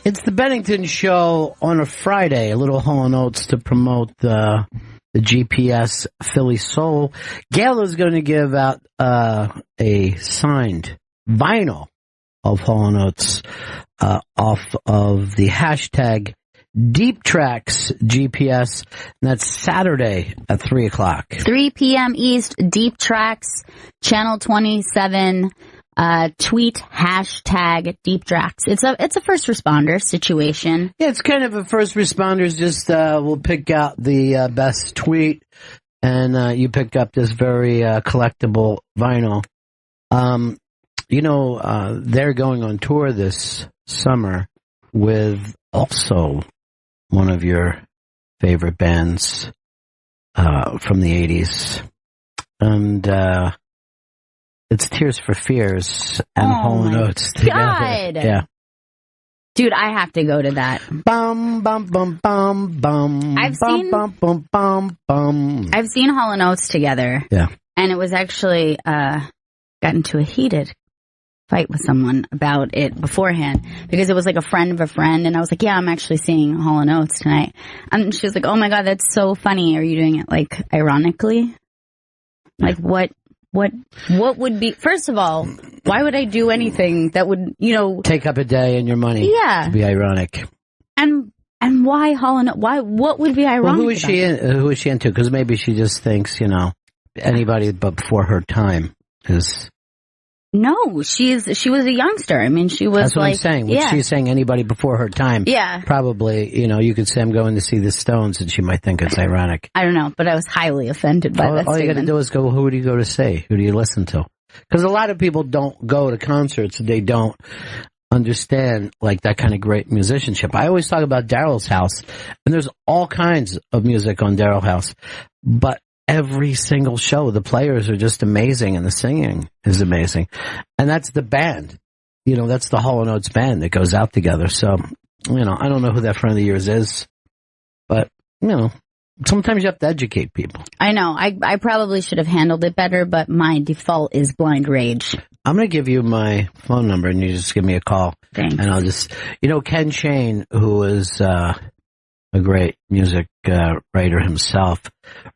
It's the Bennington Show on a Friday. A little Hall & Oates to promote the GPS Philly Soul. Gail is going to give out a signed vinyl of Hall & Oates off of the hashtag Deep Tracks GPS. And that's Saturday at 3 o'clock. 3 p.m. East, Deep Tracks, Channel 27. Tweet hashtag Deep Tracks. It's a first responder situation. Yeah, it's kind of a first responders. Just we'll pick out the best tweet, and you pick up this very collectible vinyl. They're going on tour this summer with also one of your favorite bands from the 80s, and it's Tears for Fears and Hall & Oates together. God. Yeah. Dude, I have to go to that. Bum, bum, bum, bum, bum. I've bum, seen bum, bum, bum, bum. I've seen Hall & Oates together. Yeah. And it was actually got into a heated fight with someone about it beforehand because it was like a friend of a friend, and I was like, yeah, I'm actually seeing Hall & Oates tonight. And she was like, oh my God, that's so funny. Are you doing it like ironically? Like what would be, first of all, why would I do anything that would, take up a day and your money? Yeah. To be ironic. And why what would be ironic? Well, who is she into? Because maybe she just thinks, anybody but before her time is. No, she was a youngster. I mean, she was. That's what I'm saying. Yeah. She's saying anybody before her time. Yeah. Probably, you could say I'm going to see the Stones, and she might think it's ironic. I don't know, but I was highly offended by that All statement. you got to do is go, who do you go to see? Who do you listen to? Because a lot of people don't go to concerts. They don't understand, like, that kind of great musicianship. I always talk about Daryl's House, and there's all kinds of music on Daryl's House, but every single show, the players are just amazing, and the singing is amazing. And that's the band. That's the Hall & Oates band that goes out together. So, I don't know who that friend of the years is, but, sometimes you have to educate people. I know. I probably should have handled it better, but my default is blind rage. I'm going to give you my phone number, and you just give me a call. Thanks. And I'll just, Ken Shane, who is a great music writer himself,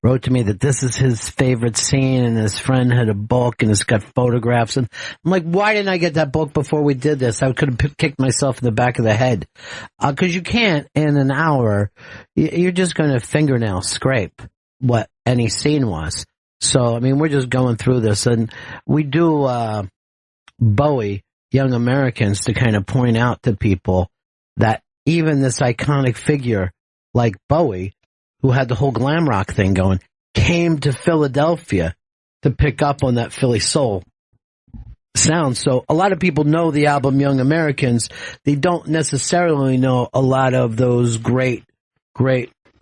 wrote to me that this is his favorite scene, and his friend had a book, and it's got photographs. And I'm like, why didn't I get that book before we did this? I could have kicked myself in the back of the head. Because you can't, in an hour, you're just going to fingernail scrape what any scene was. So, I mean, we're just going through this, and we do Bowie, Young Americans, to kind of point out to people that even this iconic figure like Bowie, who had the whole glam rock thing going, came to Philadelphia to pick up on that Philly soul sound. So a lot of people know the album Young Americans. They don't necessarily know a lot of those great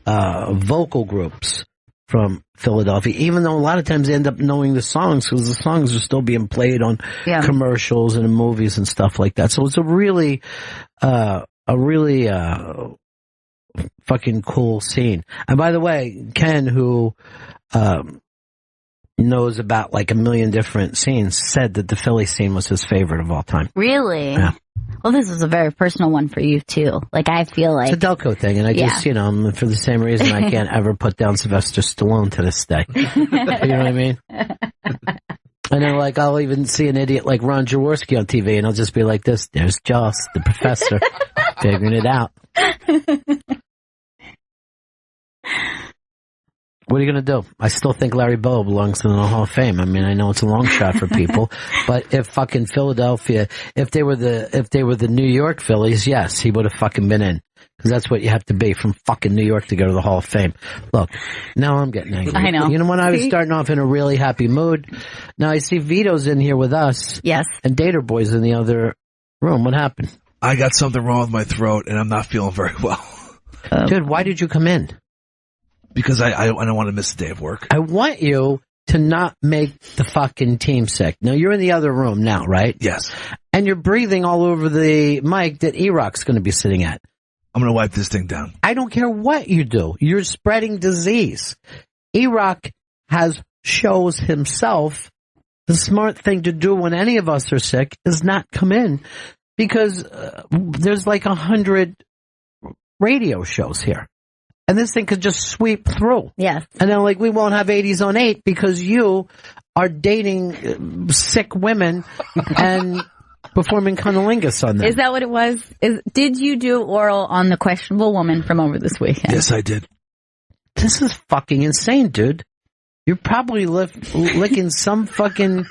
vocal groups from Philadelphia, even though a lot of times they end up knowing the songs because the songs are still being played on commercials and in movies and stuff like that. So it's a really fucking cool scene. And by the way, Ken, who knows about like a million different scenes, said that the Philly scene was his favorite of all time. Really? Yeah. Well, this is a very personal one for you too. Like, I feel like it's a Delco thing, and I just, for the same reason I can't ever put down Sylvester Stallone to this day. You know what I mean? And then, like, I'll even see an idiot like Ron Jaworski on TV, and I'll just be like this, there's Joss, the professor, figuring it out. What are you going to do? I still think Larry Bow belongs in the Hall of Fame. I mean, I know it's a long shot for people, but if fucking Philadelphia, if they were the New York Phillies, yes, he would have fucking been in. Because that's what you have to be from fucking New York to go to the Hall of Fame. Look, now I'm getting angry. I know. When I was starting off in a really happy mood, now I see Vito's in here with us. Yes. And Dater Boy's in the other room. What happened? I got something wrong with my throat, and I'm not feeling very well. Dude, why did you come in? Because I don't want to miss a day of work. I want you to not make the fucking team sick. Now, you're in the other room now, right? Yes. And you're breathing all over the mic that E-Rock's going to be sitting at. I'm going to wipe this thing down. I don't care what you do. You're spreading disease. E-Rock has shows himself. The smart thing to do when any of us are sick is not come in, because there's like 100 radio shows here. And this thing could just sweep through. Yes. And then, like, we won't have 80s on 8 because you are dating sick women and performing cunnilingus on them. Is that what it was? Did you do oral on the questionable woman from over this weekend? Yes, I did. This is fucking insane, dude. You're probably licking some fucking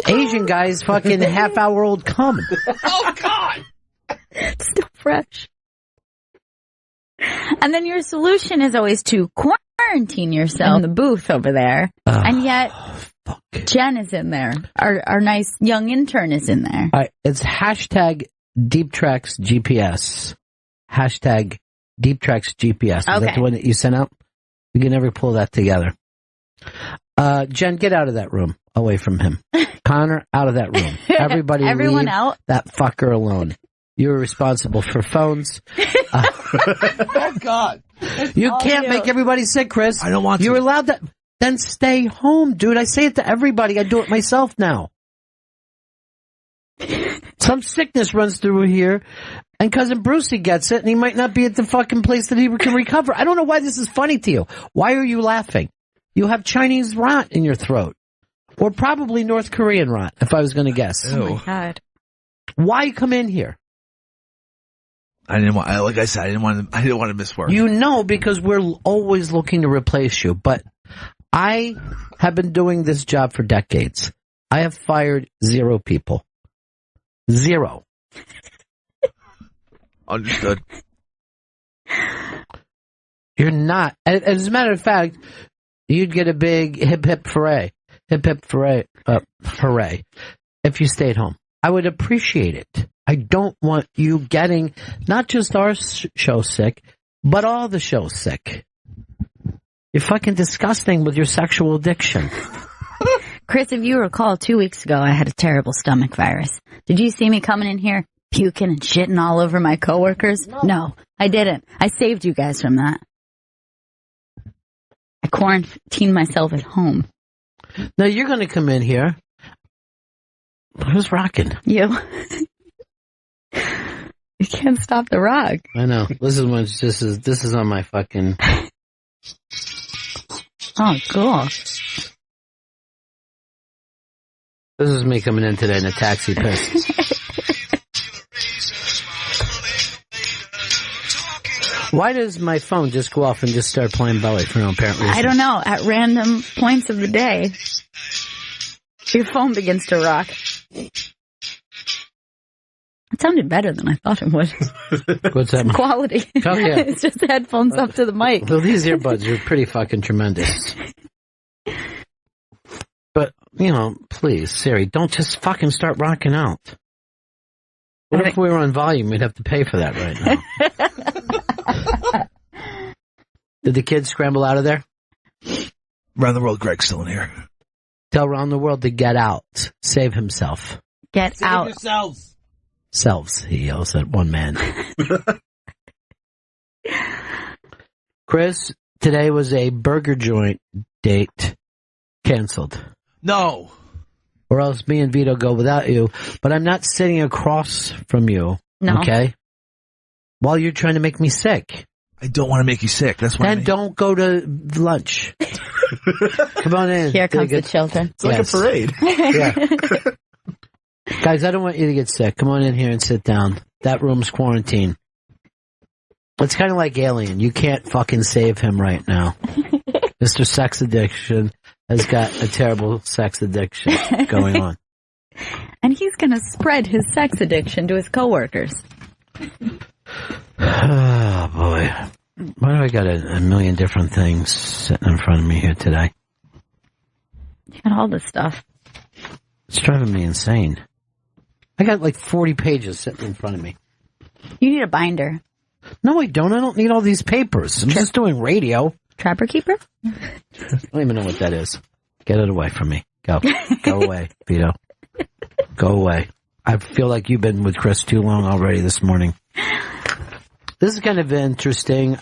Asian guy's fucking half-hour-old cum. Oh, God! It's still fresh. And then your solution is always to quarantine yourself in the booth over there. And yet, Jen is in there. Our nice young intern is in there. All right, it's hashtag Deep Tracks GPS. Hashtag Deep Tracks GPS. Is that the one that you sent out? We can never pull that together. Jen, get out of that room. Away from him. Connor, out of that room. Everybody Everyone leave out? that fucker alone. You're responsible for phones. Oh, God. You can't make everybody sick, Chris. I don't want to. You're allowed to. Then stay home, dude. I say it to everybody. I do it myself now. Some sickness runs through here, and Cousin Brucey gets it, and he might not be at the fucking place that he can recover. I don't know why this is funny to you. Why are you laughing? You have Chinese rot in your throat. Or probably North Korean rot, if I was going to guess. Oh, my God. Why come in here? I didn't want, like I said, I didn't want to miss work. You know, because we're always looking to replace you. But I have been doing this job for decades. I have fired 0 people. 0. Understood. You're not. As a matter of fact, you'd get a big hip hip hooray. Hip hip hooray. Hooray. If you stayed home. I would appreciate it. I don't want you getting not just our show sick, but all the shows sick. You're fucking disgusting with your sexual addiction. Chris, if you recall, 2 weeks ago, I had a terrible stomach virus. Did you see me coming in here puking and shitting all over my coworkers? No, I didn't. I saved you guys from that. I quarantined myself at home. Now you're going to come in here. Who's rocking? You. You can't stop the rock. I know. This is on my fucking. Oh, cool. This is me coming in today in a taxi piss. Why does my phone just go off and just start playing belly for no apparent reason? I don't know. At random points of the day, your phone begins to rock. It sounded better than I thought it would. What's that? Quality. Oh, yeah. It's just headphones up to the mic. Well, these earbuds are pretty fucking tremendous. But, you know, please, Siri, don't just fucking start rocking out. What if we were on volume? We'd have to pay for that right now. Did the kids scramble out of there? Around the world, Greg's still in here. Tell Ron the world to get out. Save himself. Get out. Save yourselves. Selves, he yells at one man. Chris, today was a burger joint date. Canceled. No. Or else me and Vito go without you. But I'm not sitting across from you. No. Okay? While you're trying to make me sick. I don't want to make you sick. That's why. Then don't go to lunch. Come on in. Here comes the children. It's like a parade. Yeah. Guys, I don't want you to get sick. Come on in here and sit down. That room's quarantined. It's kind of like Alien. You can't fucking save him right now. Mr. Sex Addiction has got a terrible sex addiction going on. And he's going to spread his sex addiction to his coworkers. Oh, boy. Why do I got a million different things sitting in front of me here today? You got all this stuff. It's driving me insane. I got like 40 pages sitting in front of me. You need a binder. No, I don't. I don't need all these papers. I'm just doing radio. Trapper Keeper? I don't even know what that is. Get it away from me. Go. Go away, Vito. Go away. I feel like you've been with Chris too long already this morning. This is kind of interesting.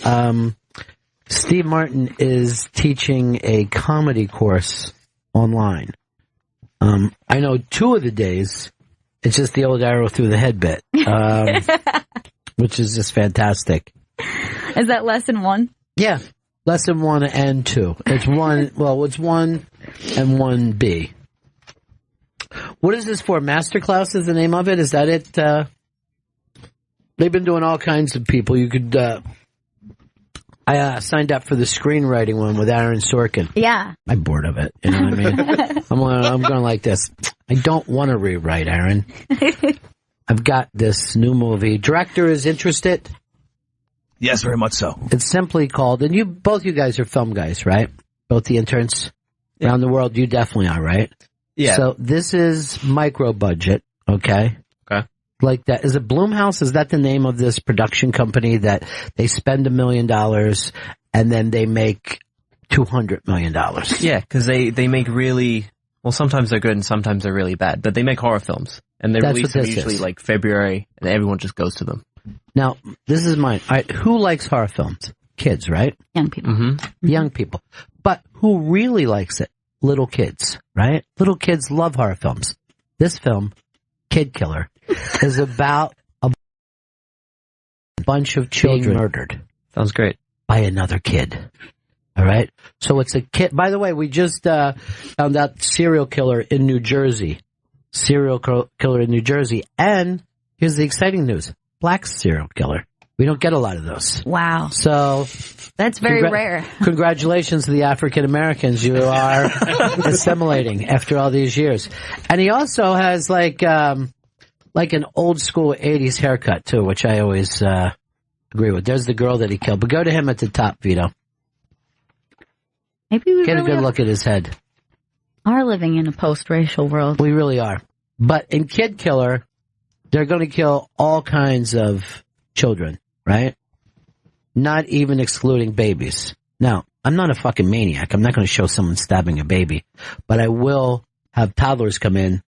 Steve Martin is teaching a comedy course online. I know 2 of the days It's just the old arrow through the head bit, which is just fantastic. Is that lesson 1? Yeah. Lesson 1 and 2. It's 1, well, it's 1 and 1B. What is this for? Masterclass is the name of it? Is that it? They've been doing all kinds of people. You could, I signed up for the screenwriting one with Aaron Sorkin. Yeah. I'm bored of it. You know what I mean? I'm going like this. I don't want to rewrite, Aaron. I've got this new movie. Director is interested. Yes, very much so. It's simply called, and both you guys are film guys, right? Both the interns around the world. You definitely are, right? Yeah. So this is micro budget, okay? Okay. Like that. Is it Blumhouse? Is that the name of this production company that they spend $1 million and then they make $200 million? Yeah, because they make really, well, sometimes they're good and sometimes they're really bad, but they make horror films. And they release them usually like February and everyone just goes to them. Now, this is mine. All right, who likes horror films? Kids, right? Young people. Mm-hmm. Young people. But who really likes it? Little kids, right? Little kids love horror films. This film, Kid Killer, is about a bunch of children being murdered. Sounds great. By another kid. All right? So it's a kid. By the way, we just found out serial killer in New Jersey. Serial killer in New Jersey. And here's the exciting news. Black serial killer. We don't get a lot of those. Wow. So that's very rare. Congratulations to the African Americans. You are assimilating after all these years. And he also has like an old school 80s haircut too, which I always agree with. There's the girl that he killed. But go to him at the top, Vito. Maybe we get really a good look at his head. Are living in a post-racial world. We really are. But in Kid Killer, they're going to kill all kinds of children, right? Not even excluding babies. Now, I'm not a fucking maniac. I'm not going to show someone stabbing a baby. But I will have toddlers come in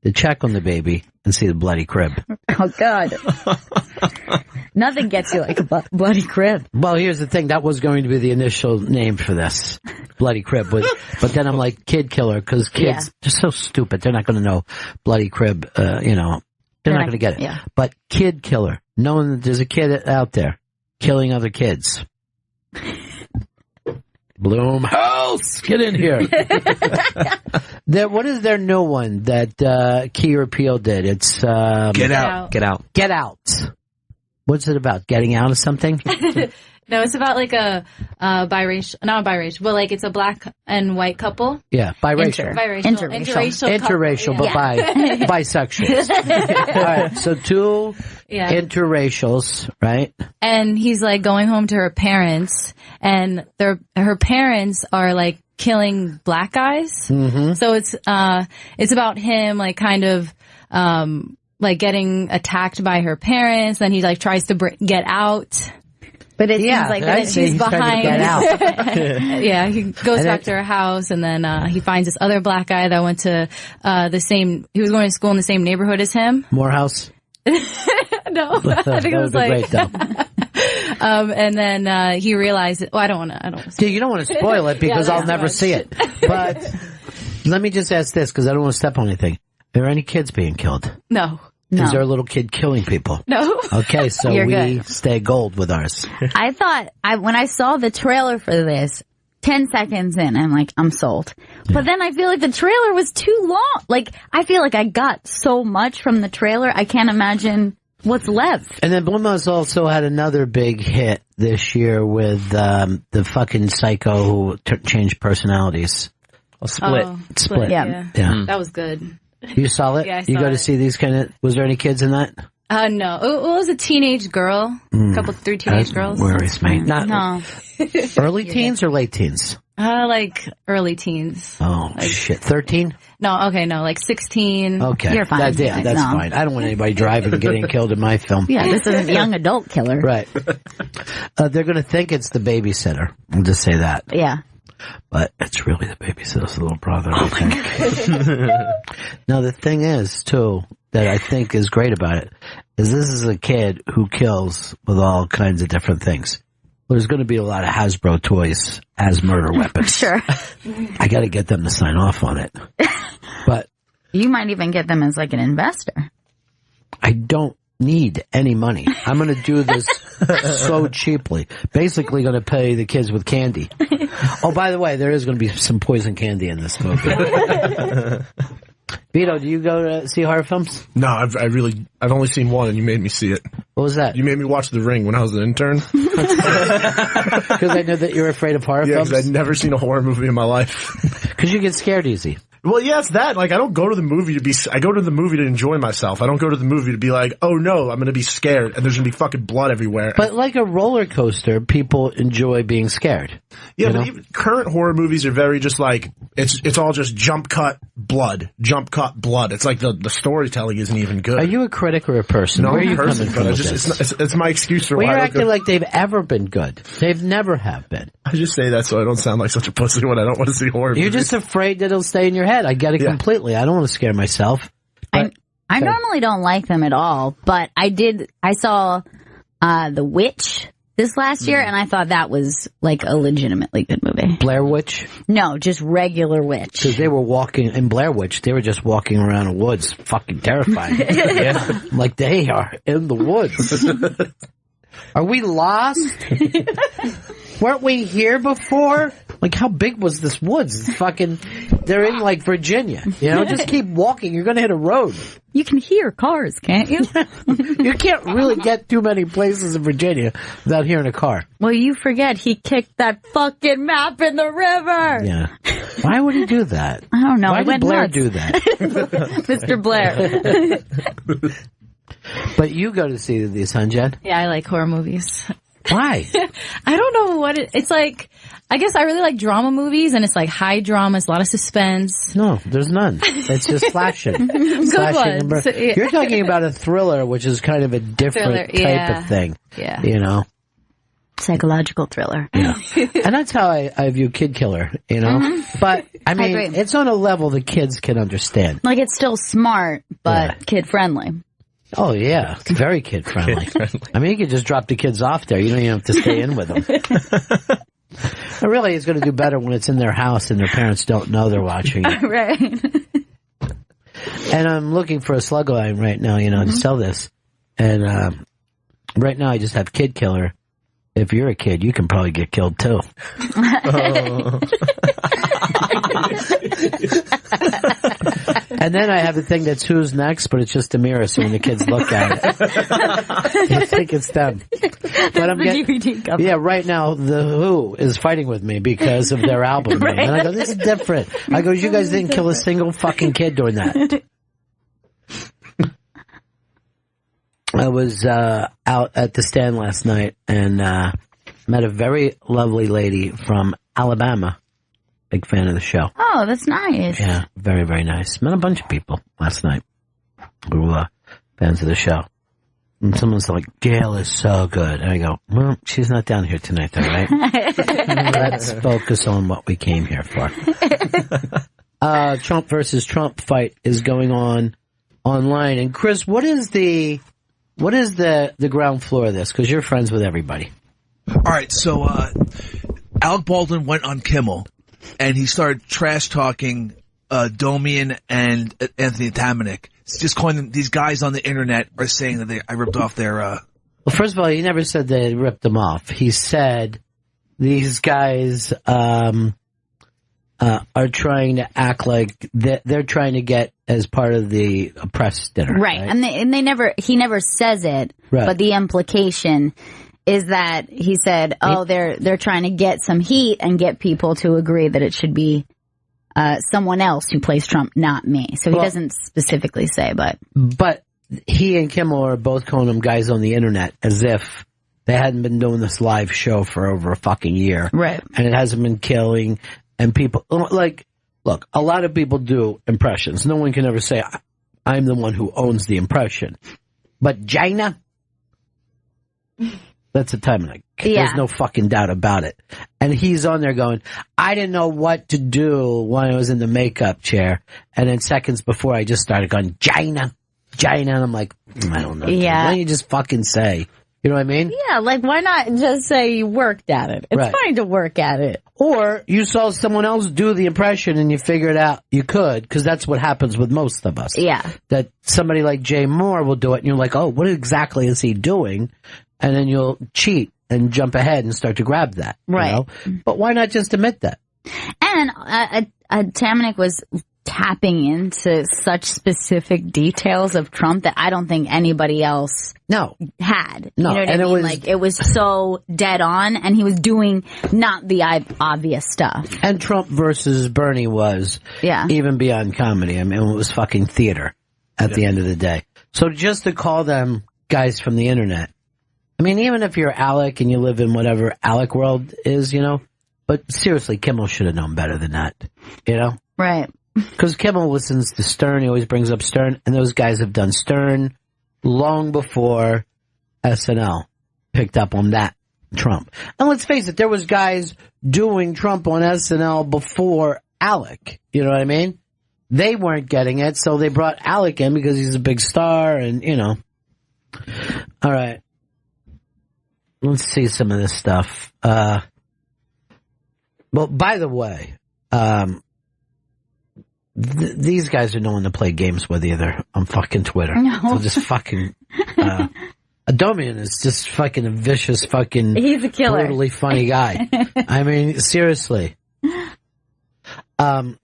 to check on the baby and see the bloody crib. Oh, God. Nothing gets you like a bloody crib. Well, here's the thing. That was going to be the initial name for this. Bloody crib. But then I'm like, Kid Killer, because kids, they're so stupid. They're not going to know bloody crib, you know. They're not going to get it. Yeah. But Kid Killer, knowing that there's a kid out there killing other kids. Blumhouse, get in here. What is their new one that Key or Peele did? It's Get Out. Get Out. Get Out. What's it about? Getting out of something? No, it's about like a biracial, not biracial, but like it's a black and white couple. Yeah, biracial. Interracial, but bisexuals. All right, so two interracials, right? And he's like going home to her parents, and her parents are like killing black guys. Mm-hmm. So it's about him like kind of like getting attacked by her parents, and he like tries to get out. But it seems like that she's behind. Get out. Yeah, he goes back to her house, and then he finds this other black guy that went to he was going to school in the same neighborhood as him. Morehouse? No, I think it was like great, though. and then he realized, I don't want to. You don't want to spoil it because I'll never see it. But let me just ask this, because I don't want to step on anything. Are there any kids being killed? No. Is there a little kid killing people? No. Okay, so we good. stay gold with ours. I thought, when I saw the trailer for this, 10 seconds in, I'm like, I'm sold. But then I feel like the trailer was too long. Like, I feel like I got so much from the trailer, I can't imagine what's left. And then Blumhouse also had another big hit this year with the fucking psycho who changed personalities. Split. Split. Yeah. That was good. You saw it? Yeah, I saw you go it. to see these kind of... Was there any kids in that? No. It was a teenage girl. Three teenage girls. Worries me. No. Early teens or late teens? Like early teens. Oh, shit. 13? No, okay, no, like 16. Okay. You're fine. That's fine. I don't want anybody driving and getting killed in my film. Yeah, this is a young adult killer. Right. They're going to think it's the babysitter. I'll just say that. Yeah. But it's really the babysitter's little brother, I think. Now, the thing is, too, that I think is great about it, is this is a kid who kills with all kinds of different things. There's going to be a lot of Hasbro toys as murder weapons. Sure. I got to get them to sign off on it. But You might even get them as like an investor. I don't need any money. I'm going to do this so cheaply. Basically going to pay the kids with candy. Oh, by the way, there is going to be some poison candy in this movie. Vito, do you go to see horror films? No, I've only seen one, and you made me see it. What was that? You made me watch The Ring when I was an intern. Because I know that you're afraid of horror films? Yeah, because I'd never seen a horror movie in my life. Because you get scared easy. Well, yeah, it's that. Like, I don't go to the movie I go to the movie to enjoy myself. I don't go to the movie to be like, oh no, I'm gonna be scared and there's gonna be fucking blood everywhere. But like a roller coaster, people enjoy being scared. Yeah, but even current horror movies are very just like, it's all just jump cut blood. It's like the storytelling isn't even good. Are you a critic or a person? No, Where are you person, coming from? It's my excuse for why you're acting like they've ever been good. They've never have been. I just say that so I don't sound like such a pussy when I don't want to see horror movies. You're just afraid that it'll stay in your head. I get it completely. I don't want to scare myself. I normally don't like them at all, but I saw The Witch this last year, and I thought that was like a legitimately good movie. Blair Witch? No, just regular Witch. Because they were walking, in Blair Witch, they were just walking around the woods. Fucking terrifying. Yeah. Like they are in the woods. Are we lost? Weren't we here before? Like, how big was this woods? They're in, like, Virginia. You know, just keep walking. You're going to hit a road. You can hear cars, can't you? You can't really get too many places in Virginia without hearing a car. Well, you forget he kicked that fucking map in the river. Yeah. Why would he do that? I don't know. Why did Blair do that? Mr. Blair. But you go to see these, huh, Jen? Yeah, I like horror movies. Why? I don't know what it's like. I guess I really like drama movies, and it's like high drama, it's a lot of suspense. No, there's none. It's just slashing. Good ones. Yeah. You're talking about a thriller, which is kind of a different type of thing. Yeah. You know? Psychological thriller. Yeah. And that's how I view Kid Killer, you know? Mm-hmm. But, I mean, it's on a level the kids can understand. Like, it's still smart, but kid-friendly. Oh, yeah. It's very kid-friendly. I mean, you can just drop the kids off there. You don't even have to stay in with them. It really is going to do better when it's in their house and their parents don't know they're watching it. Right. And I'm looking for a slug line right now, you know, to sell this. And right now I just have Kid Killer. If you're a kid, you can probably get killed too. And then I have the thing that's who's next, but it's just a mirror, so when the kids look at it, they think it's them. But I'm getting, right now the Who is fighting with me because of their album name. And I go, this is different. I go, you guys didn't kill a single fucking kid doing that. I was out at the stand last night and met a very lovely lady from Alabama. Big fan of the show. Oh, that's nice. Yeah, very, very nice. Met a bunch of people last night who were fans of the show. And someone's like, Gail is so good. And I go, well, she's not down here tonight though, right? Let's focus on what we came here for. Trump versus Trump fight is going on online. And Chris, what is the ground floor of this? Because you're friends with everybody. All right, so Alec Baldwin went on Kimmel, and he started trash talking Domian and Anthony Tamanik. It's just calling them, these guys on the internet are saying that I ripped off their. Well, first of all, he never said they ripped them off. He said these guys are trying to act like they're trying to get as part of the press dinner, right? And he never says it, right. But the implication is that he said, they're trying to get some heat and get people to agree that it should be someone else who plays Trump, not me. So he doesn't specifically say, but he and Kimmel are both calling them guys on the internet as if they hadn't been doing this live show for over a fucking year, right? And it hasn't been killing. And people, like, look, a lot of people do impressions. No one can ever say, I'm the one who owns the impression. But Jaina, that's a time like, there's no fucking doubt about it. And he's on there going, I didn't know what to do when I was in the makeup chair. And then seconds before I just started going, Jaina. And I'm like, I don't know. Yeah. Why don't you just fucking say? You know what I mean? Yeah, like why not just say you worked at it? It's fine to work at it. Or you saw someone else do the impression and you figured out you could, because that's what happens with most of us. Yeah. That somebody like Jay Moore will do it and you're like, oh, what exactly is he doing? And then you'll cheat and jump ahead and start to grab that. Right. You know? But why not just admit that? And Tamanik was tapping into such specific details of Trump that I don't think anybody else had. No. You know what I mean? Like, it was so dead on, and he was doing not the obvious stuff. And Trump versus Bernie was even beyond comedy. I mean, it was fucking theater at the end of the day. So just to call them guys from the internet, I mean, even if you're Alec and you live in whatever Alec world is, you know, but seriously, Kimmel should have known better than that, you know? Right. Because Kimmel listens to Stern, he always brings up Stern, and those guys have done Stern long before SNL picked up on that Trump. And let's face it, there was guys doing Trump on SNL before Alec, you know what I mean? They weren't getting it, so they brought Alec in because he's a big star, and, you know. All right. Let's see some of this stuff. Well, by the way, these guys are no one to play games with either on fucking Twitter. No. So just fucking, Adomian is just fucking a vicious fucking, he's a killer, brutally funny guy. I mean, seriously. But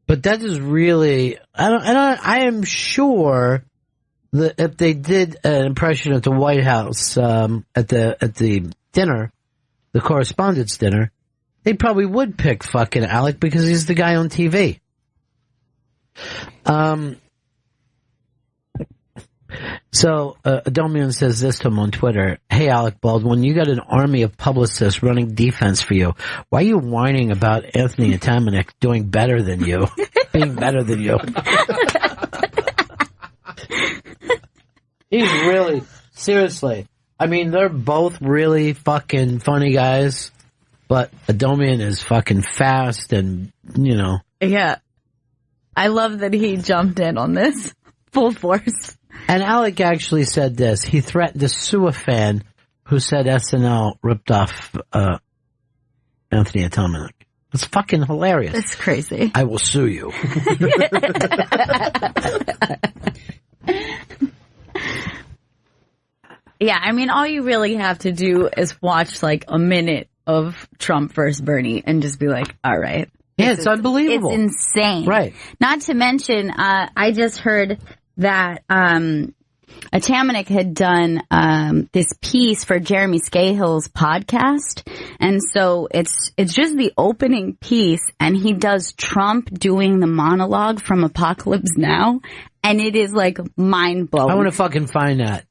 that is really, I am sure that if they did an impression at the White House, at the dinner, the correspondence dinner, they probably would pick fucking Alec because he's the guy on TV. So Adomian says this to him on Twitter: "Hey Alec Baldwin, you got an army of publicists running defense for you. Why are you whining about Anthony Atamanik doing better than you, being better than you?" He's really, seriously. I mean, they're both really fucking funny guys, but Adomian is fucking fast and, you know. Yeah. I love that he jumped in on this full force. And Alec actually said this. He threatened to sue a fan who said SNL ripped off Anthony Atamanik. It's fucking hilarious. It's crazy. I will sue you. Yeah, I mean, all you really have to do is watch like a minute of Trump versus Bernie and just be like, all right. Yeah, it's unbelievable. It's insane. Right. Not to mention, I just heard that Atamanik had done this piece for Jeremy Scahill's podcast, and so it's just the opening piece, and he does Trump doing the monologue from Apocalypse Now, and it is like mind blowing. I want to fucking find that.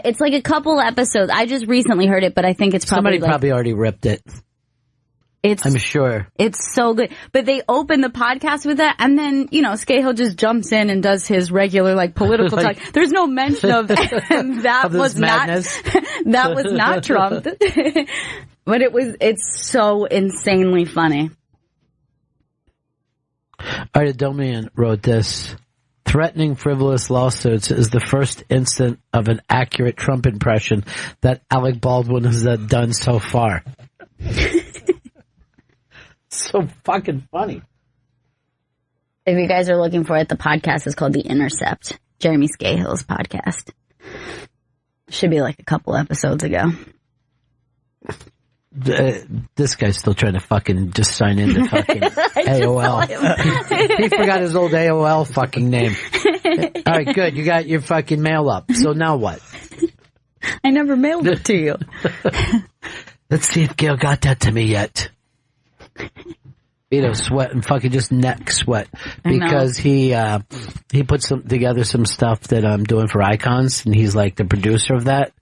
It's like a couple episodes. I just recently heard it, but I think it's probably somebody probably already ripped it. I'm sure. It's so good. But they open the podcast with that, and then, you know, Scahill just jumps in and does his regular, like, political talk. There's no mention of that. And that was madness. That was not Trump. But it's so insanely funny. All right, Adomian wrote this. Threatening frivolous lawsuits is the first instant of an accurate Trump impression that Alec Baldwin has done so far. So fucking funny. If you guys are looking for it, the podcast is called The Intercept. Jeremy Scahill's podcast. Should be like a couple episodes ago. This guy's still trying to fucking just sign into fucking AOL. He forgot his old AOL fucking name. All right, good. You got your fucking mail up. So now what? I never mailed it to you. Let's see if Gail got that to me yet. Sweat and fucking just neck sweat because he put together some stuff that I'm doing for Icons, and he's like the producer of that.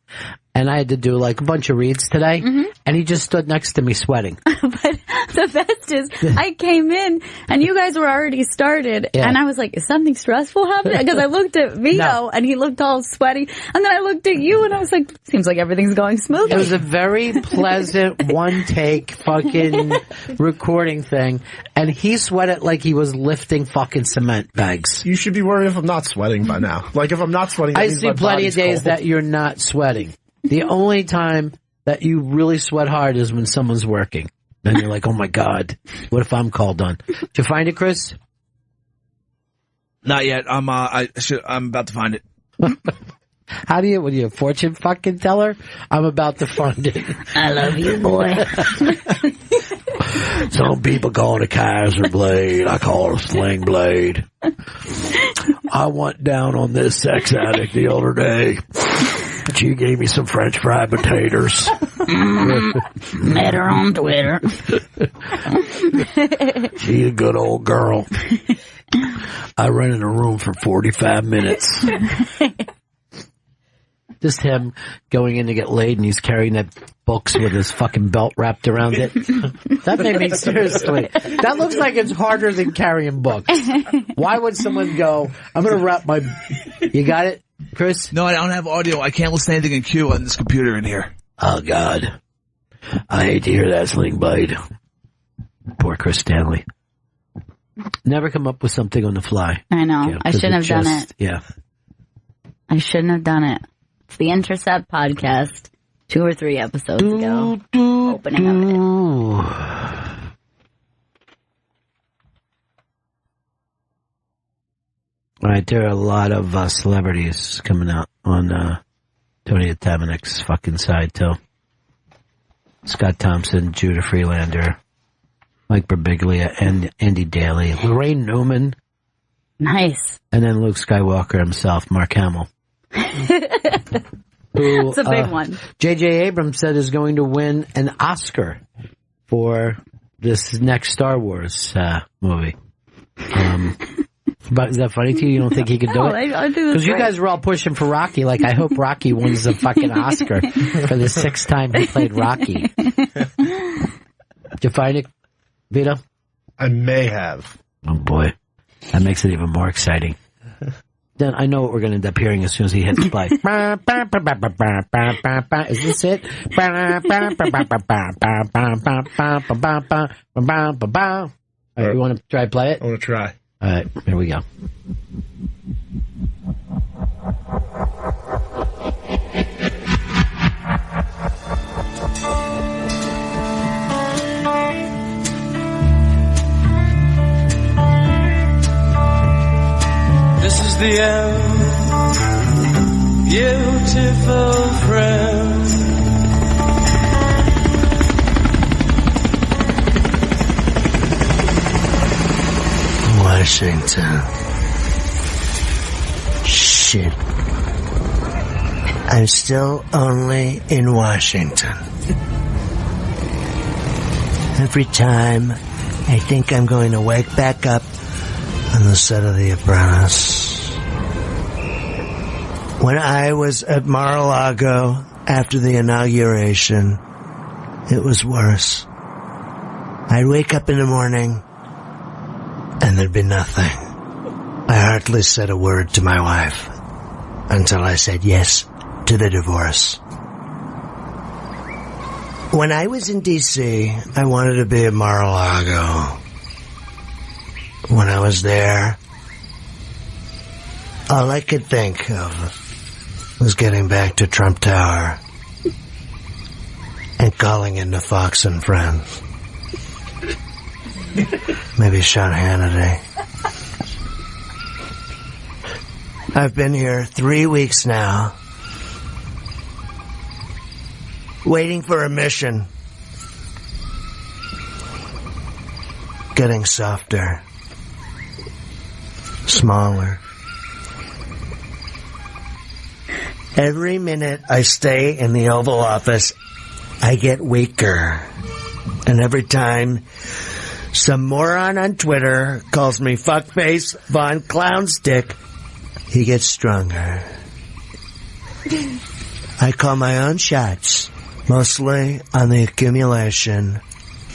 And I had to do like a bunch of reads today, and he just stood next to me sweating. But the best is, I came in and you guys were already started, and I was like, is something stressful happening? Because I looked at Vito and he looked all sweaty, and then I looked at you and I was like, seems like everything's going smoothly. It was a very pleasant one take fucking recording thing, and he sweated like he was lifting fucking cement bags. You should be worried if I'm not sweating by now. Like if I'm not sweating, I see plenty of days that you're not sweating. The only time that you really sweat hard is when someone's working. Then you're like, oh my God, what if I'm called on? Did you find it, Chris? Not yet. I'm about to find it. What are you, a fortune fucking teller? I'm about to find it. I love you, boy. Some people call it a Kaiser blade. I call it a sling blade. I went down on this sex addict the other day. She gave me some French fried potatoes. Met her on Twitter. She's a good old girl. I rented a room for 45 minutes. Just him going in to get laid, and he's carrying that books with his fucking belt wrapped around it. That made me, seriously. That looks like it's harder than carrying books. Why would someone go, I'm going to wrap my... You got it, Chris? No, I don't have audio. I can't listen to anything in queue on this computer in here. Oh, God. I hate to hear that, Sling Blade. Poor Chris Stanley. Never come up with something on the fly. I know. Yeah, I shouldn't have done it. Yeah. I shouldn't have done it. It's the Intercept podcast 2 or 3 episodes ago. Opening of it. All right, there are a lot of celebrities coming out on Tony Atamanik's fucking side, too. Scott Thompson, Judah Freelander, Mike Birbiglia, and Andy Daly, Lorraine Newman. Nice. And then Luke Skywalker himself, Mark Hamill. It's a big one. J.J. Abrams said is going to win an Oscar for this next Star Wars movie. But is that funny to you? You don't think he could do it? I do. Because you guys were all pushing for Rocky. Like, I hope Rocky wins the fucking Oscar for the 6th time he played Rocky. Did you find it, Vito? I may have. Oh, boy. That makes it even more exciting. Then I know what we're going to end up hearing as soon as he hits play. Is this it? All right, you want to try play it? I want to try. All right, here we go. This is the end, beautiful friend. Washington. Shit. I'm still only in Washington. Every time I think I'm going to wake back up on the set of The Apprentice. When I was at Mar-a-Lago after the inauguration, it was worse. I'd wake up in the morning and there'd be nothing. I hardly said a word to my wife until I said yes to the divorce. When I was in D.C., I wanted to be at Mar-a-Lago. When I was there, all I could think of was getting back to Trump Tower and calling into Fox and Friends. Maybe Sean Hannity. I've been here 3 weeks now, waiting for a mission. Getting softer. Smaller. Every minute I stay in the Oval Office, I get weaker. And every time some moron on Twitter calls me fuckface Von Clownstick, he gets stronger. I call my own shots, mostly on the accumulation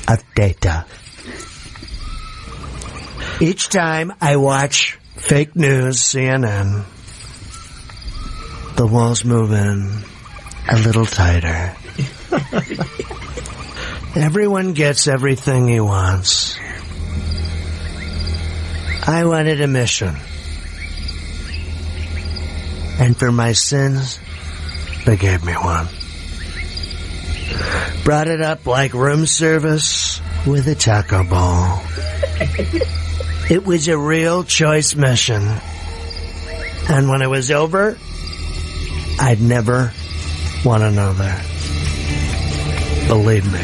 of data. Each time I watch fake news, CNN, the walls move in a little tighter. Everyone gets everything he wants. I wanted a mission. And for my sins, they gave me one. Brought it up like room service with a taco ball. It was a real choice mission. And when it was over, I'd never want another. Believe me.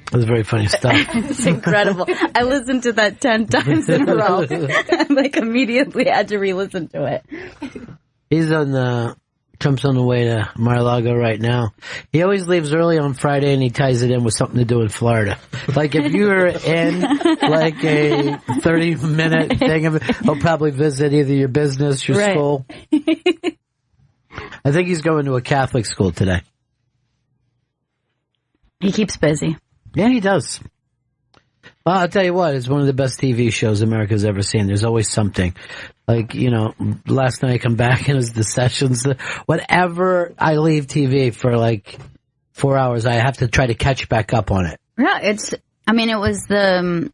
It was very funny stuff. It's incredible. I listened to that 10 times in a row. I immediately had to re-listen to it. He's on Trump's on the way to Mar-a-Lago right now. He always leaves early on Friday and he ties it in with something to do in Florida. Like if you were in like a 30-minute thing of it, he'll probably visit either your business, your school. I think he's going to a Catholic school today. He keeps busy. Yeah, he does. Well, I'll tell you what, it's one of the best TV shows America's ever seen. There's always something. Like, last night I come back and it's the sessions. Whatever I leave TV for like 4 hours, I have to try to catch back up on it. Yeah, it was the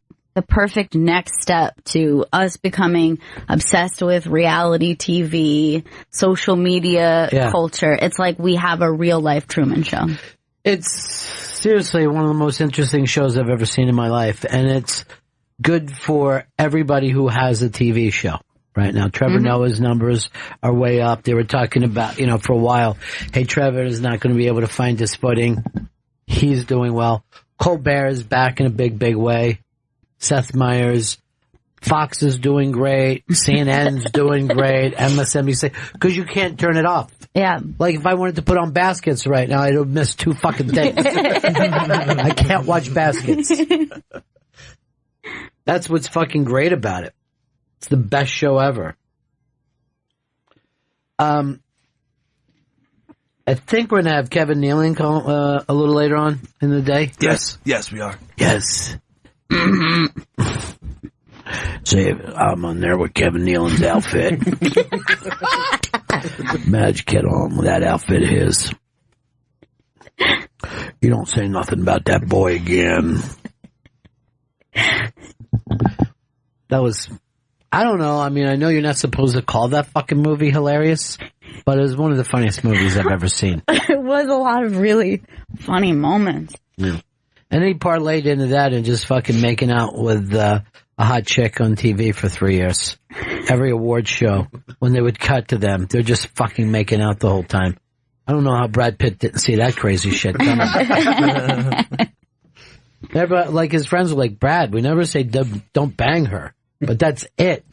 perfect next step to us becoming obsessed with reality TV, social media culture. It's like we have a real life Truman Show. It's seriously one of the most interesting shows I've ever seen in my life, and it's good for everybody who has a TV show right now. Trevor Noah's numbers are way up. They were talking about, for a while, hey, Trevor is not going to be able to find his footing. He's doing well. Colbert is back in a big, big way. Seth Meyers. Fox is doing great. CNN's doing great. MSNBC. Because you can't turn it off. Yeah. Like if I wanted to put on Baskets right now, I'd have missed 2 fucking days. I can't watch Baskets. That's what's fucking great about it. It's the best show ever. I think we're going to have Kevin Nealon call a little later on in the day. Yes, we are. Yes. Say, I'm on there with Kevin Nealon's outfit. Madge, get on with that outfit of his. You don't say nothing about that boy again. That was, I don't know. I mean, I know you're not supposed to call that fucking movie hilarious, but it was one of the funniest movies I've ever seen. It was a lot of really funny moments. Yeah. And he parlayed into that and just fucking making out with a hot chick on TV for 3 years. Every award show, when they would cut to them, they're just fucking making out the whole time. I don't know how Brad Pitt didn't see that crazy shit coming. Never, like his friends were like, Brad, we never say don't bang her. But that's it.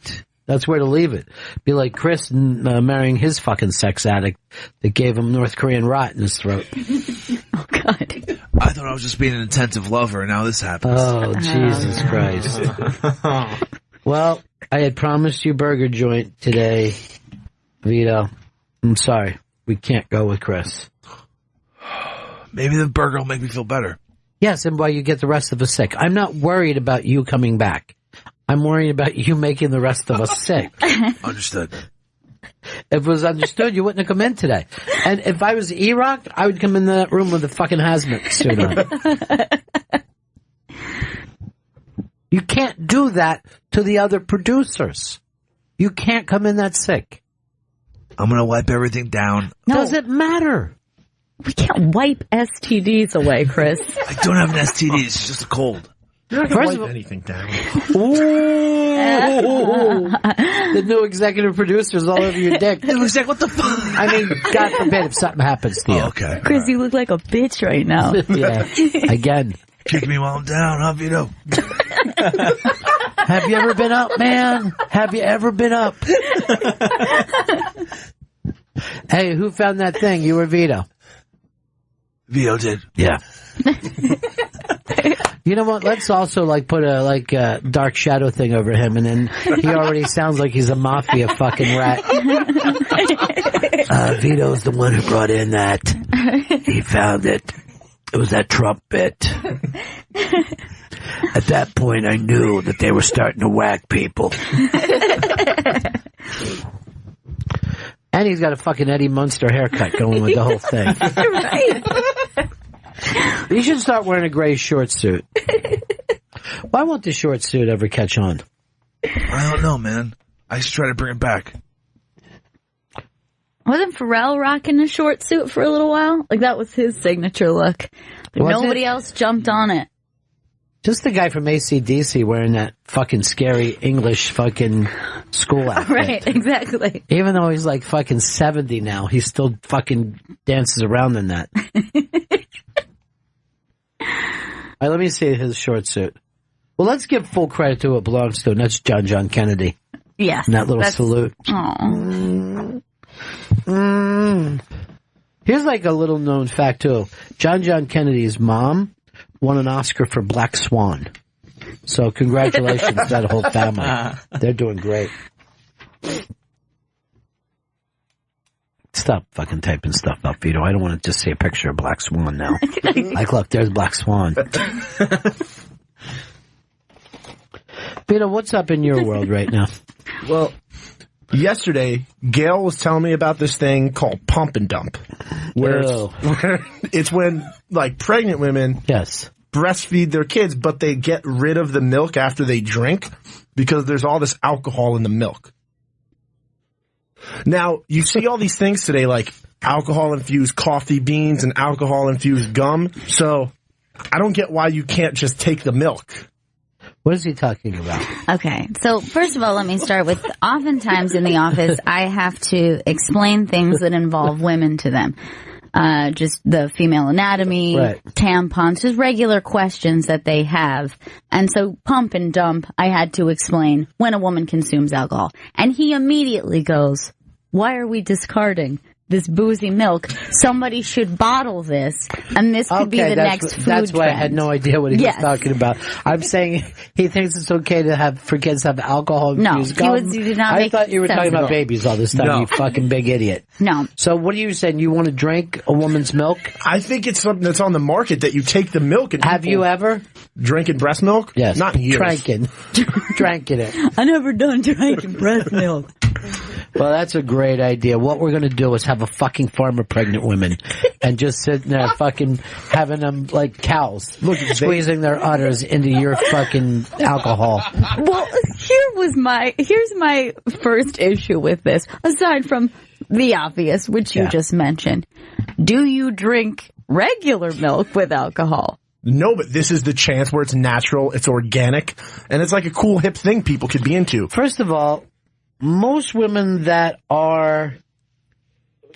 That's where to leave it. Be like Chris marrying his fucking sex addict that gave him North Korean rot in his throat. Oh, God. I thought I was just being an attentive lover, and now this happens. Oh, Jesus Christ. Well, I had promised you burger joint today, Vito. I'm sorry. We can't go with Chris. Maybe the burger will make me feel better. Yes, and while you get the rest of us sick. I'm not worried about you coming back. I'm worried about you making the rest of us sick. Understood. If it was understood, you wouldn't have come in today. And if I was E-Rock, I would come in that room with a fucking hazmat suit on. You can't do that to the other producers. You can't come in that sick. I'm going to wipe everything down. No. Does it matter? We can't wipe STDs away, Chris. I don't have an STD. It's just a cold. You're not going to wipe anything down. Ooh. The new executive producer's all over your dick. New exec, what the fuck? I mean, God forbid if something happens to you. Oh, okay. Chris, you look like a bitch right now. Yeah. Again. Kick me while I'm down, huh, Vito? Have you ever been up, man? Have you ever been up? Hey, who found that thing? You or Vito? Vito did. Yeah. You know what? Let's also put a dark shadow thing over him, and then he already sounds like he's a mafia fucking rat. Vito's the one who brought in that. He found it. It was that Trump bit. At that point, I knew that they were starting to whack people. And he's got a fucking Eddie Munster haircut going with the whole thing. Right. You should start wearing a gray short suit. Why won't the short suit ever catch on? I don't know, man. I should try to bring it back. Wasn't Pharrell rocking a short suit for a little while? Like, that was his signature look. Nobody else jumped on it. Just the guy from AC/DC wearing that fucking scary English fucking school outfit. Right, exactly. Even though he's like fucking 70 now, he still fucking dances around in that. All right, let me see his short suit. Well, let's give full credit to who it belongs to, and that's John Kennedy. Yes. And that little salute. Here's like a little known fact, too. John Kennedy's mom won an Oscar for Black Swan. So congratulations to that whole family. They're doing great. Stop fucking typing stuff up, Vito. I don't want to just see a picture of Black Swan now. Like, look, there's Black Swan. Vito, what's up in your world right now? Well, yesterday, Gail was telling me about this thing called pump and dump. Where it's when, like, pregnant women breastfeed their kids, but they get rid of the milk after they drink because there's all this alcohol in the milk. Now, you see all these things today, like alcohol-infused coffee beans and alcohol-infused gum. So I don't get why you can't just take the milk. What is he talking about? Okay, so first of all, let me start with, oftentimes in the office, I have to explain things that involve women to them. Just the female anatomy, tampons, just regular questions that they have. And so pump and dump, I had to explain when a woman consumes alcohol. And he immediately goes, why are we discarding this boozy milk? Somebody should bottle this, and this could be the next food That's why trend. I had no idea what he was talking about. I'm saying he thinks it's okay to have for kids to have alcohol infused gum. He did not I thought you were talking about babies all this time, you fucking big idiot. No. So what are you saying? You want to drink a woman's milk? I think it's something that's on the market that you take the milk and have you ever drinking breast milk? Yes. Not in years. Dranking it. I never done drinking breast milk. Well, that's a great idea. What we're going to do is have a fucking farm of pregnant women and just sitting there fucking having them like cows, squeezing their udders into your fucking alcohol. Well, here's my first issue with this, aside from the obvious, which you just mentioned. Do you drink regular milk with alcohol? No, but this is the chance where it's natural, it's organic, and it's like a cool hip thing people could be into. First of all, most women that are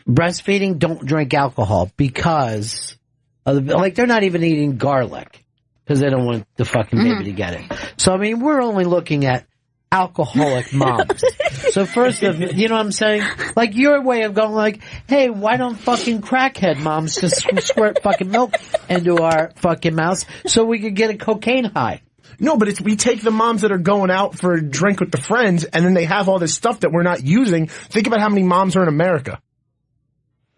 breastfeeding don't drink alcohol because, they're not even eating garlic because they don't want the fucking baby to get it. So, I mean, we're only looking at alcoholic moms. So first of, you know what I'm saying? Like your way of going like, hey, why don't fucking crackhead moms just squirt fucking milk into our fucking mouths so we could get a cocaine high? No, but we take the moms that are going out for a drink with the friends, and then they have all this stuff that we're not using. Think about how many moms are in America.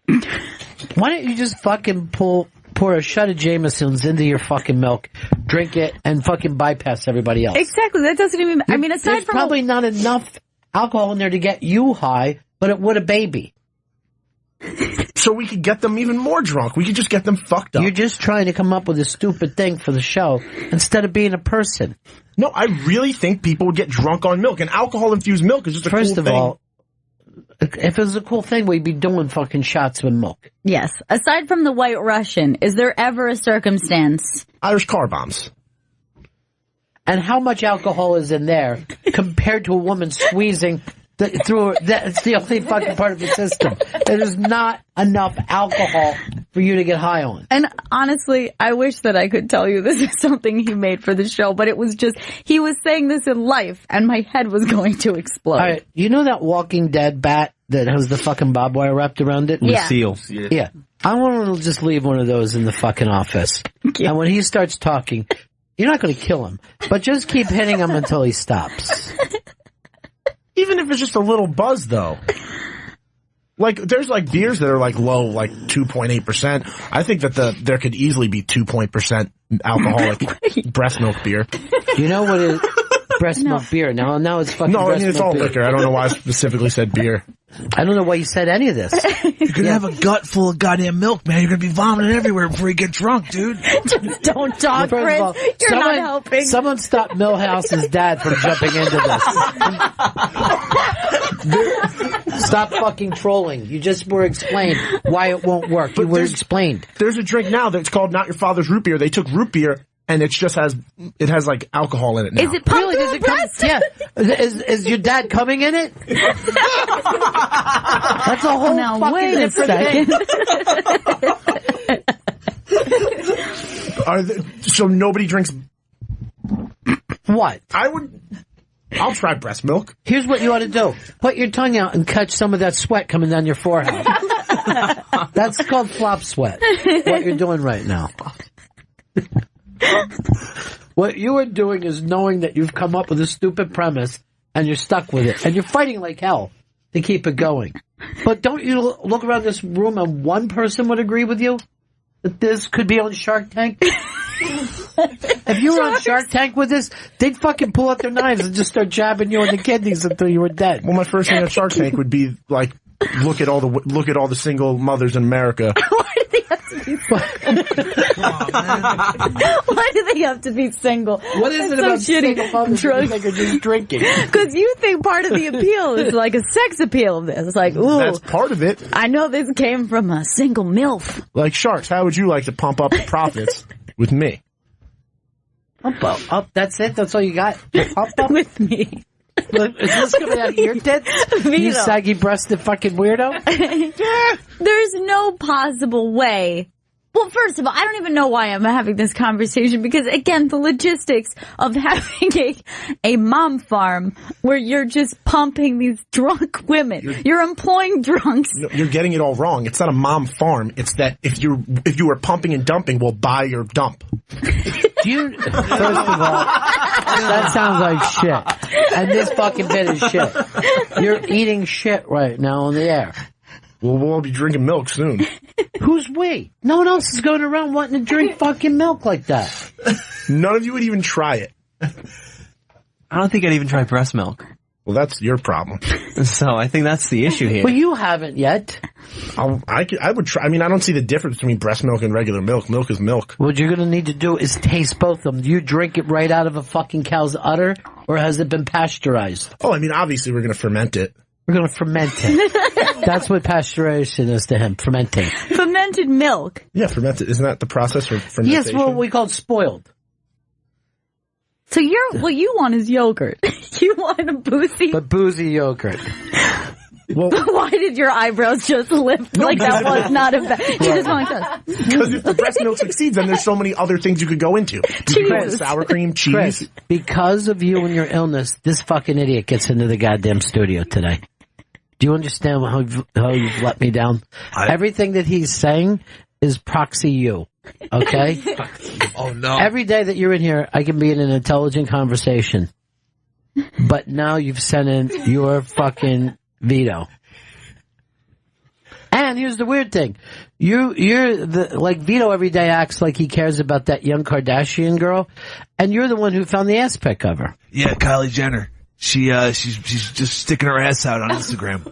Why don't you just fucking pour a shot of Jameson's into your fucking milk, drink it, and fucking bypass everybody else? Exactly. That doesn't even... I mean, aside There's from... probably not enough alcohol in there to get you high, but it would a baby. So we could get them even more drunk. We could just get them fucked up. You're just trying to come up with a stupid thing for the show instead of being a person. No, I really think people would get drunk on milk. And alcohol-infused milk is just a cool thing. First of all, if it was a cool thing, we'd be doing fucking shots with milk. Yes. Aside from the White Russian, is there ever a circumstance... Irish car bombs. And how much alcohol is in there compared to a woman squeezing... That's the only fucking part of the system. There's not enough alcohol for you to get high on. And honestly, I wish that I could tell you this is something he made for the show, but it was just, he was saying this in life, and my head was going to explode. All right, you know that Walking Dead bat that has the fucking barbed wire wrapped around it? Yeah. Seal. Yeah. I want to just leave one of those in the fucking office. Yeah. And when he starts talking, you're not going to kill him, but just keep hitting him until he stops. Even if it's just a little buzz, though. Like, there's like beers that are like low, like 2.8%. I think that there could easily be 2% alcoholic breast milk beer. You know what is breast milk beer? Now it's fucking breast milk it's all beer. liquor. I don't know why I specifically said beer. I don't know why you said any of this. You're going to have a gut full of goddamn milk, man. You're going to be vomiting everywhere before you get drunk, dude. Just don't talk, Chris. You're not helping. Someone stop Milhouse's dad from jumping into this. Stop fucking trolling. You just were explained why it won't work. You were explained. There's a drink now that's called Not Your Father's Root Beer. They took root beer and it has like alcohol in it now. Is it pumped really? Yeah. Is your dad coming in it? That's a whole fucking different thing. So nobody drinks. What? I'll try breast milk. Here's what you ought to do. Put your tongue out and catch some of that sweat coming down your forehead. That's called flop sweat. What you're doing right now. What you are doing is knowing that you've come up with a stupid premise and you're stuck with it. And you're fighting like hell to keep it going. But don't you look around this room and one person would agree with you that this could be on Shark Tank? If you were on Shark Tank with this, they'd fucking pull out their knives and just start jabbing you in the kidneys until you were dead. Well, my first thing on Shark Tank would be like, look at all the single mothers in America. Why do they have to be single? Why do they have to be single? What is it about single mothers that you think are just drinking? Because you think part of the appeal is like a sex appeal of this. It's like, ooh. That's part of it. I know this came from a single MILF. Like Sharks, how would you like to pump up the profits with me? Up. That's it? That's all you got? Pump up? With me. Look, is this coming out of your tits? You saggy-breasted fucking weirdo? There's no possible way. Well, first of all, I don't even know why I'm having this conversation because, again, the logistics of having a mom farm where you're just pumping these drunk women. You're employing drunks. No, you're getting it all wrong. It's not a mom farm. It's that if you were pumping and dumping, we'll buy your dump. First of all, that sounds like shit. And this fucking bit is shit. You're eating shit right now on the air. Well, we'll all be drinking milk soon. Who's we? No one else is going around wanting to drink fucking milk like that. None of you would even try it. I don't think I'd even try breast milk. Well, that's your problem. So I think that's the issue here. Well, you haven't yet. I would try. I mean, I don't see the difference between breast milk and regular milk. Milk is milk. What you're going to need to do is taste both of them. Do you drink it right out of a fucking cow's udder, or has it been pasteurized? Oh, I mean, obviously we're going to ferment it. We're going to ferment it. That's what pasteurization is to him, fermenting. Fermented milk. Yeah, fermented. Isn't that the process for fermentation? Yes, well, we call it spoiled. So what you want is yogurt. You want a boozy... But boozy yogurt. Well, why did your eyebrows just lift like that was not a bad... You just want to... Because if the breast milk succeeds, then there's so many other things you could go into. You could go sour cream, cheese. Chris, because of you and your illness, this fucking idiot gets into the goddamn studio today. Do you understand how you've let me down? Everything that he's saying is proxy you. Okay? Oh, no. Every day that you're in here, I can be in an intelligent conversation. But now you've sent in your fucking veto. And here's the weird thing. Vito every day acts like he cares about that young Kardashian girl, and you're the one who found the ass pic of her. Yeah, Kylie Jenner. She's just sticking her ass out on Instagram.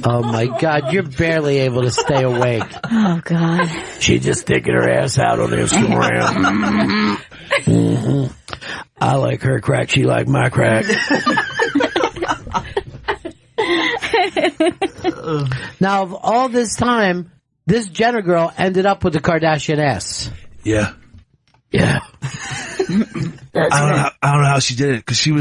Oh my God, you're barely able to stay awake. Oh God. She's just sticking her ass out on Instagram. Mm-hmm. I like her crack, she like my crack. Now, of all this time, this Jenner girl ended up with the Kardashian ass. Yeah. Yeah. I don't know how she did it because she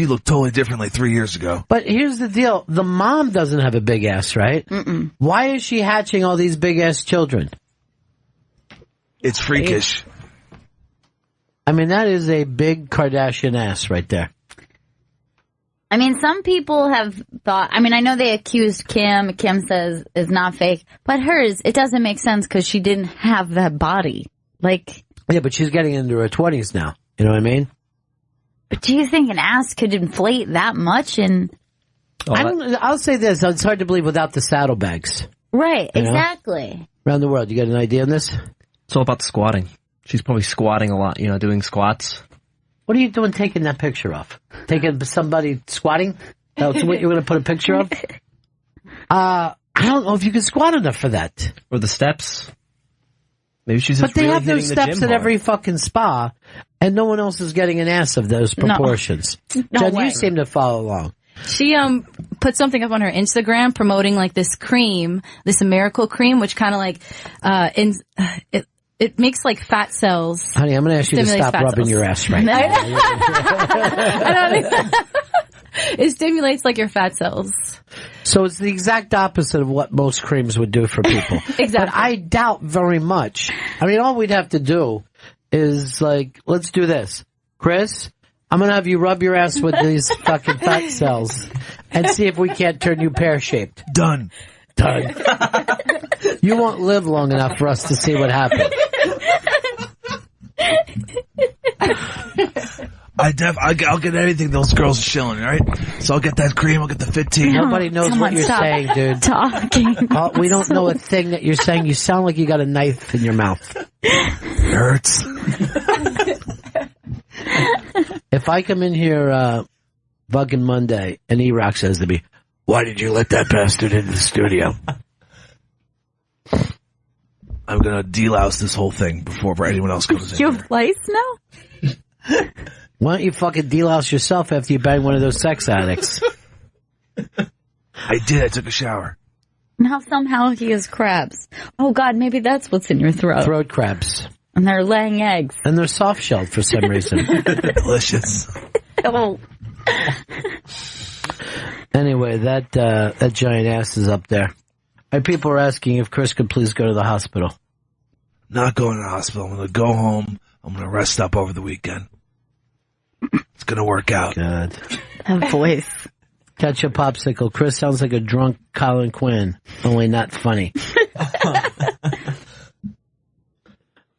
looked totally different like 3 years ago. But here's the deal: the mom doesn't have a big ass, right? Mm-mm. Why is she hatching all these big ass children? It's freakish. I mean, that is a big Kardashian ass right there. I mean, some people have thought, I mean, I know they accused Kim. Kim says it's not fake, but hers, it doesn't make sense because she didn't have that body. Yeah, but she's getting into her 20s now. You know what I mean? But do you think an ass could inflate that much? I'll say this. It's hard to believe without the saddlebags. Right, exactly. Around the world. You got an idea on this? It's all about the squatting. She's probably squatting a lot, doing squats. What are you doing taking that picture of? Taking somebody squatting? That's what you're going to put a picture of? I don't know if you can squat enough for that. Or the steps. Maybe she's just But they really have those steps at every fucking spa, and no one else is getting an ass of those proportions. No Jen, way. you seem to follow along. She put something up on her Instagram promoting like this cream, this miracle cream, which kind of like, it makes like fat cells. Honey, I'm going to ask you to stop rubbing your ass right now. It stimulates like your fat cells. So it's the exact opposite of what most creams would do for people. Exactly. But I doubt very much. I mean, all we'd have to do is like, let's do this. Chris, I'm going to have you rub your ass with these fucking fat cells and see if we can't turn you pear-shaped. Done. You won't live long enough for us to see what happens. I'll get anything those girls are shilling, right? So I'll get that cream, I'll get the fit tee. Nobody knows what you're saying, dude. Talking. We don't know a thing that you're saying. You sound like you got a knife in your mouth. It hurts. If I come in here bugging Monday and E-Rock says to me, "Why did you let that bastard into the studio?" I'm going to delouse this whole thing before anyone else comes in. You have lice now? Why don't you fucking delouse yourself after you bang one of those sex addicts? I did. I took a shower. Now somehow he has crabs. Oh God, maybe that's what's in your throat. Throat crabs. And they're laying eggs. And they're soft-shelled for some reason. Delicious. Oh. Anyway, that giant ass is up there. People are asking if Chris could please go to the hospital. Not going to the hospital. I'm going to go home. I'm going to rest up over the weekend. It's going to work out. Good. That voice. Catch a popsicle. Chris sounds like a drunk Colin Quinn, only not funny.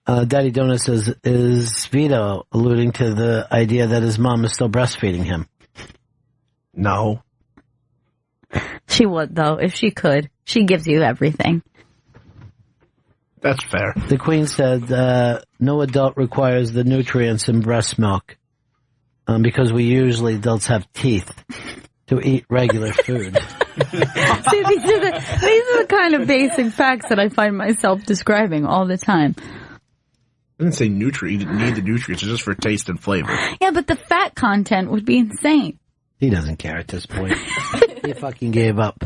Daddy Donut says, is Vito alluding to the idea that his mom is still breastfeeding him? No. She would, though, if she could. She gives you everything. That's fair. The Queen said, no adult requires the nutrients in breast milk because we usually adults have teeth to eat regular food. See, these are the kind of basic facts that I find myself describing all the time. I didn't say you didn't need the nutrients, it's just for taste and flavor. Yeah, but the fat content would be insane. He doesn't care at this point. He fucking gave up.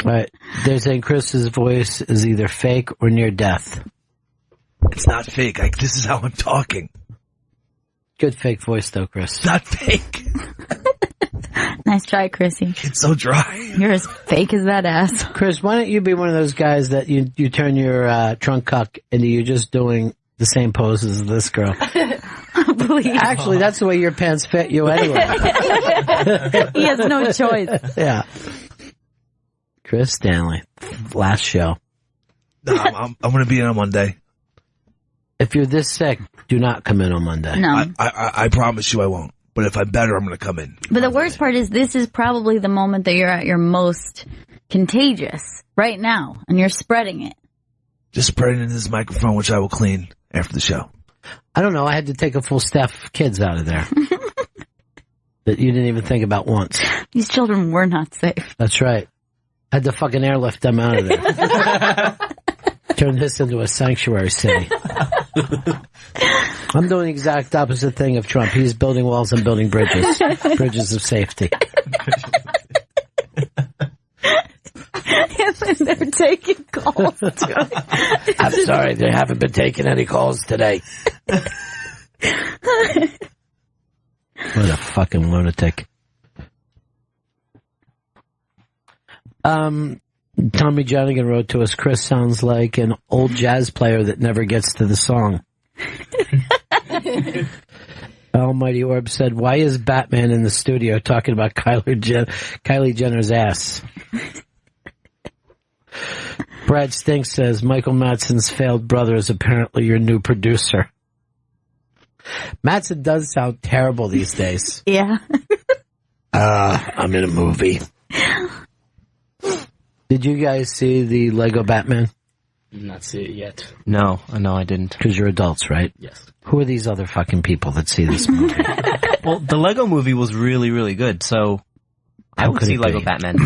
Alright, they're saying Chris's voice is either fake or near death. It's not fake. This is how I'm talking. Good fake voice though, Chris. It's not fake. Nice try, Chrissy. It's so dry. You're as fake as that ass. Chris, why don't you be one of those guys that you turn your trunk cuck into you just doing the same poses as this girl? Please. Actually, that's the way your pants fit you anyway. He has no choice. Yeah. Chris Stanley, last show. No, I'm going to be in on Monday. If you're this sick, do not come in on Monday. No. I promise you I won't. But if I'm better, I'm going to come in. But the worst part is this is probably the moment that you're at your most contagious right now, and you're spreading it. Just spread it in this microphone, which I will clean after the show. I don't know. I had to take a full staff of kids out of there that you didn't even think about once. These children were not safe. That's right. I had to fucking airlift them out of there. Turn this into a sanctuary city. I'm doing the exact opposite thing of Trump. He's building walls and building bridges. Bridges of safety. They're taking calls. I'm sorry, they haven't been taking any calls today. What a fucking lunatic. Tommy Jonigan wrote to us, Chris sounds like an old jazz player that never gets to the song. Almighty Orb said, why is Batman in the studio talking about Kylie Jenner's ass? Brad Stink says, Michael Madsen's failed brother is apparently your new producer. Madsen does sound terrible these days. Yeah. I'm in a movie. Did you guys see the Lego Batman? Not see it yet. No, I didn't. Because you're adults, right? Yes. Who are these other fucking people that see this movie? Well, the Lego movie was really, really good, so I would see Lego Batman.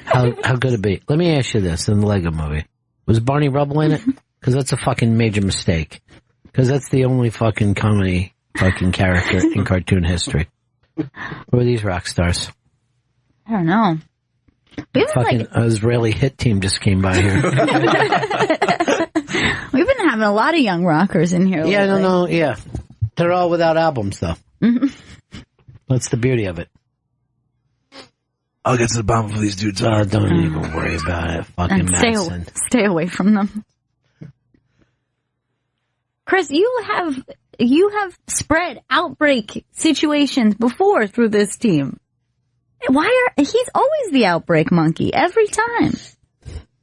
How could it be? Let me ask you this, in the Lego movie. Was Barney Rubble in it? Because that's a fucking major mistake. Because that's the only fucking comedy fucking character in cartoon history. Who are these rock stars? I don't know. Fucking Israeli hit team just came by here. We've been having a lot of young rockers in here. Yeah, no, yeah. They're all without albums, though. That's the beauty of it. I'll get to the bottom of these dudes. Don't even worry about it. Fucking Madison. Stay away from them. Chris, you have spread outbreak situations before through this team. He's always the outbreak monkey every time.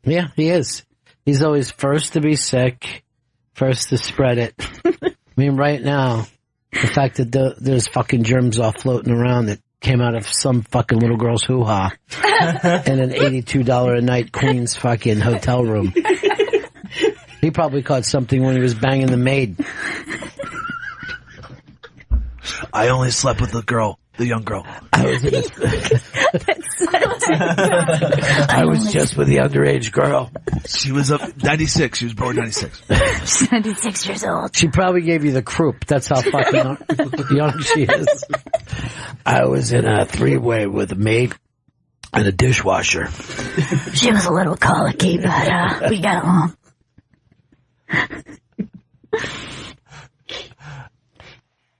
Yeah, he is. He's always first to be sick, first to spread it. I mean, right now, the fact that there's fucking germs all floating around that came out of some fucking little girl's hoo-ha in an $82 a night Queens fucking hotel room. He probably caught something when he was banging the maid. I only slept with the young girl. I was just with the underage girl. She was 96. She was born 96. She's 96 years old. She probably gave you the croup. That's how fucking young she is. I was in a three-way with a maid and a dishwasher. She was a little colicky, but we got along.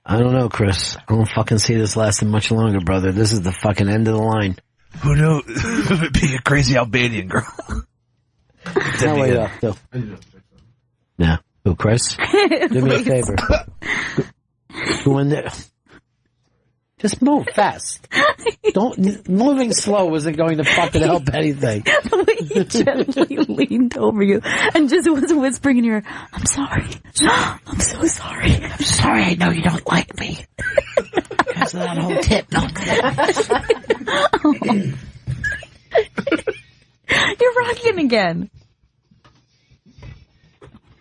I don't know, Chris. I don't fucking see this lasting much longer, brother. This is the fucking end of the line. Who knew it would be a crazy Albanian girl? Yeah. Who, Chris? Do me a favor. Go in there. Just move fast. Moving slow isn't going to fucking help anything. The way he gently leaned over you and just was whispering in your ear, I'm sorry. I'm so sorry. I'm sorry I know you don't like me. Because of that whole tip nonsense. You're rocking again.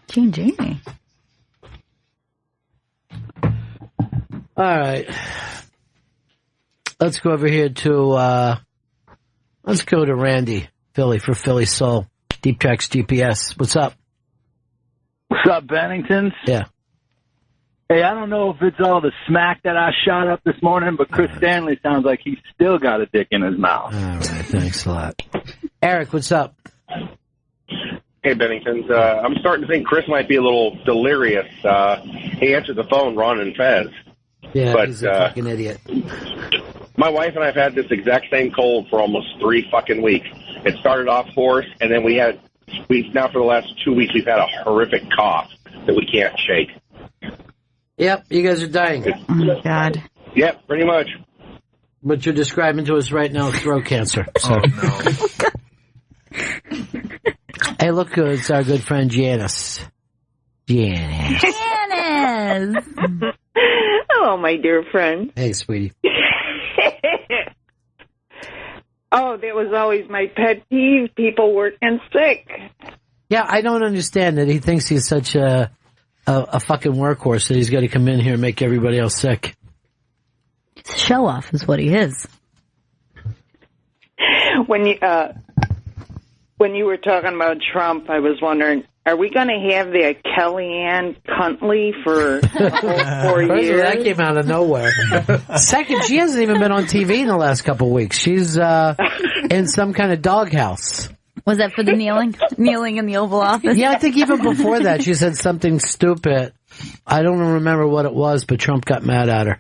Jamie. All right. Let's go over here to, let's go to Randy, Philly, for Philly Soul. Deep Tracks GPS. What's up? What's up, Bennington? Yeah. Hey, I don't know if it's all the smack that I shot up this morning, but Chris Stanley sounds like he's still got a dick in his mouth. All right, thanks a lot. Eric, what's up? Hey, Bennington. I'm starting to think Chris might be a little delirious. He answered the phone, Ron and Fez. Yeah, but, he's a fucking idiot. My wife and I have had this exact same cold for almost 3 fucking weeks. It started off hoarse, and then now for the last 2 weeks, we've had a horrific cough that we can't shake. Yep, you guys are dying. Oh, my God. Yep, pretty much. What you're describing to us right now is throat cancer. So. Oh, no. Hey, look, it's our good friend Janice. Janice. Hello, my dear friend. Hey, sweetie. Oh, that was always my pet peeve, people working sick. Yeah, I don't understand that he thinks he's such a fucking workhorse that he's got to come in here and make everybody else sick. It's a show-off is what he is. When you were talking about Trump, I was wondering, are we going to have the Kellyanne Cuntley for the whole 4 years? That came out of nowhere. Second, she hasn't even been on TV in the last couple of weeks. She's in some kind of doghouse. Was that for the kneeling in the Oval Office? Yeah, I think even before that she said something stupid. I don't remember what it was, but Trump got mad at her.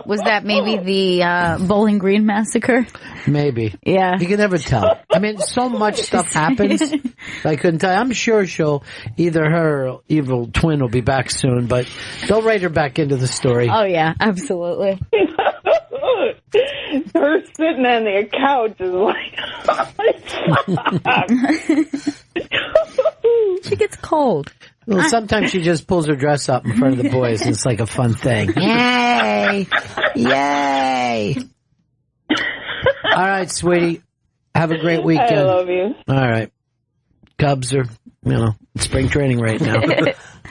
Was that maybe the Bowling Green massacre? Maybe. Yeah. You can never tell. I mean, so much stuff happens. I couldn't tell. I'm sure either her or evil twin will be back soon, but they'll write her back into the story. Oh, yeah, absolutely. Her sitting on the couch is like, she gets cold. Well, sometimes she just pulls her dress up in front of the boys, and it's like a fun thing. Yay! Yay! All right, sweetie. Have a great weekend. I love you. All right. Cubs are, in spring training right now.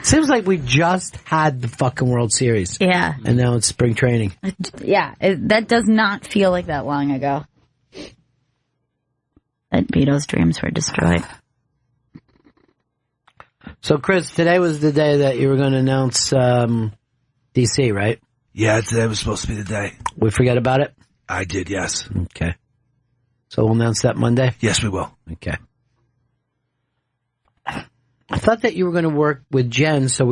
Seems like we just had the fucking World Series. Yeah. And now it's spring training. Yeah, that does not feel like that long ago. That Vito's dreams were destroyed. So, Chris, today was the day that you were going to announce D.C., right? Yeah, today was supposed to be the day. We forget about it? I did, yes. Okay. So we'll announce that Monday? Yes, we will. Okay. I thought that you were going to work with Jen, so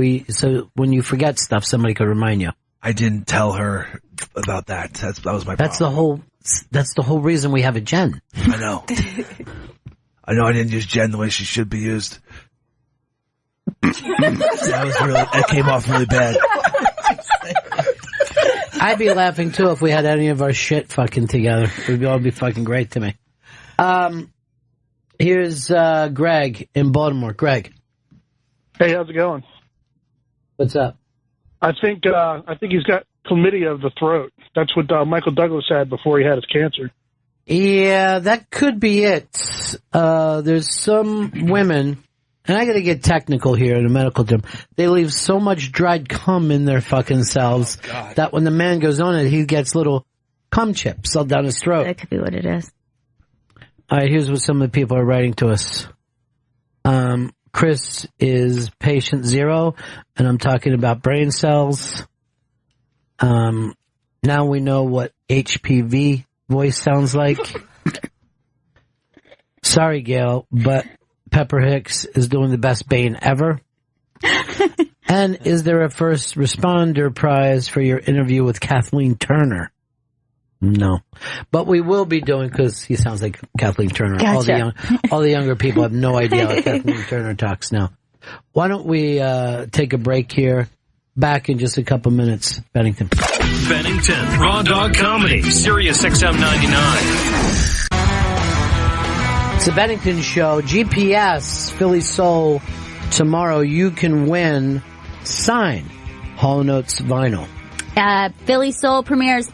when you forget stuff, somebody could remind you. I didn't tell her about that. That was my problem. That's the whole reason we have a Jen. I know. I know I didn't use Jen the way she should be used. That came off really bad. I'd be laughing too if we had any of our shit fucking together. It would all be fucking great to me. Here's Greg in Baltimore. Greg. Hey, how's it going? What's up? I think he's got chlamydia of the throat. That's what Michael Douglas had before he had his cancer. Yeah, that could be it. There's some women, and I got to get technical here in a medical term. They leave so much dried cum in their fucking selves that when the man goes on it, he gets little cum chips all down his throat. That could be what it is. All right, here's what some of the people are writing to us. Chris is patient 0, and I'm talking about brain cells. Now we know what HPV voice sounds like. Sorry, Gail, but Pepper Hicks is doing the best Bane ever. And is there a first responder prize for your interview with Kathleen Turner? No. But we will be doing, because he sounds like Kathleen Turner. Gotcha. All the younger people have no idea how Kathleen Turner talks now. Why don't we take a break here? Back in just a couple minutes. Bennington. Bennington, Raw Dog Comedy, Sirius XM 99. It's the Bennington Show. GPS, Philly Soul. Tomorrow you can win signed Hall & Oates vinyl. Philly Soul premieres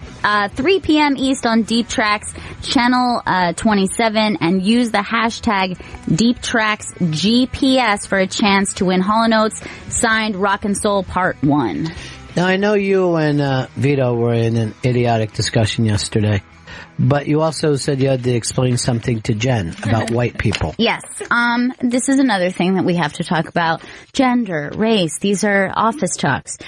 3 p.m. East on Deep Tracks Channel 27, and use the hashtag DeepTracksGPS for a chance to win Hall & Oates signed Rock and Soul Part 1. Now, I know you and Vito were in an idiotic discussion yesterday, but you also said you had to explain something to Jen about white people. Yes. This is another thing that we have to talk about. Gender, race, these are office talks.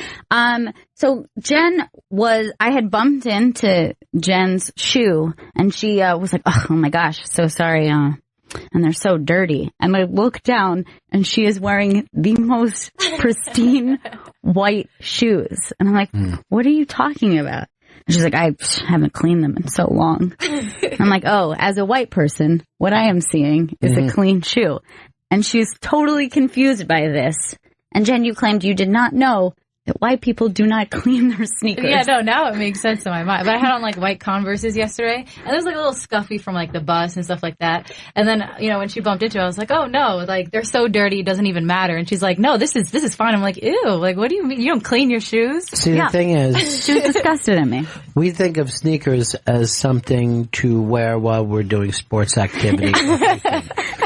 So I had bumped into Jen's shoe, and she was like, oh my gosh, so sorry, and they're so dirty. And I look down, and she is wearing the most pristine white shoes. And I'm like, what are you talking about? And she's like, I haven't cleaned them in so long. I'm like, oh, as a white person, what I am seeing is a clean shoe. And she's totally confused by this. And Jen, you claimed you did not know that white people do not clean their sneakers. Yeah, no, now it makes sense in my mind. But I had on, like, white Converses yesterday, and there was, like, a little scuffy from, like, the bus and stuff like that. And then, you know, when she bumped into it, I was like, oh, no, like, they're so dirty, it doesn't even matter. And she's like, no, this is fine. I'm like, ew, like, what do you mean? You don't clean your shoes? See, the thing is... She was disgusted at me. We think of sneakers as something to wear while we're doing sports activity.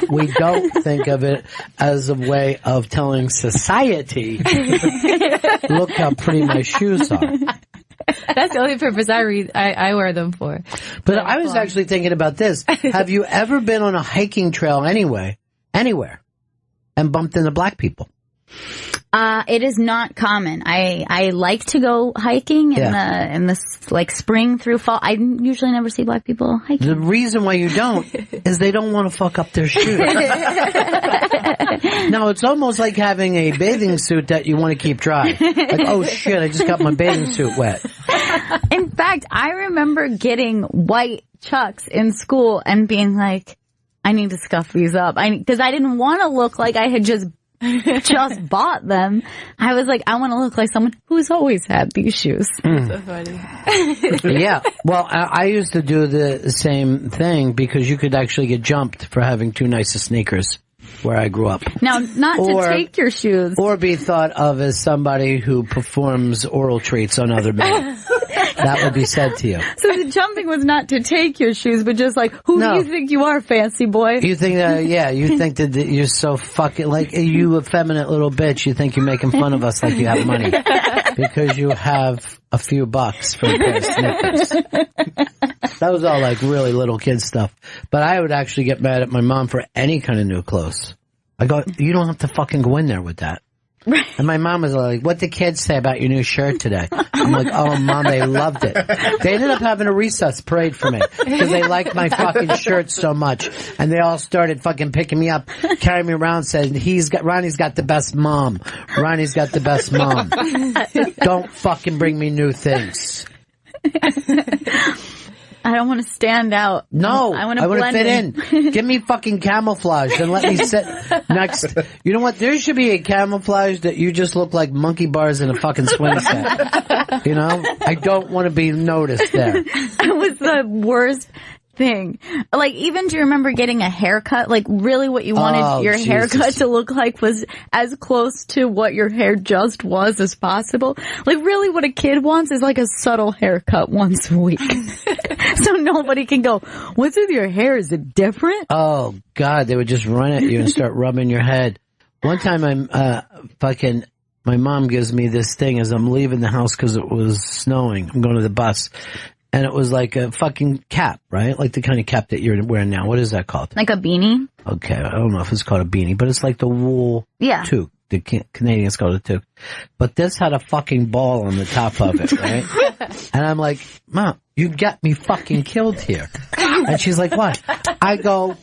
We don't think of it as a way of telling society, look how pretty my shoes are. That's the only purpose I wear them for. But I was actually thinking about this. Have you ever been on a hiking trail anywhere, and bumped into black people? It is not common. I like to go hiking in the like spring through fall. I usually never see black people hiking. The reason why you don't is they don't want to fuck up their shoes. No, it's almost like having a bathing suit that you want to keep dry. Like, oh shit, I just got my bathing suit wet. In fact, I remember getting white Chucks in school and being like, I need to scuff these up. Because I didn't want to look like I had just bought them. I was like, I want to look like someone who's always had these shoes. So funny. Yeah. Well, I used to do the same thing because you could actually get jumped for having too nice of sneakers where I grew up. Now, not to take your shoes. Or be thought of as somebody who performs oral treats on other men. That would be said to you. So the jumping was not to take your shoes, but just like, who do you think you are, fancy boy? You think you think that you're so fucking, like, you effeminate little bitch, you think you're making fun of us like you have money. Because you have a few bucks for a pair of sneakers. That was all like really little kid stuff. But I would actually get mad at my mom for any kind of new clothes. I go, you don't have to fucking go in there with that. And my mom was like, what did kids say about your new shirt today? I'm like, oh, Mom, they loved it. They ended up having a recess parade for me because they liked my fucking shirt so much. And they all started fucking picking me up, carrying me around, saying, Ronnie's got the best mom. Ronnie's got the best mom. Don't fucking bring me new things. I don't want to stand out. No, I want to blend fit in. Give me fucking camouflage and let me sit next. You know what? There should be a camouflage that you just look like monkey bars in a fucking swing set. You know? I don't want to be noticed there. It was the worst thing. Like, even do you remember getting a haircut? Like, really what you wanted your haircut to look like was as close to what your hair just was as possible. Like, really what a kid wants is like a subtle haircut once a week. So nobody can go, what's with your hair? Is it different? Oh, God, they would just run at you and start rubbing your head. One time my mom gives me this thing as I'm leaving the house because it was snowing. I'm going to the bus. And it was like a fucking cap, right? Like the kind of cap that you're wearing now. What is that called? Like a beanie? Okay, I don't know if it's called a beanie, but it's like the wool toque. The Canadians call it a toque. But this had a fucking ball on the top of it, right? And I'm like, Mom, you got me fucking killed here. And she's like, what? I go,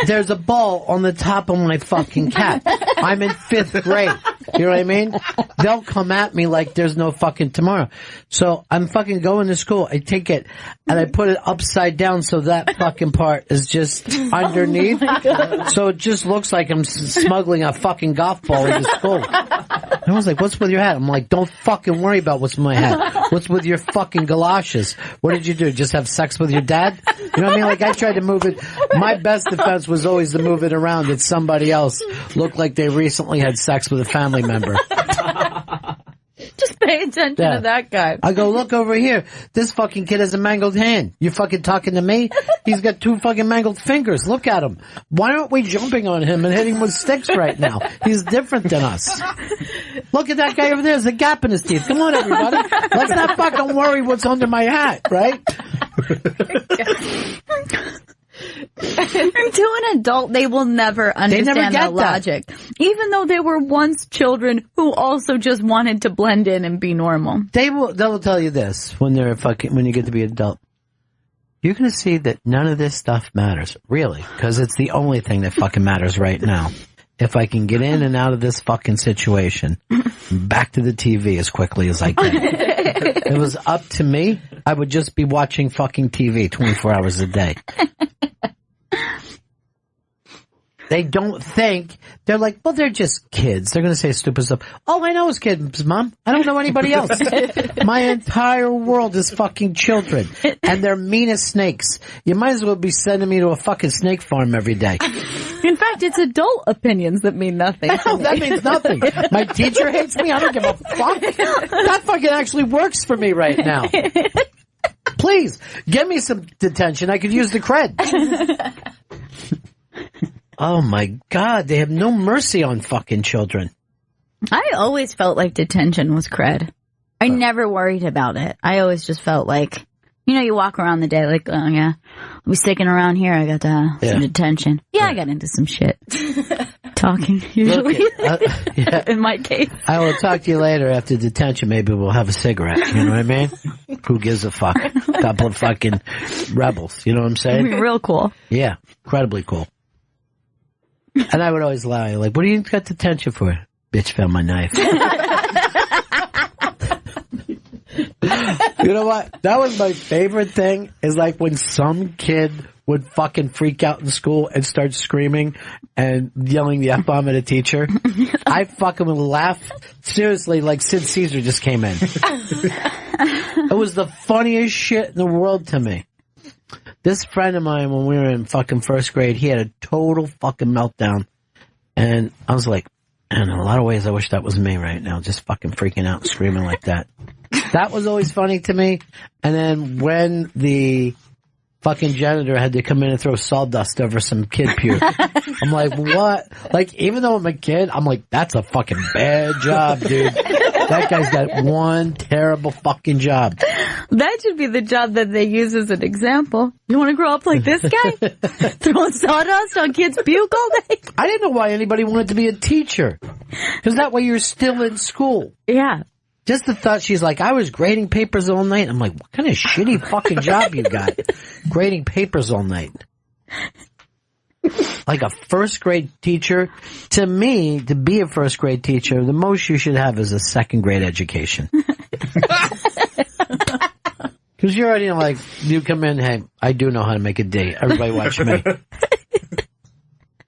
there's a ball on the top of my fucking cap. I'm in 5th grade. You know what I mean? They'll come at me like there's no fucking tomorrow. So I'm fucking going to school. I take it and I put it upside down so that fucking part is just underneath. So it just looks like I'm smuggling a fucking golf ball into school. And I was like, what's with your hat? I'm like, don't fucking worry about what's with my hat. What's with your fucking galoshes? What did you do? Just have sex with your dad? You know what I mean? Like, I tried to move it. My best defense was always to move it around that somebody else looked like they recently had sex with a family member. Just pay attention to that guy. I go, look over here. This fucking kid has a mangled hand. You fucking talking to me? He's got 2 fucking mangled fingers. Look at him. Why aren't we jumping on him and hitting him with sticks right now? He's different than us. Look at that guy over there. There's a gap in his teeth. Come on, everybody. Let's not fucking worry what's under my hat, right? To an adult, they will never understand that logic. Even though they were once children who also just wanted to blend in and be normal. They'll tell you this when you get to be an adult. You're going to see that none of this stuff matters, really, because it's the only thing that fucking matters right now. If I can get in and out of this fucking situation, back to the TV as quickly as I can. If it was up to me, I would just be watching fucking TV 24 hours a day. They don't think. They're like, well, they're just kids. They're going to say stupid stuff. All I know is kids, Mom. I don't know anybody else. My entire world is fucking children. And they're mean as snakes. You might as well be sending me to a fucking snake farm every day. In fact, it's adult opinions that mean nothing. No, that means nothing. My teacher hates me. I don't give a fuck. That fucking actually works for me right now. Please, give me some detention. I could use the cred. Oh my God, they have no mercy on fucking children. I always felt like detention was cred. I never worried about it. I always just felt like, you walk around the day like, oh yeah, I'll be sticking around here. I got some detention. Yeah, I got into some shit. Talking, usually. In my case. I will talk to you later after detention. Maybe we'll have a cigarette. You know what I mean? Who gives a fuck? A couple of fucking rebels. You know what I'm saying? Real cool. Yeah, incredibly cool. And I would always lie, like, what do you got detention for? Bitch found my knife. You know what? That was my favorite thing, is like when some kid would fucking freak out in school and start screaming and yelling the F-bomb at a teacher. I fucking would laugh. Seriously, like Sid Caesar just came in. It was the funniest shit in the world to me. This friend of mine, when we were in fucking 1st grade, he had a total fucking meltdown. And I was like, in a lot of ways, I wish that was me right now, just fucking freaking out and screaming like that. That was always funny to me. And then when the fucking janitor had to come in and throw sawdust over some kid puke, I'm like, what? Like, even though I'm a kid, I'm like, that's a fucking bad job, dude. That guy's got one terrible fucking job. That should be the job that they use as an example. You want to grow up like this guy? Throwing sawdust on kids' puke all day? I didn't know why anybody wanted to be a teacher. Because that way you're still in school. Yeah. Just the thought, she's like, I was grading papers all night. I'm like, what kind of shitty fucking job you got? Grading papers all night. Like a first grade teacher. To me, to be a first grade teacher, the most you should have is a second grade education. Because you're already like, you come in, hey, I do know how to make a D. Everybody watch me.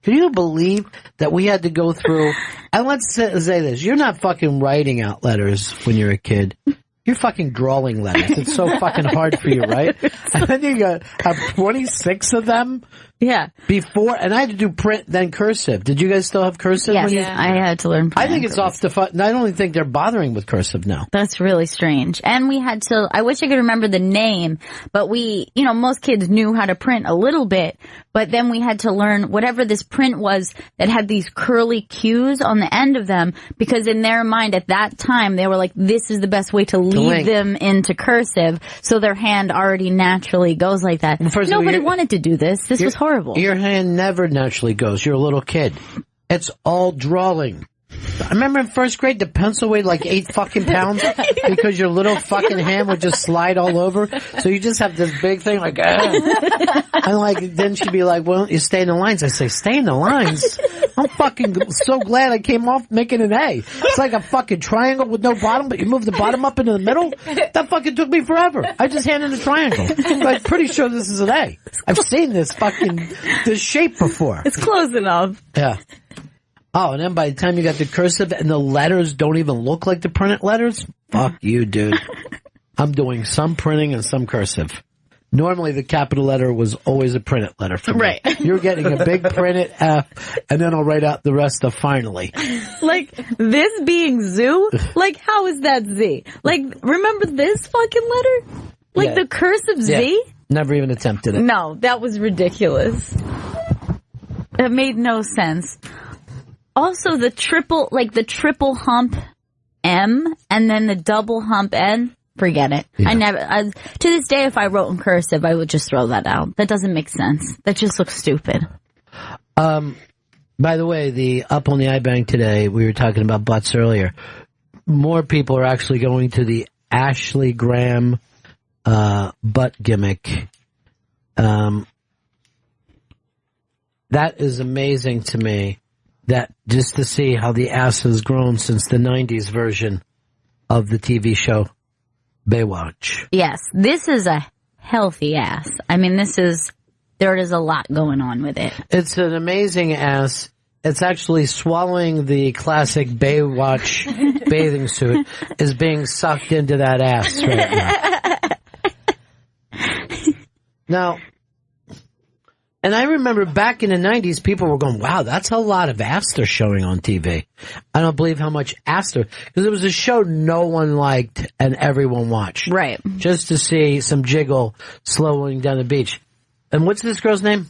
Can you believe that we had to go through, and let's say this, you're not fucking writing out letters when you're a kid. You're fucking drawing letters. It's so fucking hard for you, right? And then you have 26 of them. Yeah. Before, and I had to do print, then cursive. Did you guys still have cursive? Yes, I had to learn print. I think it's off the I don't even think they're bothering with cursive now. That's really strange. And we had to, I wish I could remember the name, but most kids knew how to print a little bit, but then we had to learn whatever this print was that had these curly Q's on the end of them, because in their mind at that time, they were like, this is the best way to lead them into cursive, so their hand already naturally goes like that. Nobody wanted to do this. This was horrible. Your hand never naturally goes. You're a little kid. It's all drawing. I remember in first grade, the pencil weighed like 8 fucking pounds because your little fucking hand would just slide all over. So you just have this big thing like, and like, then she'd be like, well, don't you stay in the lines? I say, stay in the lines? I'm fucking so glad I came off making an A. It's like a fucking triangle with no bottom, but you move the bottom up into the middle? That fucking took me forever. I just handed a triangle. But I'm pretty sure this is an A. I've seen this shape before. It's close enough. Yeah. Oh, and then by the time you got the cursive and the letters don't even look like the printed letters, fuck you, dude. I'm doing some printing and some cursive. Normally the capital letter was always a printed letter for me. Right. You're getting a big printed F, and then I'll write out the rest of finally. Like, this being zoo? Like, how is that Z? Like, remember this fucking letter? Like the cursive Z? Never even attempted it. No, that was ridiculous. That made no sense. Also, the triple hump M and then the double hump N, forget it. Yeah. To this day, if I wrote in cursive, I would just throw that out. That doesn't make sense. That just looks stupid. By the way, up on the iBank today, we were talking about butts earlier. More people are actually going to the Ashley Graham butt gimmick. That is amazing to me. That just to see how the ass has grown since the 90s version of the TV show Baywatch. Yes, this is a healthy ass. I mean, there is a lot going on with it. It's an amazing ass. It's actually swallowing the classic Baywatch bathing suit is being sucked into that ass right now. Now, and I remember back in the 90s, people were going, wow, that's a lot of ass they're showing on TV. I don't believe how much ass because it was a show no one liked and everyone watched. Right. Just to see some jiggle slowing down the beach. And what's this girl's name?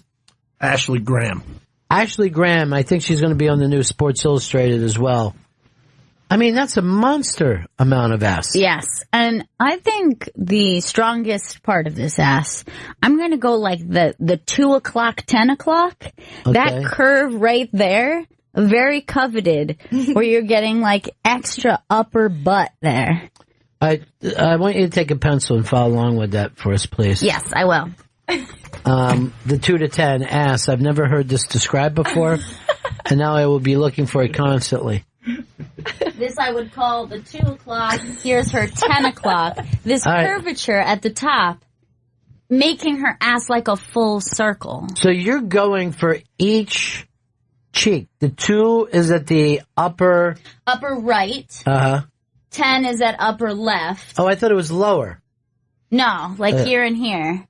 Ashley Graham. Ashley Graham, I think she's going to be on the new Sports Illustrated as well. I mean, that's a monster amount of ass. Yes. And I think the strongest part of this ass, I'm going to go like the 2 o'clock, 10 o'clock. Okay. That curve right there, very coveted, where you're getting like extra upper butt there. I want you to take a pencil and follow along with that for us, please. Yes, I will. The 2 to 10 ass. I've never heard this described before, and now I will be looking for it constantly. This I would call the 2 o'clock. Here's her 10 o'clock. This curvature at the top, making her ass like a full circle. So you're going for each cheek. The 2 is at the upper right. 10 is at upper left. Oh, I thought it was lower. No, like here and here.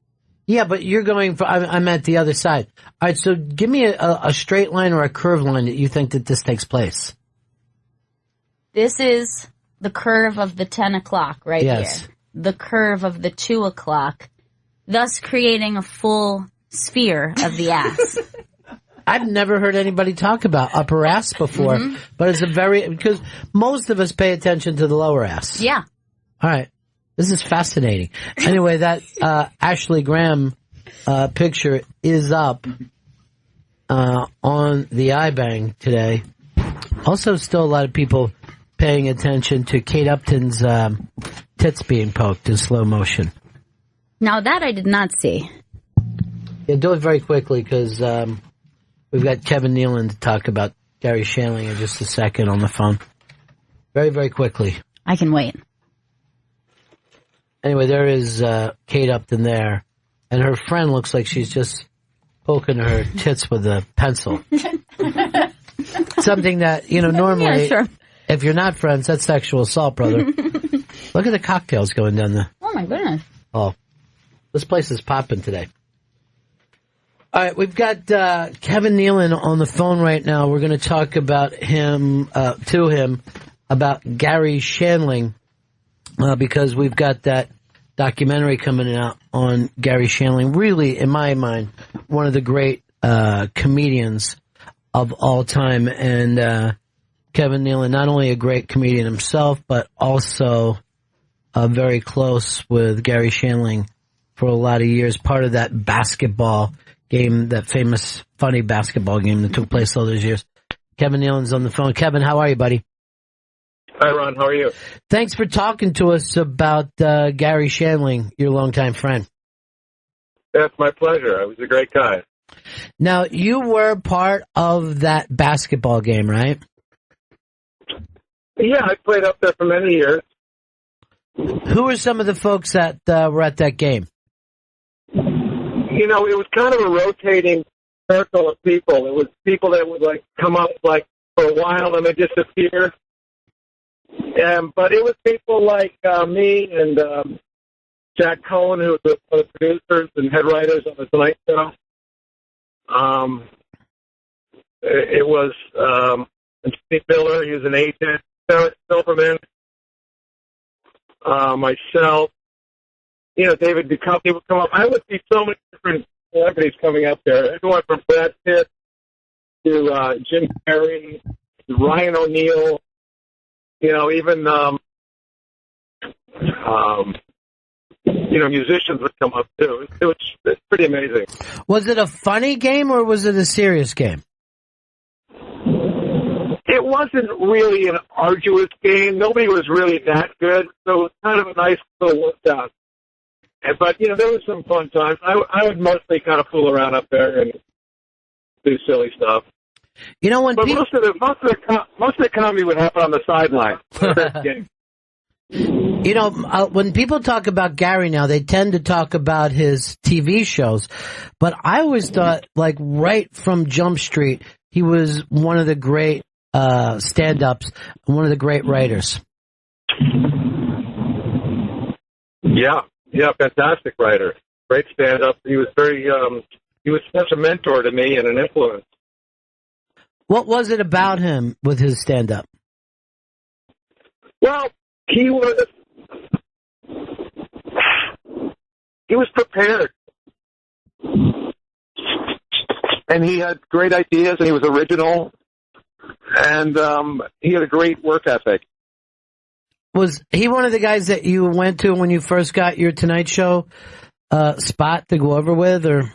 Yeah, but you're going for, I'm at the other side. All right, so give me a straight line or a curved line that you think that this takes place. This is the curve of the 10 o'clock right here. The curve of the 2 o'clock, thus creating a full sphere of the ass. I've never heard anybody talk about upper ass before, but it's because most of us pay attention to the lower ass. Yeah. All right. This is fascinating. Anyway, that Ashley Graham picture is up on the iBang today. Also, still a lot of people paying attention to Kate Upton's tits being poked in slow motion. Now that I did not see. Yeah, do it very quickly because we've got Kevin Nealon to talk about Gary Shandling in just a second on the phone. Very, very quickly. I can wait. Anyway, there is Kate Upton there, and her friend looks like she's just poking her tits with a pencil. Something that, normally, if you're not friends, that's sexual assault, brother. Look at the cocktails going down there. Oh, my goodness. Oh, this place is popping today. All right, we've got Kevin Nealon on the phone right now. We're going to talk about about Gary Shandling, because we've got that documentary coming out on Gary Shandling. Really, in my mind, one of the great comedians of all time. And Kevin Nealon, not only a great comedian himself, but also very close with Gary Shandling for a lot of years. Part of that basketball game, that famous, funny basketball game that took place all those years. Kevin Nealon's on the phone. Kevin, how are you, buddy? Hi, Ron. How are you? Thanks for talking to us about Gary Shandling, your longtime friend. That's my pleasure. I was a great guy. Now, you were part of that basketball game, right? Yeah, I played up there for many years. Who were some of the folks that were at that game? It was kind of a rotating circle of people. It was people that would, come up, for a while and then disappear. But it was people like me and Jack Cohen, who was one of the producers and head writers on The Tonight Show. It was Steve Miller, he was an agent, Sarah Silverman, myself, David Duchovny would come up. I would see so many different celebrities coming up there. Everyone from Brad Pitt to Jim Carrey, to Ryan O'Neal, even musicians would come up too. It's pretty amazing. Was it a funny game or was it a serious game? It wasn't really an arduous game. Nobody was really that good, so it was kind of a nice little workout. But there was some fun times. I would mostly kind of fool around up there and do silly stuff. When most of the comedy would happen on the sideline. When people talk about Gary now, they tend to talk about his TV shows, but I always thought, right from Jump Street, he was one of the great stand-ups, one of the great writers. Yeah, fantastic writer, great stand-up. He was he was such a mentor to me and an influence. What was it about him with his stand-up? Well, he was prepared, and he had great ideas, and he was original, and he had a great work ethic. Was he one of the guys that you went to when you first got your Tonight Show spot to go over with, or?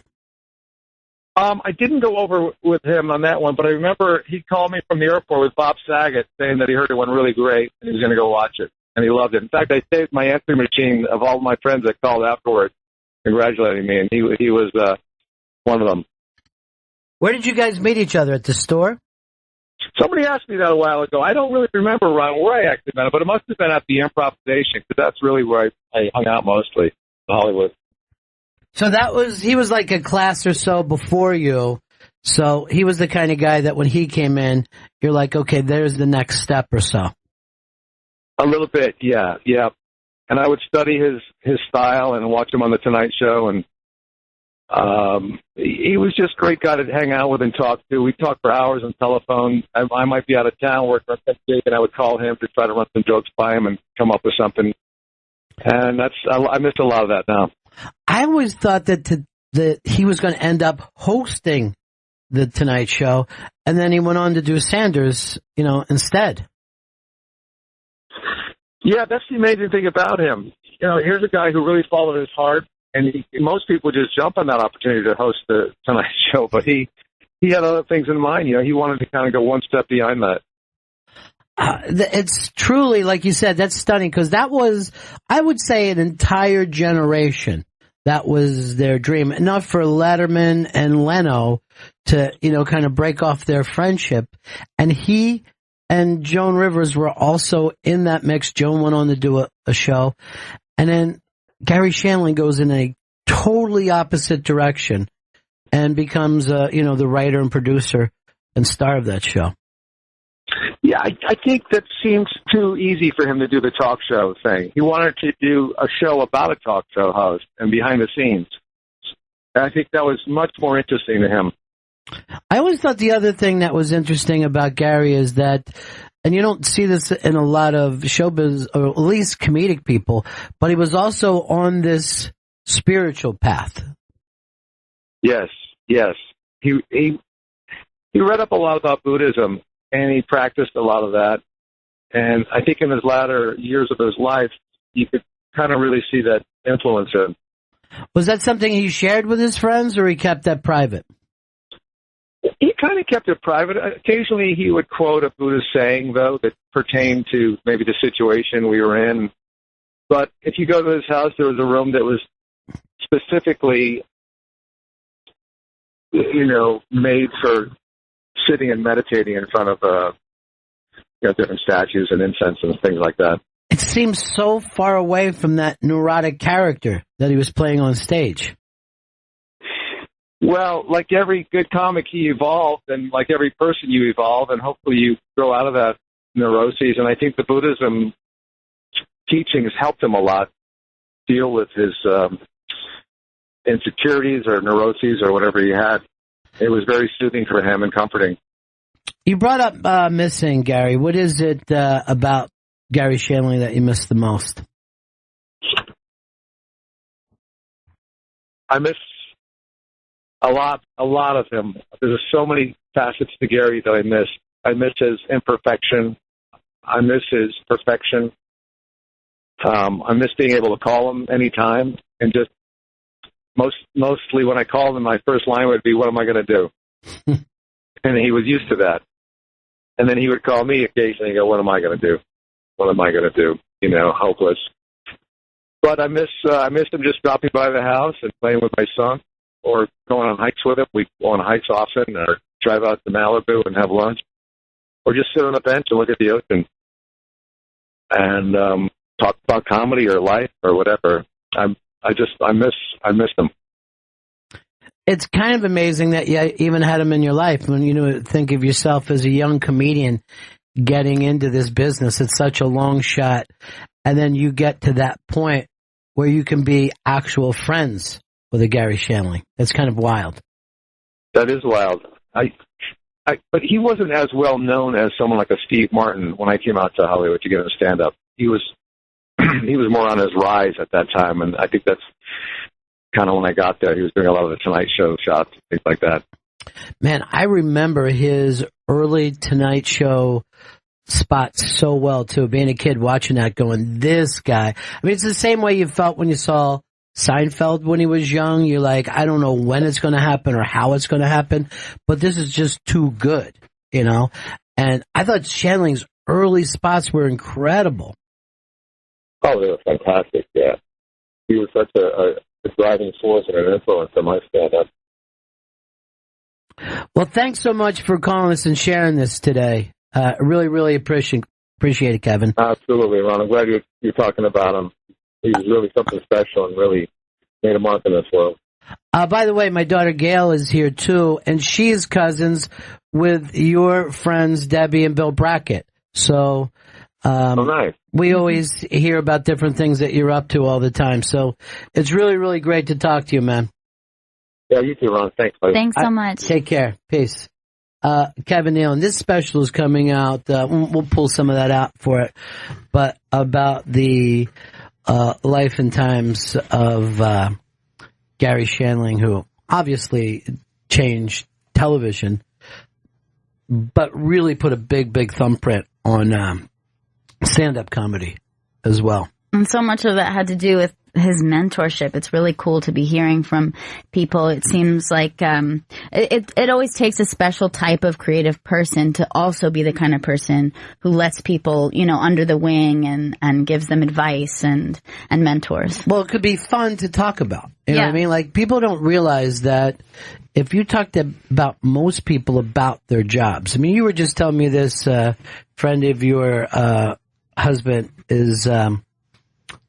I didn't go over with him on that one, but I remember he called me from the airport with Bob Saget saying that he heard it went really great and he was going to go watch it, and he loved it. In fact, I saved my answering machine of all my friends that called afterwards congratulating me, and he was one of them. Where did you guys meet each other? At the store? Somebody asked me that a while ago. I don't really remember, Ron, where I actually met him, but it must have been at the Improvisation, because that's really where I hung out mostly, in Hollywood. So he was like a class or so before you. So he was the kind of guy that when he came in, you're like, okay, there's the next step or so. A little bit, yeah. And I would study his style and watch him on The Tonight Show, and he was just a great guy to hang out with and talk to. We'd talk for hours on telephone. I might be out of town working on something, and I would call him to try to run some jokes by him and come up with something. And I miss a lot of that now. I always thought that he was going to end up hosting the Tonight Show, and then he went on to do Sanders, instead. Yeah, that's the amazing thing about him. Here's a guy who really followed his heart, and most people just jump on that opportunity to host the Tonight Show, but he had other things in mind. He wanted to kind of go one step beyond that. It's truly, like you said, that's stunning, because that was, I would say, an entire generation. That was their dream. Enough for Letterman and Leno to, kind of break off their friendship. And he and Joan Rivers were also in that mix. Joan went on to do a show. And then Gary Shandling goes in a totally opposite direction and becomes, the writer and producer and star of that show. Yeah, I think that seems too easy for him to do the talk show thing. He wanted to do a show about a talk show host and behind the scenes. And I think that was much more interesting to him. I always thought the other thing that was interesting about Gary is that, and you don't see this in a lot of showbiz, or at least comedic people, but he was also on this spiritual path. Yes. He read up a lot about Buddhism, and he practiced a lot of that. And I think in his latter years of his life, you could kind of really see that influence him. Was that something he shared with his friends, or he kept that private? He kind of kept it private. Occasionally he would quote a Buddhist saying, though, that pertained to maybe the situation we were in. But if you go to his house, there was a room that was specifically, made for sitting and meditating in front of different statues and incense and things like that. It seems so far away from that neurotic character that he was playing on stage. Well, like every good comic, he evolved, and like every person, you evolve, and hopefully you grow out of that neuroses. And I think the Buddhism teachings helped him a lot deal with his insecurities or neuroses or whatever he had. It was very soothing for him and comforting. You brought up missing Gary. What is it about Gary Shandling that you miss the most? I miss a lot of him. There's so many facets to Gary that I miss. I miss his imperfection. I miss his perfection. I miss being able to call him anytime, and just mostly when I called him, my first line would be, "What am I going to do?" And he was used to that. And then he would call me occasionally and go, "What am I going to do? What am I going to do?" Hopeless. But I miss him just dropping by the house and playing with my son, or going on hikes with him. We go on hikes often, or drive out to Malibu and have lunch, or just sit on a bench and look at the ocean and talk about comedy or life or whatever. I miss him. It's kind of amazing that you even had him in your life. When you think of yourself as a young comedian getting into this business, it's such a long shot, and then you get to that point where you can be actual friends with a Gary Shandling. It's kind of wild. That is wild. But he wasn't as well known as someone like a Steve Martin when I came out to Hollywood to get him stand up. He was more on his rise at that time, and I think that's kind of when I got there. He was doing a lot of the Tonight Show shots, things like that. Man, I remember his early Tonight Show spots so well, too. Being a kid watching that going, this guy. I mean, it's the same way you felt when you saw Seinfeld when he was young. You're like, I don't know when it's going to happen or how it's going to happen, but this is just too good, And I thought Shandling's early spots were incredible. Oh, they were fantastic, yeah. He was such a driving force and an influence on my stand-up. Well, thanks so much for calling us and sharing this today. Really, really appreciate it, Kevin. Absolutely, Ron. I'm glad you're talking about him. He was really something special and really made a mark in this world. By the way, my daughter Gail is here, too, and she's cousins with your friends Debbie and Bill Brackett. So nice. We always hear about different things that you're up to all the time. So it's really, really great to talk to you, man. Yeah, you too, Ron. Thanks, buddy. Thanks so much. Take care. Peace. Kevin Nealon, this special is coming out. We'll pull some of that out for it. But about the life and times of Gary Shandling, who obviously changed television, but really put a big thumbprint on stand-up comedy as well. And so much of that had to do with his mentorship. It's really cool to be hearing from people. It seems like it always takes a special type of creative person to also be the kind of person who lets people, under the wing and gives them advice and mentors. Well, it could be fun to talk about. You know what I mean? Like, people don't realize that if you talk to about most people about their jobs. I mean, you were just telling me this friend of your husband is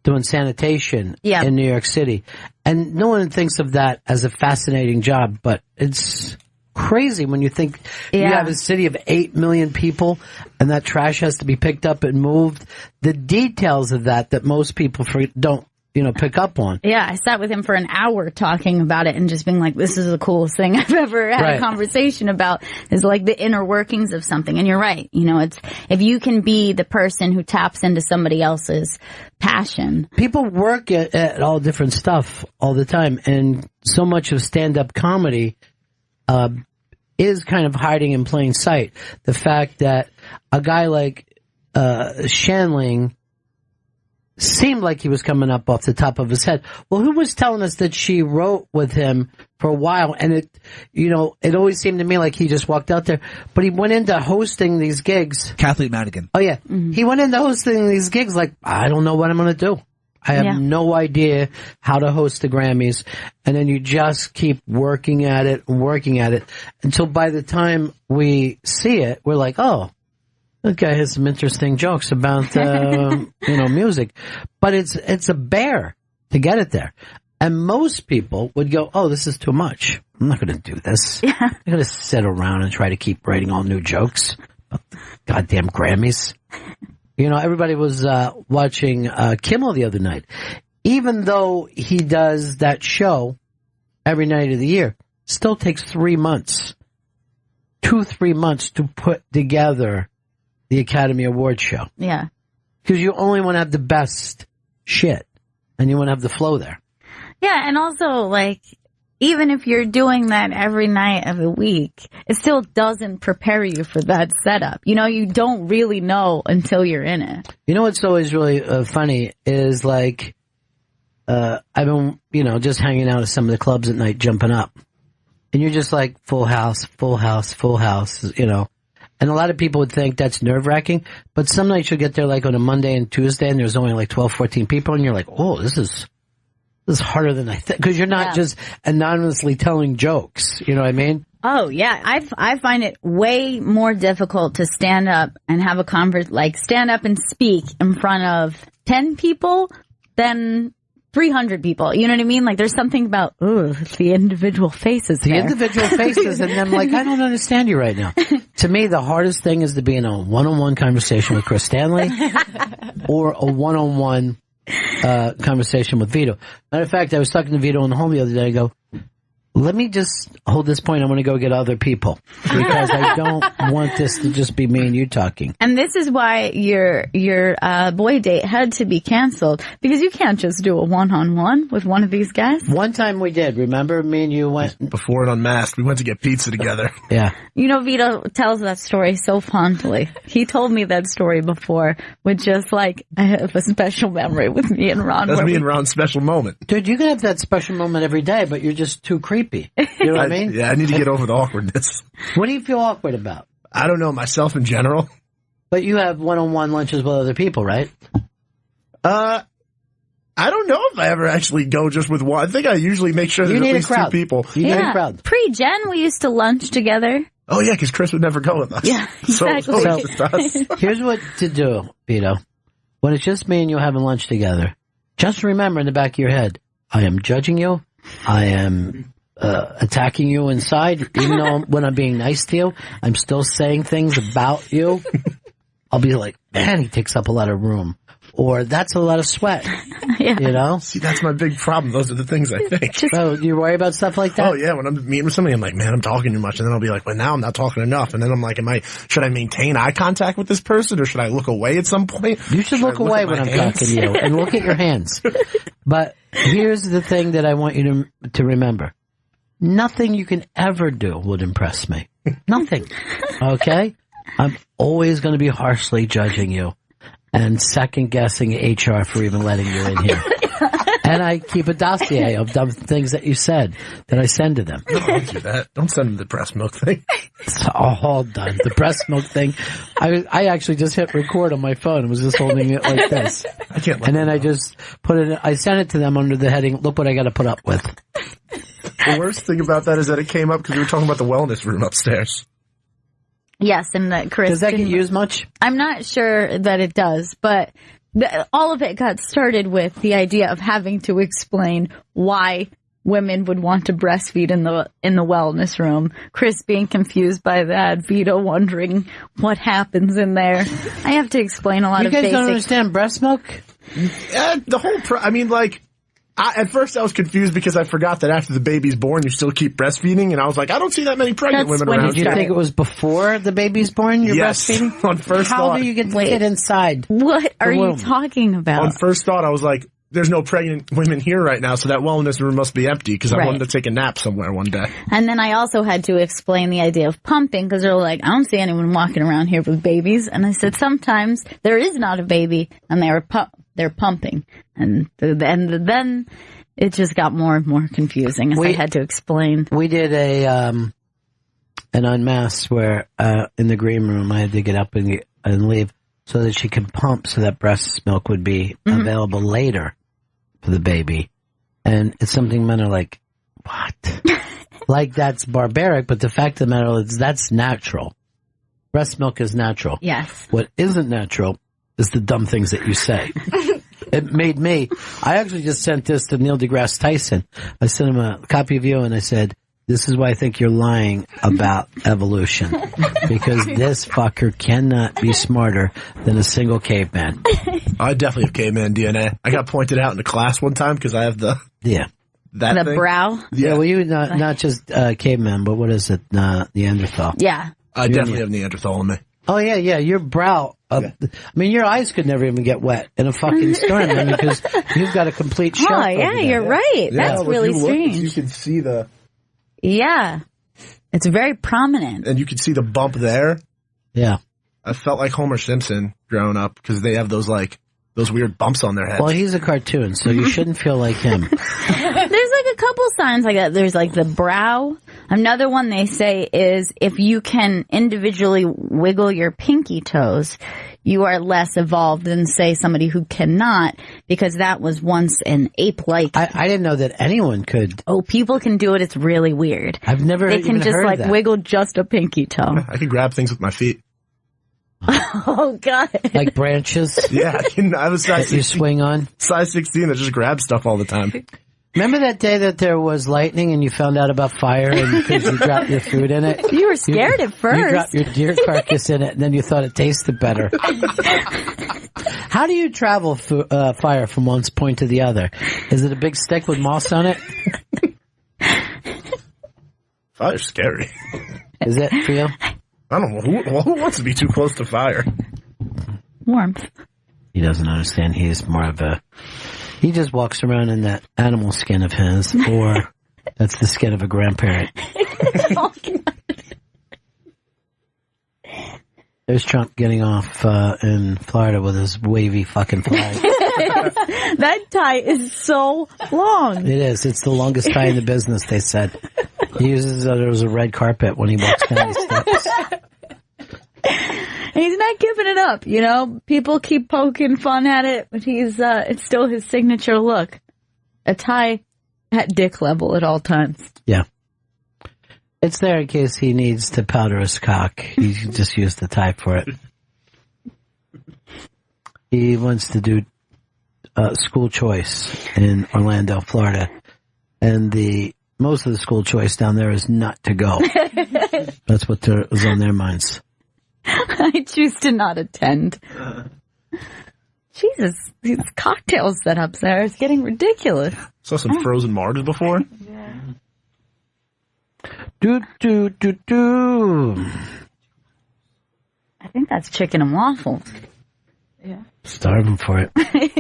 doing sanitation in New York City. And no one thinks of that as a fascinating job, but it's crazy when you think you have a city of 8 million people and that trash has to be picked up and moved. The details of that most people don't, pick up on. Yeah, I sat with him for an hour talking about it and just being like, this is the coolest thing I've ever had a conversation about, is like the inner workings of something. And you're right. It's, if you can be the person who taps into somebody else's passion. People work at all different stuff all the time. And so much of stand-up comedy, is kind of hiding in plain sight. The fact that a guy like, Sharpling seemed like he was coming up off the top of his head. Well, who was telling us that she wrote with him for a while? And it always seemed to me like he just walked out there. But he went into hosting these gigs. Kathleen Madigan. Oh, yeah. Mm-hmm. He went into hosting these gigs like, I don't know what I'm going to do. I have no idea how to host the Grammys. And then you just keep working at it until by the time we see it, we're like, oh, that guy has some interesting jokes about, music. But it's a bear to get it there. And most people would go, oh, this is too much. I'm not going to do this. Yeah. I'm going to sit around and try to keep writing all new jokes about the goddamn Grammys. Everybody was watching Kimmel the other night. Even though he does that show every night of the year, still takes 3 months. 2-3 months to put together the Academy Awards show. Yeah. Because you only want to have the best shit, and you want to have the flow there. Yeah, and also, even if you're doing that every night of the week, it still doesn't prepare you for that setup. You don't really know until you're in it. What's always really funny is, I've been, just hanging out at some of the clubs at night, jumping up. And you're just like, full house, And a lot of people would think that's nerve-wracking, but some nights you'll get there on a Monday and Tuesday and there's only 12, 14 people and you're like, oh, this is harder than I think. Because you're not just anonymously telling jokes. You know what I mean? Oh, yeah. I find it way more difficult to stand up and have a stand up and speak in front of 10 people than 300 people. You know what I mean? There's something about, the individual faces. The individual faces, and then I don't understand you right now. To me, the hardest thing is to be in a one-on-one conversation with Chris Stanley or a one-on-one conversation with Vito. Matter of fact, I was talking to Vito on the home the other day. I go, let me just hold this point. I want to go get other people because I don't want this to just be me and you talking. And this is why your boy date had to be canceled, because you can't just do a one-on-one with one of these guys. One time we did. Remember, me and you went before it Unmasked. We went to get pizza together. Yeah. Vito tells that story so fondly. He told me that story before with just I have a special memory with me and Ron. That's me and Ron's special moment. Dude, you can have that special moment every day, but you're just too creepy. You know what I mean? Yeah, I need to get over the awkwardness. What do you feel awkward about? I don't know, myself in general. But you have one-on-one lunches with other people, right? I don't know if I ever actually go just with one. I think I usually make sure there's at least 2 people. You need a crowd. Pre-Gen, we used to lunch together. Oh, yeah, because Chris would never go with us. Yeah, exactly. So here's what to do, Vito. When it's just me and you having lunch together, just remember in the back of your head, I am judging you. I am attacking you inside, even though when I'm being nice to you, I'm still saying things about you. I'll be like, man, he takes up a lot of room. Or that's a lot of sweat. Yeah. See, that's my big problem. Those are the things I think. Oh, you worry about stuff like that? Oh, yeah. When I'm meeting with somebody, I'm like, man, I'm talking too much. And then I'll be like, well, now I'm not talking enough. And then I'm like, should I maintain eye contact with this person or should I look away at some point? You should look away when I'm talking to you and look at your hands. But here's the thing that I want you to remember. Nothing you can ever do would impress me. Nothing. Okay? I'm always going to be harshly judging you and second-guessing HR for even letting you in here. And I keep a dossier of dumb things that you said that I send to them. No, don't do that. Don't send them the breast milk thing. It's all done. The breast milk thing. I actually just hit record on my phone and was just holding it like this. I can't. And then I just put it. I sent it to them under the heading, "Look what I got to put up with." The worst thing about that is that it came up because we were talking about the wellness room upstairs. Yes, and Chris. Does that get used much? I'm not sure that it does, but all of it got started with the idea of having to explain why women would want to breastfeed in the wellness room. Chris being confused by that, Vito wondering what happens in there. I have to explain a lot of basic. You guys don't understand breast milk? The whole at first I was confused because I forgot that after the baby's born you still keep breastfeeding, and I was like, I don't see that many pregnant women around. Did you think it was before the baby's born you're breastfeeding? On first thought. How do you get the kid inside? What are you talking about? On first thought I was like, there's no pregnant women here right now, so that wellness room must be empty because I wanted to take a nap somewhere one day. And then I also had to explain the idea of pumping because they're like, I don't see anyone walking around here with babies. And I said, sometimes there is not a baby and they're pumping. And then it just got more and more confusing as I had to explain. We did an unmasked where in the green room I had to get up and leave so that she could pump so that breast milk would be available later for the baby. And it's something men are like, what? Like that's barbaric, but the fact of the matter is that's natural. Breast milk is natural. Yes. What isn't natural is the dumb things that you say. It made me. I actually just sent this to Neil deGrasse Tyson. I sent him a copy of you, and I said, "This is why I think you're lying about evolution, because this fucker cannot be smarter than a single caveman." I definitely have caveman DNA. I got pointed out in the class one time because I have the the brow. Yeah, well, you not just caveman, but what is it? Neanderthal. Yeah, I definitely have Neanderthal in me. Oh yeah, your brow. I mean, your eyes could never even get wet in a fucking storm because you've got a complete shelf. Oh yeah, you're right. That's really strange. You can see the. Yeah, it's very prominent, and you can see the bump there. Yeah, I felt like Homer Simpson growing up because they have those weird bumps on their heads. Well, he's a cartoon, so you shouldn't feel like him. There's like a couple signs like that. There's like the brow. Another one they say is if you can individually wiggle your pinky toes, you are less evolved than, say, somebody who cannot, because that was once an ape-like. I didn't know that anyone could. Oh, people can do it. It's really weird. I've never They can even just heard like that. wiggle just a pinky toe. I can grab things with my feet. Oh, God. Like branches? Yeah, I was size 16. You swing on? Size 16, I just grab stuff all the time. Remember that day that there was lightning and you found out about fire and because you dropped your food in it? You were scared at first. You dropped your deer carcass in it and then you thought it tasted better. How do you travel fire from one point to the other? Is it a big stick with moss on it? Fire's scary. Is it for you? I don't know. Who wants to be too close to fire? Warmth. He doesn't understand. He's more of a... He just walks around in that animal skin of his, or that's the skin of a grandparent. Oh, There's Trump getting off in Florida with his wavy fucking flag. That tie is so long. It is. It's the longest tie in the business, they said. He uses it as a red carpet when he walks down the steps. He's not giving it up, you know. People keep poking fun at it, but it's still his signature look. A tie at dick level at all times. Yeah. It's there in case he needs to powder his cock. He can just use the tie for it. He wants to do school choice in Orlando, Florida. And most of the school choice down there is not to go. That's what is on their minds. I choose to not attend. Jesus, these cocktail setups there is getting ridiculous. Saw some frozen margs before. Yeah. I think that's chicken and waffles. Yeah. Starving for it.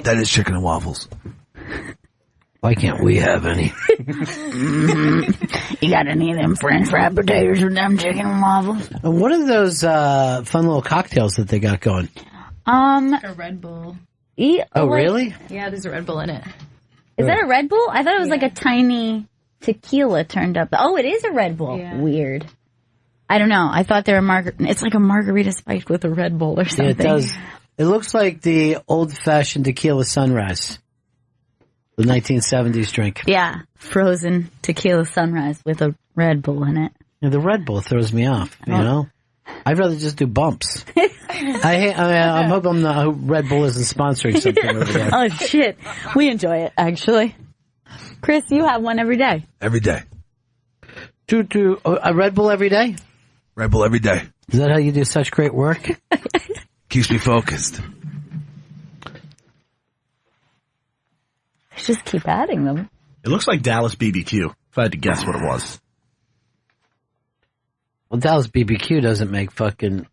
That is chicken and waffles. Why can't we have any? You got any of them French fried potatoes with them chicken and waffles? And what are those fun little cocktails that they got going? A Red Bull. Really? Yeah, there's a Red Bull in it. Is that a Red Bull? I thought it was like a tiny tequila turned up. Oh, it is a Red Bull. Yeah. Weird. I don't know. I thought they were it's like a margarita spiked with a Red Bull or something. Yeah, it does. It looks like the old-fashioned tequila sunrise. The 1970s drink. Yeah. Frozen tequila sunrise with a Red Bull in it. Yeah, the Red Bull throws me off, you know? I'd rather just do bumps. I'm hoping Red Bull isn't sponsoring something over there. Oh, shit. We enjoy it, actually. Chris, you have one every day. Every day. A Red Bull every day? Red Bull every day. Is that how you do such great work? Keeps me focused. Just keep adding them. It looks like Dallas BBQ, if I had to guess what it was. Well, Dallas BBQ doesn't make fucking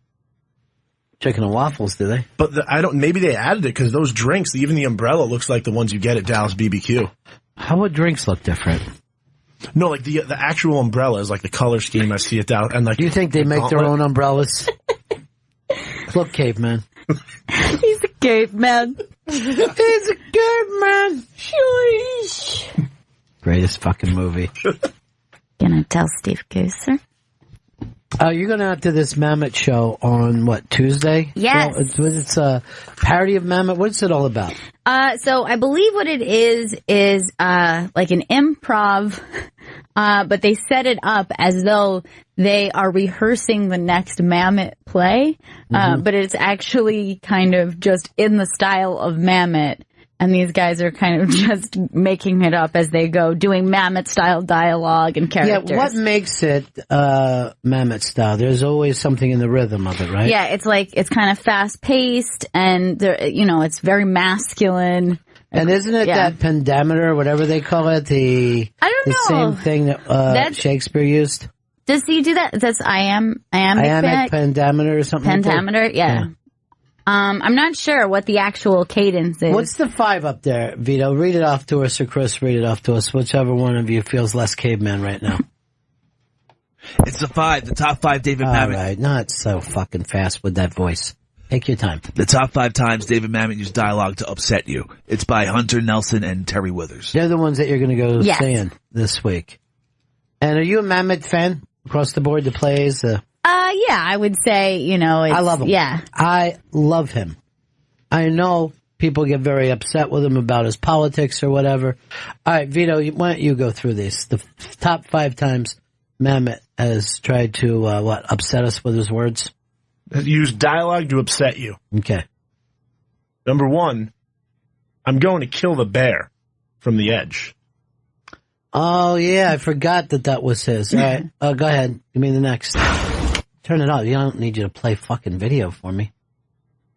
chicken and waffles, do they? But maybe they added it because those drinks, even the umbrella looks like the ones you get at Dallas BBQ. How would drinks look different? No, like the actual umbrella is like the color scheme I see it down. And like, do you think they make their own umbrellas? Look, caveman. He's a caveman. He's a caveman. Shush. Greatest fucking movie. Gonna tell Steve Gooser. You're going to have to this Mammoth show on, what, Tuesday? Yes. So it's a parody of Mammoth. What's it all about? So I believe what it is like an improv, but they set it up as though they are rehearsing the next Mammoth play, but it's actually kind of just in the style of Mammoth. And these guys are kind of just making it up as they go, doing Mammoth-style dialogue and characters. Yeah, what makes it Mammoth-style? There's always something in the rhythm of it, right? Yeah, it's kind of fast-paced, and it's very masculine. And isn't it that pentameter, or whatever they call it? I don't know. The same thing that Shakespeare used? Does he do that? That's iambic pentameter or something? Pentameter, yeah. I'm not sure what the actual cadence is. What's the 5 up there, Vito? Read it off to us, or Chris, read it off to us. Whichever one of you feels less caveman right now. It's the 5, the top 5 David Mamet. All right, not so fucking fast with that voice. Take your time. The top 5 times David Mamet used dialogue to upset you. It's by Hunter Nelson and Terry Withers. They're the ones that you're going to go seeing this week. And are you a Mamet fan across the board? The plays? Yeah, I would say, I love him. Yeah. I love him. I know people get very upset with him about his politics or whatever. All right, Vito, why don't you go through these? The top 5 times Mamet has tried to, upset us with his words? Use dialogue to upset you. Okay. Number 1, I'm going to kill the bear from The Edge. Oh, yeah, I forgot that was his. All right, go ahead. Give me the next. Turn it off. You don't need you to play fucking video for me.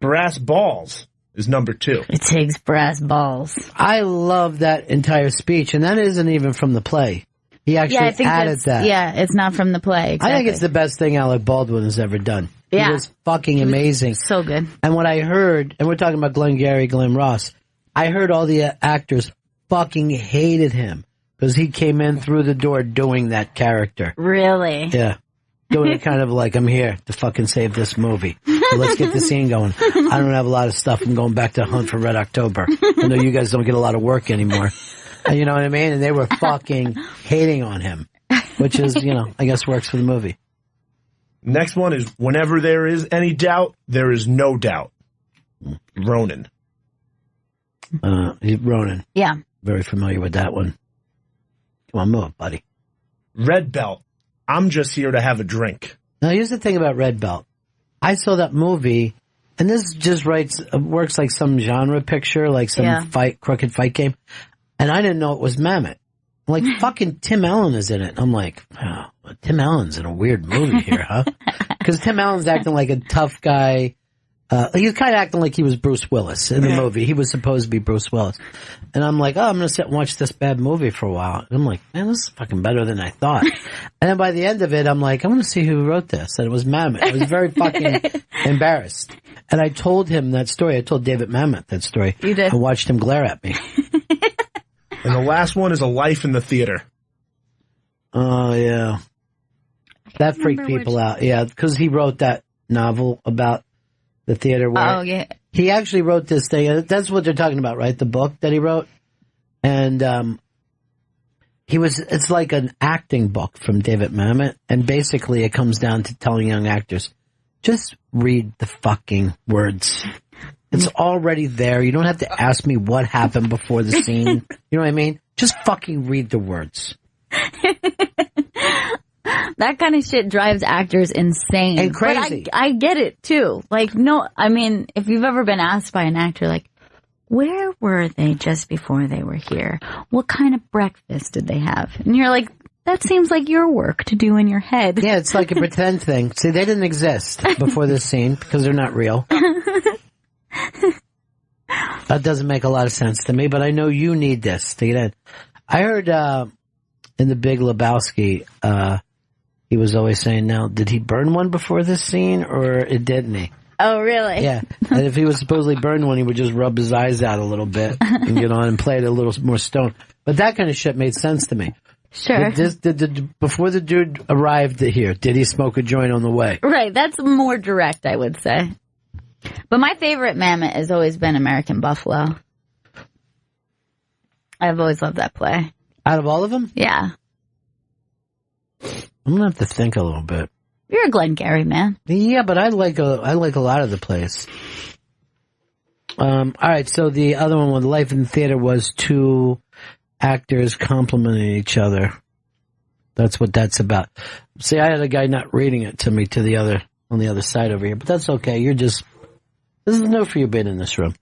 Brass balls is number 2. It takes brass balls. I love that entire speech, and that isn't even from the play. He actually added that. Yeah, it's not from the play. Exactly. I think it's the best thing Alec Baldwin has ever done. Yeah. He was fucking amazing. So good. And what I heard, and we're talking about Glengarry Glen Ross, I heard all the actors fucking hated him because he came in through the door doing that character. Really? Yeah. Doing it kind of like, I'm here to fucking save this movie. So let's get the scene going. I don't have a lot of stuff. I'm going back to Hunt for Red October. I know you guys don't get a lot of work anymore. You know what I mean? And they were fucking hating on him, which is, I guess works for the movie. Next one is, whenever there is any doubt, there is no doubt. Ronan. Ronan. Yeah. Very familiar with that one. Come on, move, buddy. Red Belt. I'm just here to have a drink. Now, here's the thing about Red Belt. I saw that movie, and this just works like some genre picture, like some crooked fight game. And I didn't know it was Mamet. Like, fucking Tim Allen is in it. I'm like, oh, Tim Allen's in a weird movie here, huh? Because Tim Allen's acting like a tough guy. He's kind of acting like he was Bruce Willis in the movie. He was supposed to be Bruce Willis. And I'm like, I'm going to sit and watch this bad movie for a while. And I'm like, man, this is fucking better than I thought. And then by the end of it, I'm like, I'm going to see who wrote this. And it was Mamet. I was very fucking embarrassed. And I told him that story. I told David Mamet that story. You did? I watched him glare at me. And the last one is A Life in the Theater. Oh, yeah. That freaked people out. Yeah, because he wrote that novel about the theater. Where he actually wrote this thing. That's what they're talking about, right? The book that he wrote. And it's like an acting book from David Mamet. And basically it comes down to telling young actors, just read the fucking words. It's already there. You don't have to ask me what happened before the scene. You know what I mean? Just fucking read the words. That kind of shit drives actors insane. And crazy. But I get it, too. Like, no, I mean, if you've ever been asked by an actor, like, where were they just before they were here? What kind of breakfast did they have? And you're like, that seems like your work to do in your head. Yeah, it's like a pretend thing. See, they didn't exist before this scene because they're not real. That doesn't make a lot of sense to me, but I know you need this to get in. I heard in The Big Lebowski, he was always saying, now, did he burn one before this scene, or didn't he? Oh, really? Yeah. And if he was supposedly burned one, he would just rub his eyes out a little bit and get on and play it a little more stone. But that kind of shit made sense to me. Sure. Before the dude arrived here, did he smoke a joint on the way? Right. That's more direct, I would say. But my favorite Mamet has always been American Buffalo. I've always loved that play. Out of all of them? Yeah. I'm gonna have to think a little bit. You're a Glengarry man. Yeah, but I like a lot of the plays. All right, so the other one with Life in the Theater was two actors complimenting each other. That's what that's about. See, I had a guy not reading it to me on the other side over here, but that's okay. This is new for you being in this room.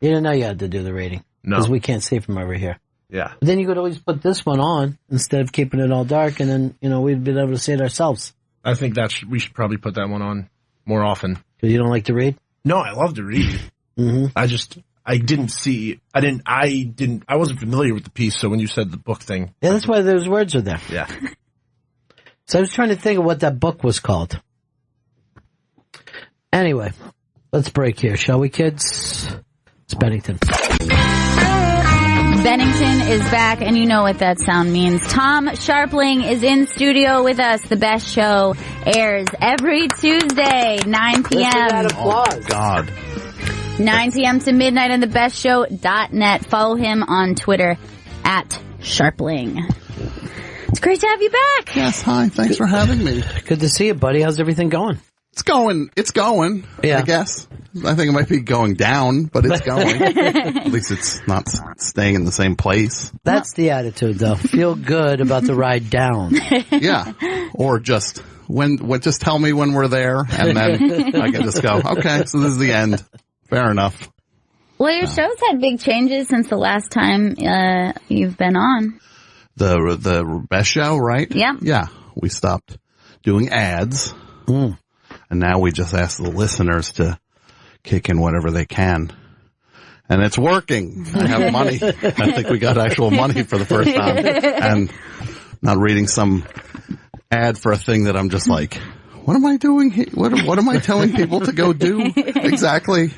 You didn't know you had to do the reading. No. Because we can't see from over here. Yeah. But then you could always put this one on instead of keeping it all dark, and then, we'd be able to see it ourselves. I think we should probably put that one on more often. Because you don't like to read? No, I love to read. Mm-hmm. I wasn't familiar with the piece, so when you said the book thing. Yeah, that's why those words are there. Yeah. So I was trying to think of what that book was called. Anyway, let's break here, shall we, kids? It's Bennington. Bennington is back, and you know what that sound means. Tom Sharpling is in studio with us. The Best Show airs every Tuesday, 9 p.m. Oh, God. 9 p.m. to midnight on thebestshow.net. Follow him on Twitter at Sharpling. It's great to have you back. Yes, hi. Thanks for having me. Good to see you, buddy. How's everything going? It's going. Yeah. I guess. I think it might be going down, but it's going. At least it's not staying in the same place. That's the attitude, though. Feel good about the ride down. Yeah. Or just tell me when we're there, and then I can just go, okay, so this is the end. Fair enough. Well, your show's had big changes since the last time you've been on. The Best Show, right? Yeah. Yeah. We stopped doing ads. Mm. And now we just ask the listeners to kick in whatever they can. And it's working. I have money. I think we got actual money for the first time. And not reading some ad for a thing that I'm just like, what am I doing here? What am I telling people to go do exactly?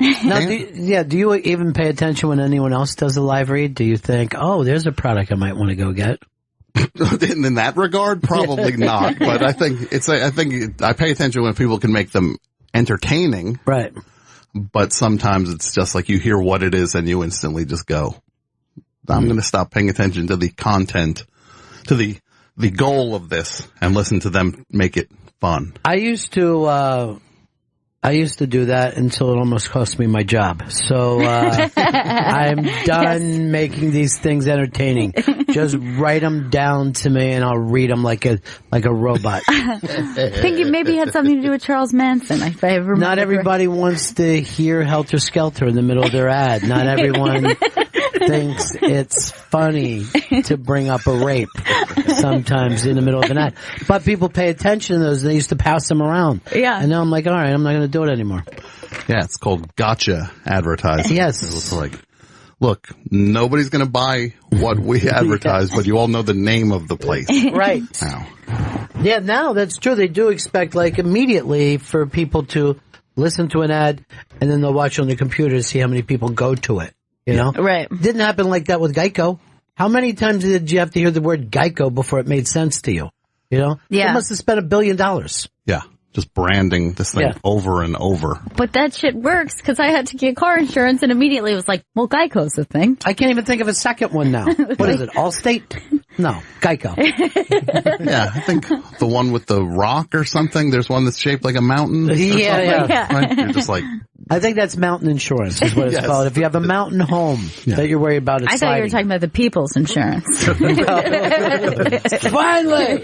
Now, do you even pay attention when anyone else does a live read? Do you think, oh, there's a product I might want to go get? In that regard, probably not. But I think I pay attention when people can make them entertaining. Right. But sometimes it's just like you hear what it is and you instantly just go, I'm going to stop paying attention to the content, to the goal of this, and listen to them make it fun. I used to do that until it almost cost me my job. So I'm done making these things entertaining. Just write them down to me, and I'll read them like a robot. I think it maybe had something to do with Charles Manson. If I remember. Not everybody wants to hear Helter Skelter in the middle of their ad. Not everyone thinks it's funny to bring up a rape sometimes in the middle of an ad. But people pay attention to those. They used to pass them around. Yeah. And now I'm like, all right, I'm not going to do it anymore. Yeah, it's called gotcha advertising. Yes. It's like, look, nobody's going to buy what we advertise, but you all know the name of the place. Right. Now. Yeah, now that's true. They do expect, like, immediately for people to listen to an ad, and then they'll watch on the computer to see how many people go to it. You know? Right. Didn't happen like that with Geico. How many times did you have to hear the word Geico before it made sense to you? You know? Yeah. They must have spent $1 billion. Yeah. Just branding this thing over and over. But that shit works because I had to get car insurance and immediately it was like, well, Geico's the thing. I can't even think of a second one now. What is it? Allstate? No, Geico. Yeah, I think the one with the rock or something. There's one that's shaped like a mountain. Yeah. Right? You're just like, I think that's mountain insurance is what it's called. If you have a mountain home that you're worried about, it's I thought you were talking about the people's insurance. Finally!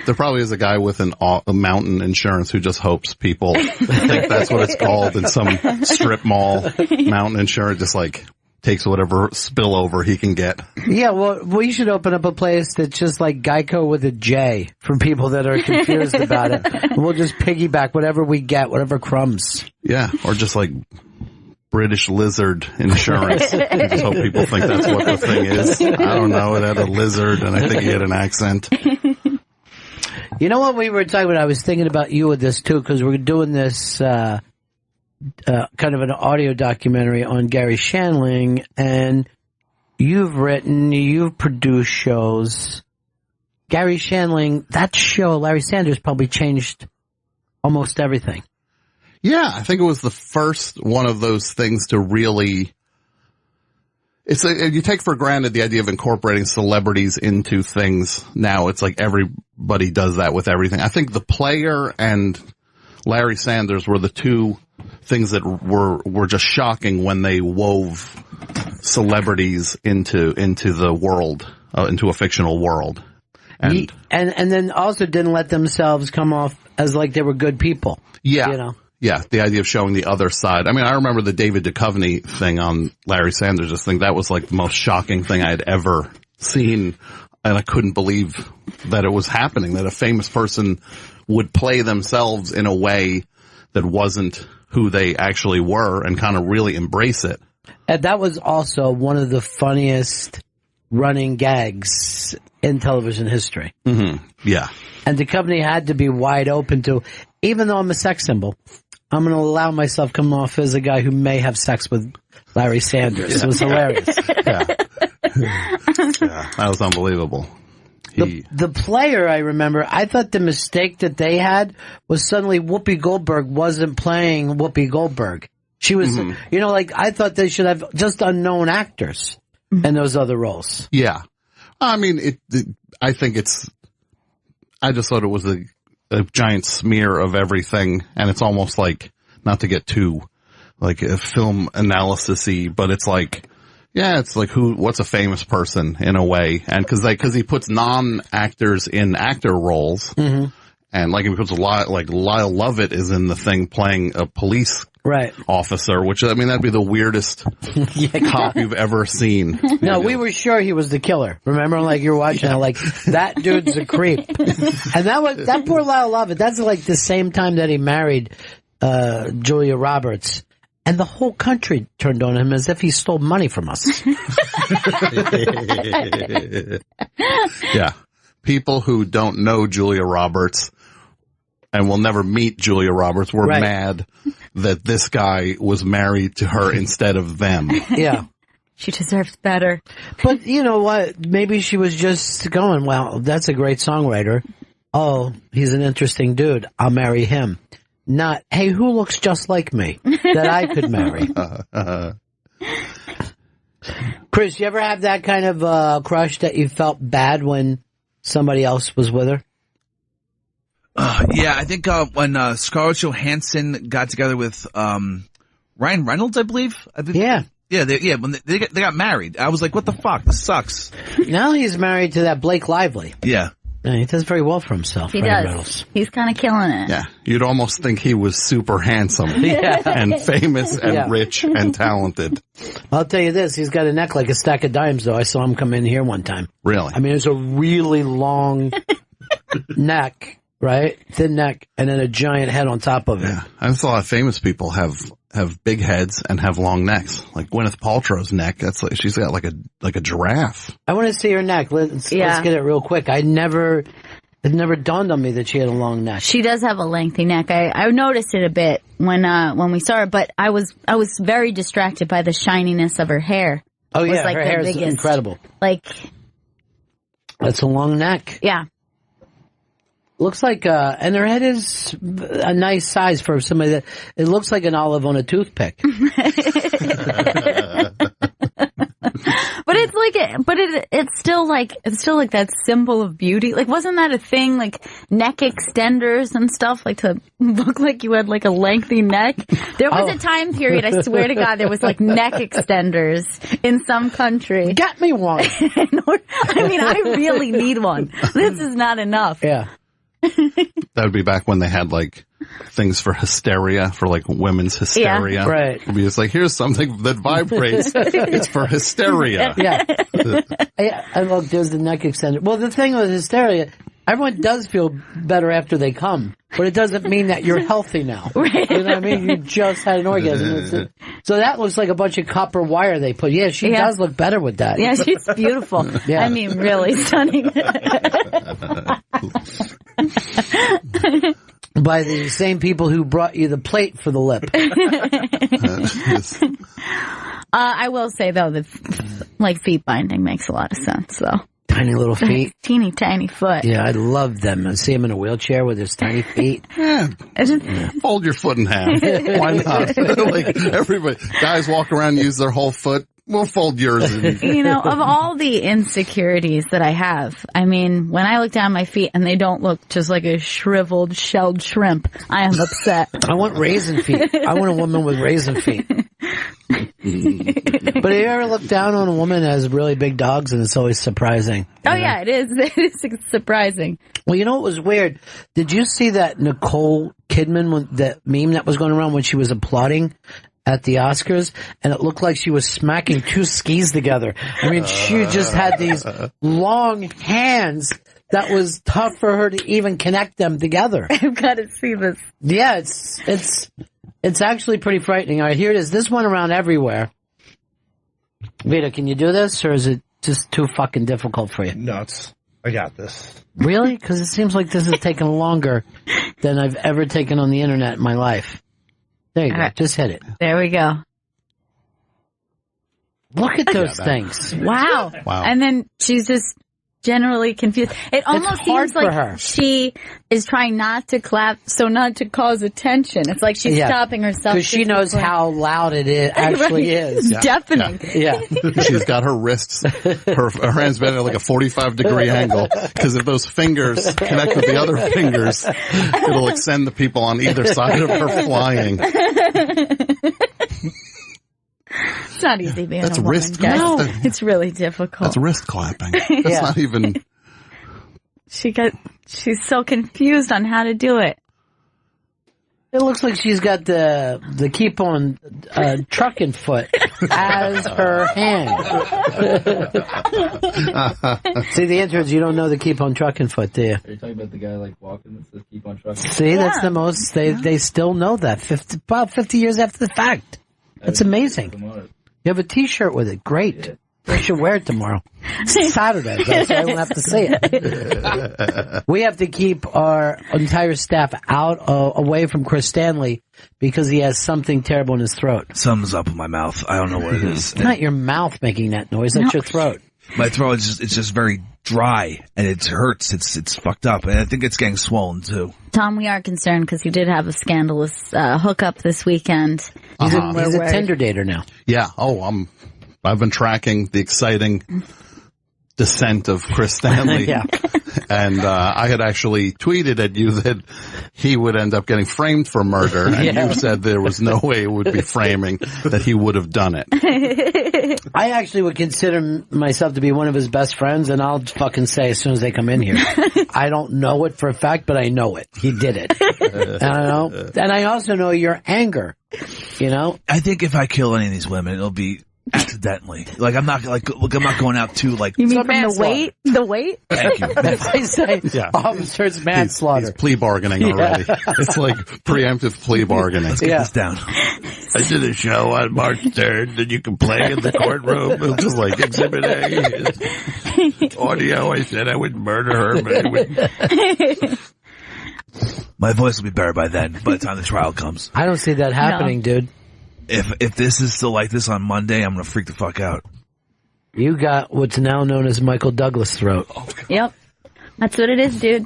There probably is a guy with a mountain insurance who just hopes people think that's what it's called in some strip mall. Mountain insurance just like takes whatever spillover he can get. Yeah, well, we should open up a place that's just like Geico with a J for people that are confused about it. We'll just piggyback whatever we get, whatever crumbs. Yeah, or just like British lizard insurance. I just hope people think that's what the thing is. I don't know. It had a lizard, and I think he had an accent. You know what we were talking about? I was thinking about you with this, too, because we're doing this kind of an audio documentary on Gary Shandling, and you've produced shows. Gary Shandling, that show, Larry Sanders, probably changed almost everything. Yeah, I think it was the first one of those things to really... you take for granted the idea of incorporating celebrities into things now. It's like everybody does that with everything. I think The Player and Larry Sanders were the two things that were just shocking when they wove celebrities into the world, into a fictional world. And then also didn't let themselves come off as like they were good people. Yeah. You know? Yeah, the idea of showing the other side. I mean, I remember the David Duchovny thing on Larry Sanders. I think that was like the most shocking thing I had ever seen. And I couldn't believe that it was happening, that a famous person would play themselves in a way that wasn't who they actually were and kind of really embrace it. And that was also one of the funniest running gags in television history. Mm-hmm. Yeah. And Duchovny had to be wide open to, even though I'm a sex symbol, I'm going to allow myself come off as a guy who may have sex with Larry Sanders. Yeah. It was hilarious. Yeah. Yeah, that was unbelievable. The Player, I remember, I thought the mistake that they had was suddenly Whoopi Goldberg wasn't playing Whoopi Goldberg. She was, I thought they should have just unknown actors in those other roles. Yeah. I mean, I just thought it was a giant smear of everything, and it's almost like, not to get too, like, a film analysis-y, but it's like, yeah, it's like what's a famous person in a way, and cause he puts non-actors in actor roles, and like he puts like Lyle Lovett is in the thing playing a police officer, which, I mean, that'd be the weirdest cop you've ever seen. No, we were sure he was the killer. Remember, like, you're watching it, like, that dude's a creep. And that poor Lyle Lovett, that's like the same time that he married Julia Roberts. And the whole country turned on him as if he stole money from us. Yeah. People who don't know Julia Roberts and will never meet Julia Roberts were mad that this guy was married to her instead of them. Yeah. She deserves better. But you know what? Maybe she was just going, well, that's a great songwriter. Oh, he's an interesting dude. I'll marry him. Not, hey, who looks just like me that I could marry? Chris, you ever have that kind of crush that you felt bad when somebody else was with her? Yeah, I think when Scarlett Johansson got together with Ryan Reynolds, I believe. Yeah. Yeah, when they got married, I was like, what the fuck? This sucks. Now he's married to that Blake Lively. Yeah. Yeah, he does very well for himself. He does. Reynolds. He's kind of killing it. Yeah, you'd almost think he was super handsome and famous and rich and talented. I'll tell you this, he's got a neck like a stack of dimes, though. I saw him come in here one time. Really? I mean, it's a really long neck, right? Thin neck, and then a giant head on top of it. Yeah, I thought famous people have big heads and have long necks. Like Gwyneth Paltrow's neck, that's like, she's got like a giraffe. I want to see her neck. Let's get it real quick. It never dawned on me that she had a long neck. She does have a lengthy neck. I noticed it a bit when we saw her, but I was very distracted by the shininess of her hair. Oh yeah, her hair is incredible. Like, That's a long neck. Yeah. Looks like, and her head is a nice size for somebody that, it looks like an olive on a toothpick. But it's still like that symbol of beauty. Like, wasn't that a thing? Like, neck extenders and stuff, like to look like you had like a lengthy neck. There was a time period, I swear to God, there was like neck extenders in some country. Get me one. I mean, I really need one. This is not enough. Yeah. That would be back when they had like things for hysteria, for like women's hysteria. Yeah, right. It'd be just like, here's something that vibrates. It's for hysteria. Yeah. And look, there's the neck extender. Well, the thing with hysteria, everyone does feel better after they come, but it doesn't mean that you're healthy now. Right. You know what I mean? You just had an orgasm. So that looks like a bunch of copper wire they put. Yeah, she does look better with that. Yeah, she's beautiful. Yeah. I mean, really stunning. By the same people who brought you the plate for the lip. I will say, though, that like feet binding makes a lot of sense, though. Tiny little feet. Teeny tiny foot. Yeah, I love them. I see him in a wheelchair with his tiny feet. Yeah. Fold your foot in half. Why not? Like everybody, guys walk around and use their whole foot. We'll fold yours. You know, of all the insecurities that I have, I mean, when I look down my feet and they don't look just like a shriveled, shelled shrimp, I am upset. I want raisin feet. I want a woman with raisin feet. But have you ever look down on a woman that has really big dogs, and it's always surprising? Oh, yeah, it is. It is surprising. Well, you know what was weird? Did you see that Nicole Kidman, that meme that was going around when she was applauding at the Oscars, and it looked like she was smacking two skis together? I mean, she just had these long hands that was tough for her to even connect them together. I've got to see this. Yeah, it's actually pretty frightening. All right, here it is. This went around everywhere. Vita, can you do this, or is it just too fucking difficult for you? Nuts. I got this. Really? Because it seems like this has taken longer than I've ever taken on the internet in my life. There you go. Right. Just hit it. There we go. Look at those things. Wow. And then she's just generally confused. It almost seems like she is trying not to clap, so not to cause attention. It's like she's stopping herself. Because she knows how loud it actually is. Yeah. Deafening. Yeah. She's got her wrists, her hands bent at like a 45-degree angle, because if those fingers connect with the other fingers, it'll extend the people on either side of her flying. It's not easy being That's a woman, wrist guys. No. It's really difficult. That's wrist clapping. That's not even... She's so confused on how to do it. It looks like she's got the keep on trucking foot as her hand. See, the answer is you don't know the keep on trucking foot, do you? Are you talking about the guy like walking that says keep on trucking? See, that's the most, they still know that about 50 years after the fact. That's amazing. You have a t-shirt with it. Great. Yeah. I should wear it tomorrow. It's Saturday, so I won't have to see it. We have to keep our entire staff away from Chris Stanley because he has something terrible in his throat. Something's up with my mouth. I don't know what it is. It's not your mouth making that noise. That's your throat. My throat is it's just very dry and it hurts. It's fucked up, and I think it's getting swollen too. Tom, we are concerned because you did have a scandalous hookup this weekend. He's a Tinder dater now. Yeah. Oh, I've been tracking the exciting descent of Chris Stanley. Yeah. And I had actually tweeted at you that he would end up getting framed for murder, and you said there was no way it would be framing, that he would have done it. I actually would consider myself to be one of his best friends, and I'll fucking say as soon as they come in here. I don't know it for a fact, but I know it. He did it. And I also know your anger, you know? I think if I kill any of these women, it'll be accidentally. Like I'm not going out too like. You mean from the weight? The weight? Thank you. If I say officer's manslaughter, he's plea bargaining already. It's like preemptive plea bargaining. Let's get this down. I did a show on March 3rd that you can play in the courtroom. It's just like Exhibit A. Audio. I said I would murder her, but it would. My voice will be better by then. By the time the trial comes, I don't see that happening, dude. If this is still like this on Monday, I'm gonna freak the fuck out. You got what's now known as Michael Douglas throat. Yep. That's what it is, dude.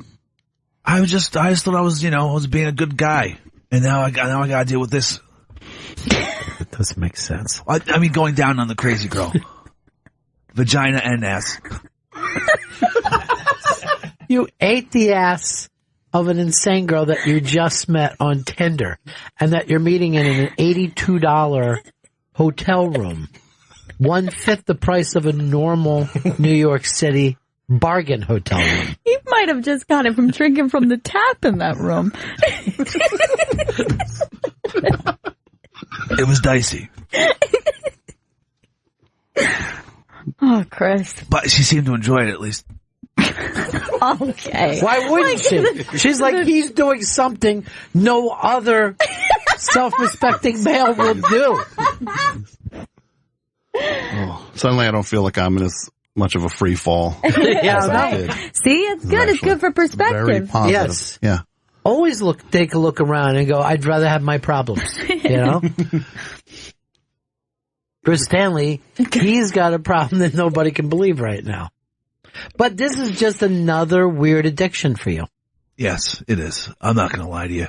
I just thought I was being a good guy. And now I gotta deal with this. That doesn't make sense. I mean, going down on the crazy girl. Vagina and ass. You ate the ass of an insane girl that you just met on Tinder and that you're meeting in an $82 hotel room. 1/5 the price of a normal New York City bargain hotel room. He might have just got it from drinking from the tap in that room. It was dicey. Oh, Chris. But she seemed to enjoy it at least. Okay. Why wouldn't she? She's like, he's doing something no other self-respecting male will do. Oh, suddenly I don't feel like I'm in as much of a free fall. Yeah, see, it's good. It's good for perspective. Very positive. Yes. Yeah. Always take a look around and go, I'd rather have my problems. You know? Chris Stanley, he's got a problem that nobody can believe right now. But this is just another weird addiction for you. Yes, it is. I'm not going to lie to you.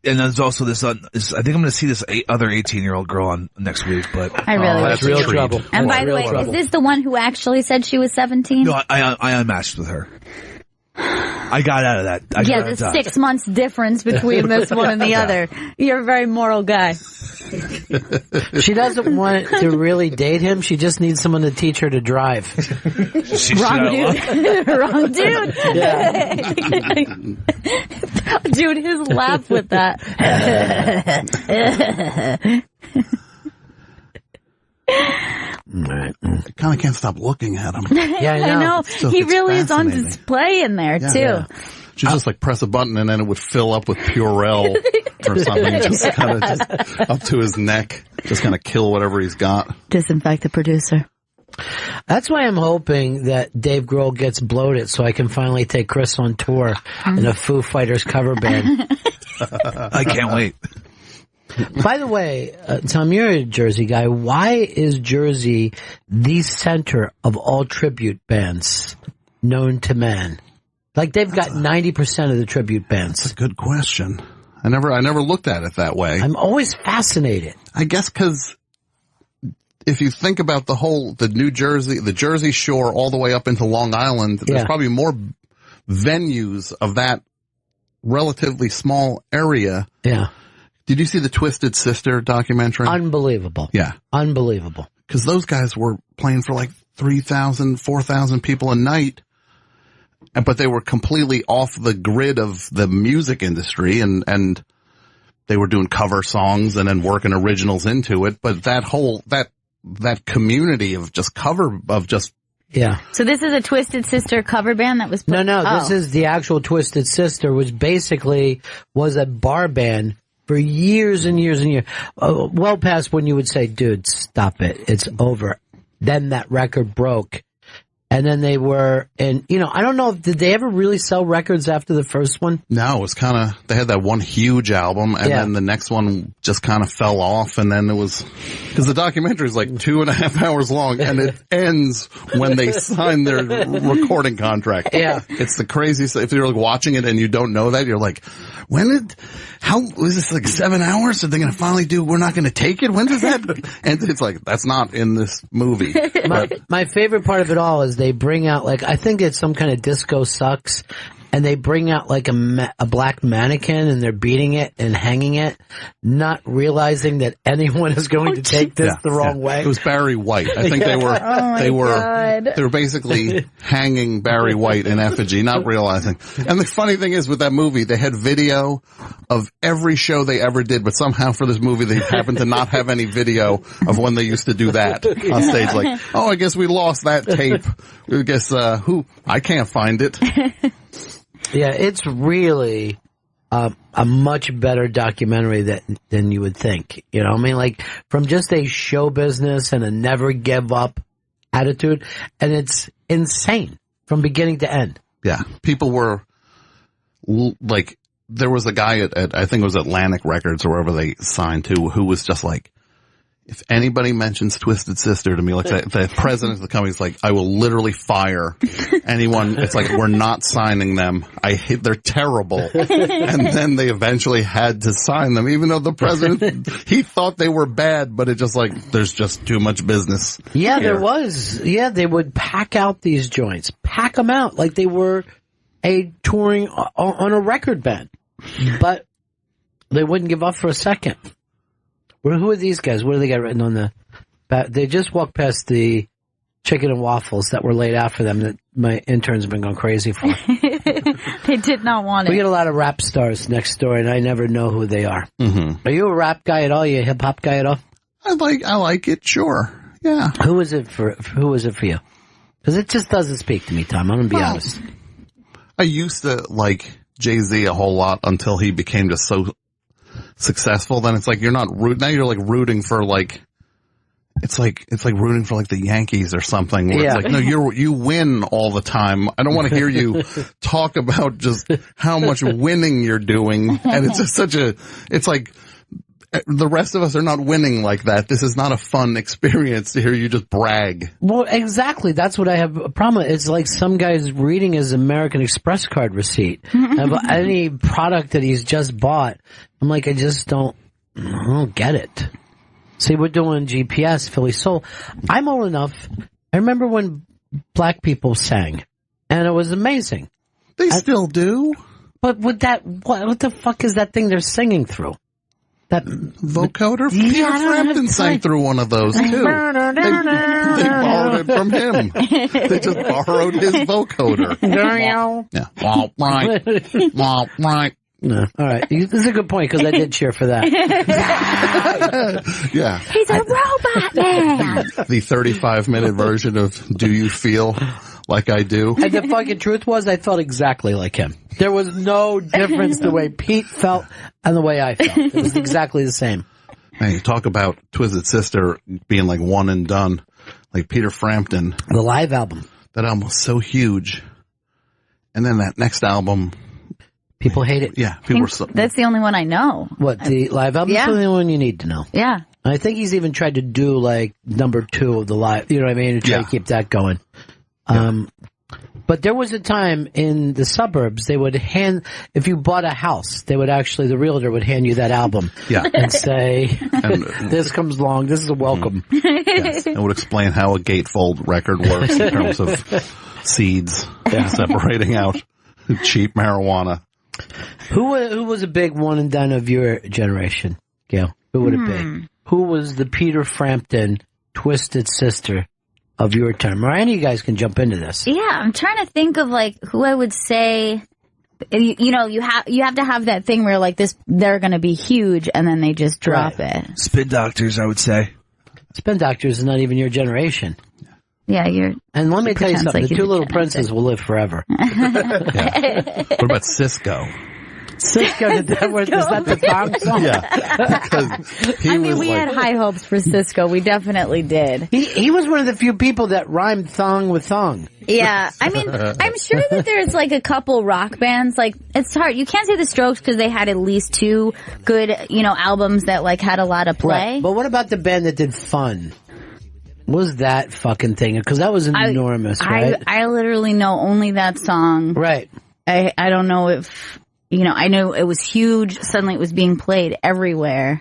And there's also this, I think I'm going to see this other 18-year-old girl on next week, but. I really that's real trouble. And by the way, is this the one who actually said she was 17? No, I unmatched with her. I got out of that. There's 6 months difference between this one and the other. You're a very moral guy. She doesn't want to really date him. She just needs someone to teach her to drive. Wrong dude. Wrong dude. Yeah. Dude, his laugh with that. I kind of can't stop looking at him. Yeah, I know. He really is on display in there, too. Yeah. She'd just like press a button and then it would fill up with Purell or something, just kind of just up to his neck, just kind of kill whatever he's got. Disinfect the producer. That's why I'm hoping that Dave Grohl gets bloated so I can finally take Chris on tour in a Foo Fighters cover band. I can't wait. By the way, Tom, you're a Jersey guy. Why is Jersey the center of all tribute bands known to man? Like they've got 90% of the tribute bands. That's a good question. I never looked at it that way. I'm always fascinated. I guess because if you think about the Jersey Shore all the way up into Long Island, there's probably more venues of that relatively small area. Yeah. Did you see the Twisted Sister documentary? Unbelievable. Yeah. Unbelievable. Because those guys were playing for like 3,000, 4,000 people a night, but they were completely off the grid of the music industry and they were doing cover songs and then working originals into it. But that community of just yeah. So this is a Twisted Sister cover band that was No, this is the actual Twisted Sister, which basically was a bar band for years and years and years. Well past when you would say, dude, stop it. It's over. Then that record broke. And then they were, and I don't know, did they ever really sell records after the first one? No, it was they had that one huge album and then the next one just kind of fell off and then it was, because the documentary is like 2.5 hours long and it ends when they sign their recording contract. Yeah. It's the craziest, if you're like watching it and you don't know that, you're like, how was this like 7 hours? Are they going to finally we're not going to take it? When does that? And it's like, that's not in this movie. My favorite part of it all is they bring out I think it's some kind of Disco Sucks, and they bring out a black mannequin and they're beating it and hanging it, not realizing that anyone is going to take this the wrong way. It was Barry White. I think they were basically hanging Barry White in effigy, not realizing. And the funny thing is with that movie, they had video of every show they ever did, but somehow for this movie they happened to not have any video of when they used to do that on stage. Like, I guess we lost that tape. I guess, I can't find it. Yeah, it's really a much better documentary than you would think. I mean, from just a show business and a never give up attitude, and it's insane from beginning to end. Yeah, people were there was a guy at I think it was Atlantic Records or wherever they signed to, who was just like, If anybody mentions Twisted Sister to me, like the president of the company is like, I will literally fire anyone. It's like, we're not signing them. They're terrible. And then they eventually had to sign them, even though the president, he thought they were bad, but it just like, there's just too much business. Yeah, here. There was. Yeah, they would pack out these joints, pack them out like they were a touring on a record band, but they wouldn't give up for a second. Who are these guys? What do they got written on the back? They just walked past the chicken and waffles that were laid out for them that my interns have been going crazy for. They did not want it. We get a lot of rap stars next door, and I never know who they are. Mm-hmm. Are you a rap guy at all? Are you a hip hop guy at all? I like it, sure. Yeah. Who is it for you? Because it just doesn't speak to me, Tom. I'm going to be honest. I used to like Jay-Z a whole lot until he became just so successful. Then it's like you're not now you're like rooting for like it's like rooting for like the Yankees or something where it's like, no, you win all the time. I don't want to hear you talk about just how much winning you're doing. And it's just it's like the rest of us are not winning like that. This is not a fun experience to hear you just brag. Well, exactly. That's what I have a problem with. It's like some guy's reading his American Express card receipt of any product that he's just bought. I'm like, I don't get it. See, we're doing GPS, Philly Soul. I'm old enough. I remember when black people sang, and it was amazing. They still do. But with that, what the fuck is that thing they're singing through? That vocoder? Peter Frampton sang through one of those too. They borrowed it from him. They just borrowed his vocoder. Yeah. No. All right. This is a good point because I did cheer for that. Yeah. He's a robot man. The 35-minute version of Do You Feel Like I Do? And the fucking truth was I felt exactly like him. There was no difference the way Pete felt and the way I felt. It was exactly the same. Man, you talk about Twisted Sister being like one and done. Like Peter Frampton. The live album. That album was so huge. And then that next album... People hate it. Yeah. That's the only one I know. What, the live album? Yeah. That's the only one you need to know. Yeah. I think he's even tried to do like number 2 of the live, you know what I mean? To try to keep that going. Yeah. But there was a time in the suburbs, they would if you bought a house, the realtor would hand you that album. Yeah. And say, this comes along, this is a welcome. Yes. And would explain how a gatefold record works in terms of seeds separating out cheap marijuana. Who was a big one and done of your generation, Gail? Who would it be? Who was the Peter Frampton Twisted Sister of your time? Or any of you guys can jump into this. Yeah, I'm trying to think of like who I would say. You know, you have to have that thing where like they're going to be huge and then they just drop it. Spin Doctors, I would say. Spin Doctors is not even your generation. Yeah, and let me tell you something. The Two Little Princes will live forever. What about Cisco? Cisco, is that the thong song? Yeah. We had high hopes for Cisco. We definitely did. He was one of the few people that rhymed thong with thong. Yeah. I mean, I'm sure that there's like a couple rock bands. Like, it's hard. You can't say the Strokes because they had at least 2 good, albums that like had a lot of play. Right. But what about the band that did Fun? What was that fucking thing? Because that was enormous, right? I literally know only that song. Right. I don't know if, I know it was huge. Suddenly it was being played everywhere.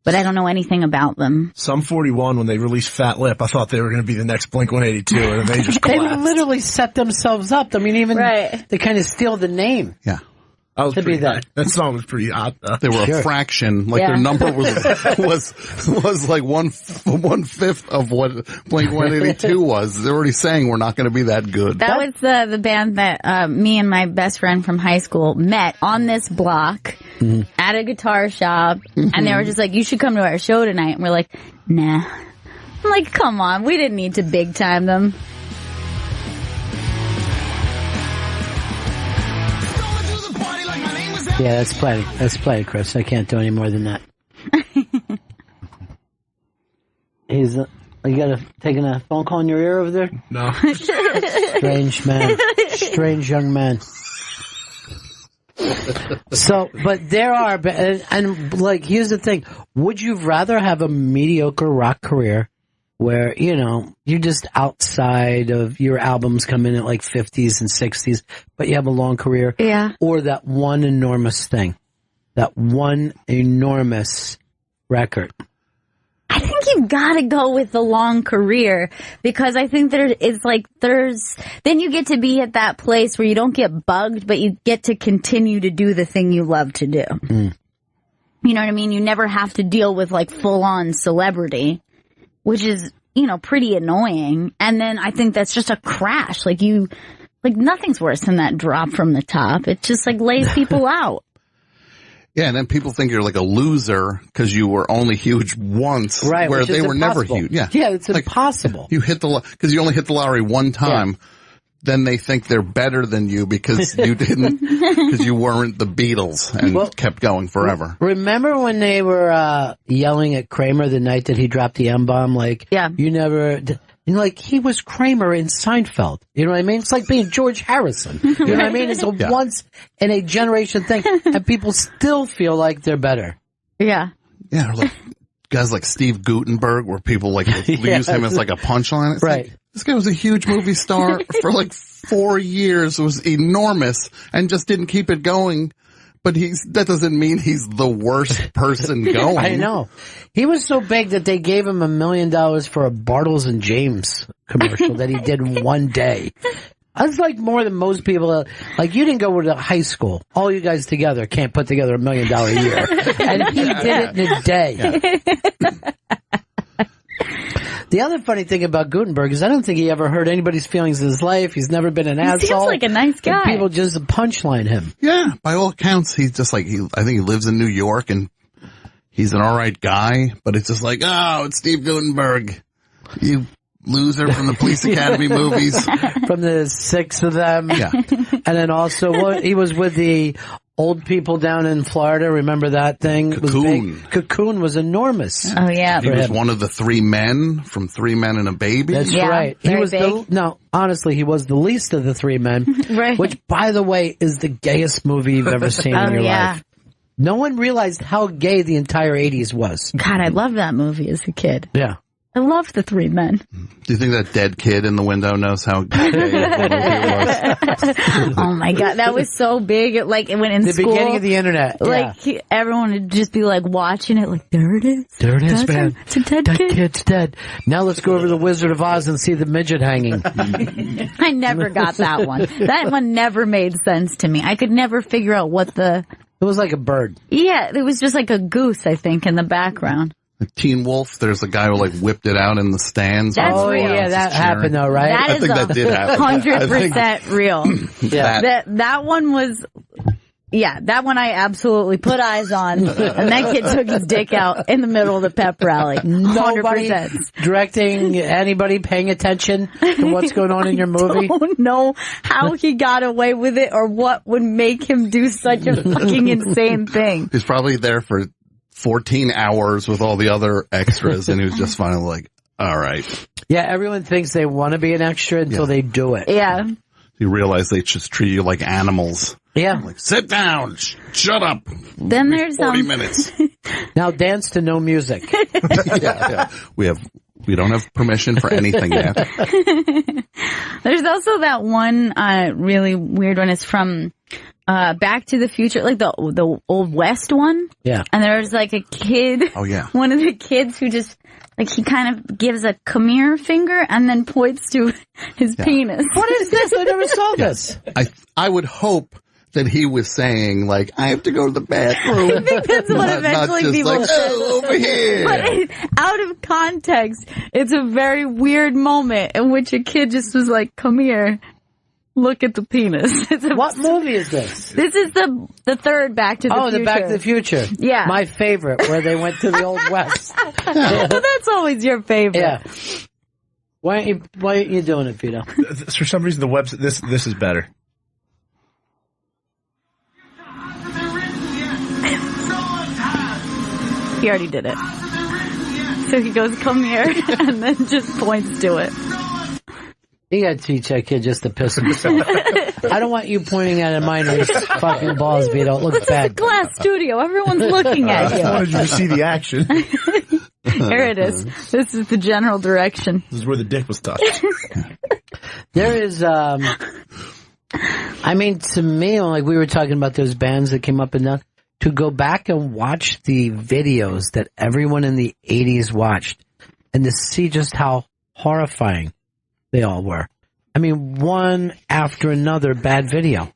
But I don't know anything about them. Sum 41, when they released Fat Lip, I thought they were going to be the next Blink-182, and they just collapsed. They literally set themselves up. I mean, even they kind of steal the name. Yeah. That song was pretty odd, though. They were a fraction. Like their number was like one fifth of what Blink-182 was. They're already saying we're not going to be that good. That was the band that me and my best friend from high school met on this block at a guitar shop, and they were just like, "You should come to our show tonight." And we're like, "Nah." I'm like, "Come on, we didn't need to big time them." Yeah, that's plenty. That's plenty, Chris. I can't do any more than that. You got taking a phone call in your ear over there? No. Strange man. Strange young man. So, but there are, and like, here's the thing. Would you rather have a mediocre rock career where, you know, you're just outside of your albums come in at like 50s and 60s, but you have a long career? Yeah. Or that one enormous thing? That one enormous record? I think you've got to go with the long career, because I think then you get to be at that place where you don't get bugged, but you get to continue to do the thing you love to do. Mm. You know what I mean? You never have to deal with like full on celebrity, which is, you know, pretty annoying. And then I think that's just a crash. Like nothing's worse than that drop from the top. It just like lays people out. Yeah, and then people think you're like a loser because you were only huge once, right? Where they were never huge. Yeah, it's like, impossible. You hit because you only hit the lottery one time. Yeah. Then they think they're better than you because you didn't, because you weren't the Beatles and kept going forever. Remember when they were yelling at Kramer the night that he dropped the M-bomb? Like, you never. And like, he was Kramer in Seinfeld. You know what I mean? It's like being George Harrison. You know what I mean? It's a once in a generation thing. And people still feel like they're better. Yeah. Yeah. Like guys like Steve Guttenberg, where people like use him as like a punchline. It's right. Like, this guy was a huge movie star for like 4 years. It was enormous and just didn't keep it going. But that doesn't mean he's the worst person going. I know. He was so big that they gave him $1 million for a Bartles and James commercial that he did in one day. That's like more than most people. Like, you didn't go to high school. All you guys together can't put together $1 million a year. And he did it in a day. Yeah. The other funny thing about Guttenberg is I don't think he ever hurt anybody's feelings in his life. He's never been an asshole. He seems like a nice guy. People just punchline him. Yeah, by all accounts, he's just like, I think he lives in New York and he's an alright guy, but it's just like, oh, it's Steve Guttenberg. You loser from the Police Academy movies. From the 6 of them. Yeah. And then also, he was with the old people down in Florida. Remember that thing? Cocoon. Cocoon was enormous. Oh, yeah. He was one of the 3 men from 3 Men and a Baby. That's right. He was honestly, he was the least of the 3 men. Right. Which, by the way, is the gayest movie you've ever seen in your life. No one realized how gay the entire 80s was. God, I loved that movie as a kid. Yeah. I loved the 3 men. Do you think that dead kid in the window knows how gay the movie was? Oh my God, that was so big. It went in the school. Beginning of the internet. Like, everyone would just be like watching it like, there it is. There it is, man. It's a dead that kid. Kid's dead. Now let's go over to the Wizard of Oz and see the midget hanging. I never got that one. That one never made sense to me. I could never figure out what It was like a bird. Yeah, it was just like a goose, I think, in the background. Teen Wolf, there's a guy who like whipped it out in the stands. That's real. Yeah, that happened though, right? I think that did happen. 100% real. Yeah. That one was, that one I absolutely put eyes on. And that kid took his dick out in the middle of the pep rally. 100%. Nobody directing anybody paying attention to what's going on in your movie? I don't know how he got away with it or what would make him do such a fucking insane thing. He's probably there for 14 hours with all the other extras, and he was just finally like, all right. Yeah, everyone thinks they want to be an extra until they do it. Yeah. You realize they just treat you like animals. Yeah. Like, sit down, shut up. Then there's 40 minutes. Now dance to no music. Yeah. We don't have permission for anything yet. There's also that one really weird one. It's from Back to the Future, like the Old West one. Yeah. And there's like a kid. Oh, yeah. One of the kids who just, like, he kind of gives a come here finger and then points to his penis. What is this? I never saw this. I would hope that he was saying, like, I have to go to the bathroom. I think that's what eventually people like, say. Oh, over here. But out of context, it's a very weird moment in which a kid just was like, come here. Look at the penis. What movie is this? This is the third Back to the Future. Oh, the Back to the Future. Yeah. My favorite, where they went to the Old West. Well, that's always your favorite. Yeah. Why aren't you doing it, Vito? For some reason, the website, this is better. He already did it. So he goes, come here, and then just points to it. You gotta teach that kid just to piss himself. I don't want you pointing at a minor's fucking balls, Vito. It looks bad. It's a glass studio. Everyone's looking at you. I wanted you to see the action. Here it is. This is the general direction. This is where the dick was touched. There is, I mean, to me, like we were talking about those bands that came up and down, to go back and watch the videos that everyone in the 80s watched and to see just how horrifying they all were. I mean, one after another bad video.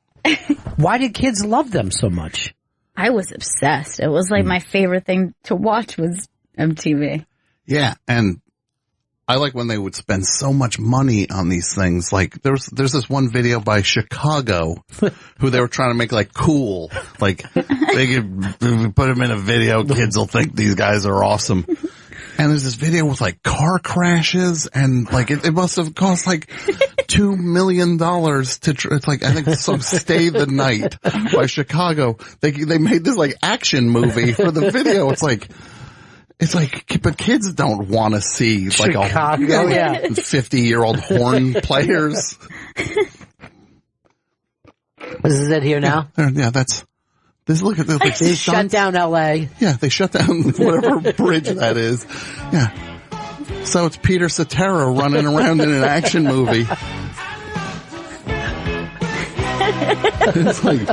Why did kids love them so much? I was obsessed. It was like my favorite thing to watch was MTV. Yeah, and I like when they would spend so much money on these things. Like there's this one video by Chicago who they were trying to make like cool. Like they could put them in a video, kids will think these guys are awesome. And there's this video with like car crashes and like it must have cost like $2 million to it's like I think some Stay the Night by Chicago. They made this like action movie for the video. It's like but kids don't want to see like Chicago, 50-year-old horn players. This is it here now? Yeah, look at this. Like, they shut down L.A. Yeah, they shut down whatever bridge that is. Yeah. So it's Peter Cetera running around in an action movie. It's like...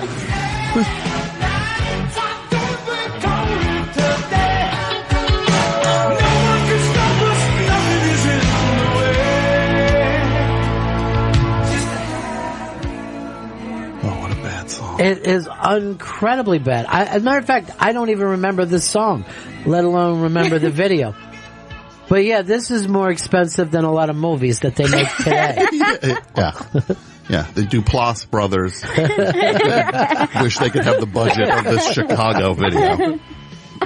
It is incredibly bad. As a matter of fact, I don't even remember this song, let alone remember the video. But yeah, this is more expensive than a lot of movies that they make today. Yeah, the Duplass brothers wish they could have the budget of this Chicago video.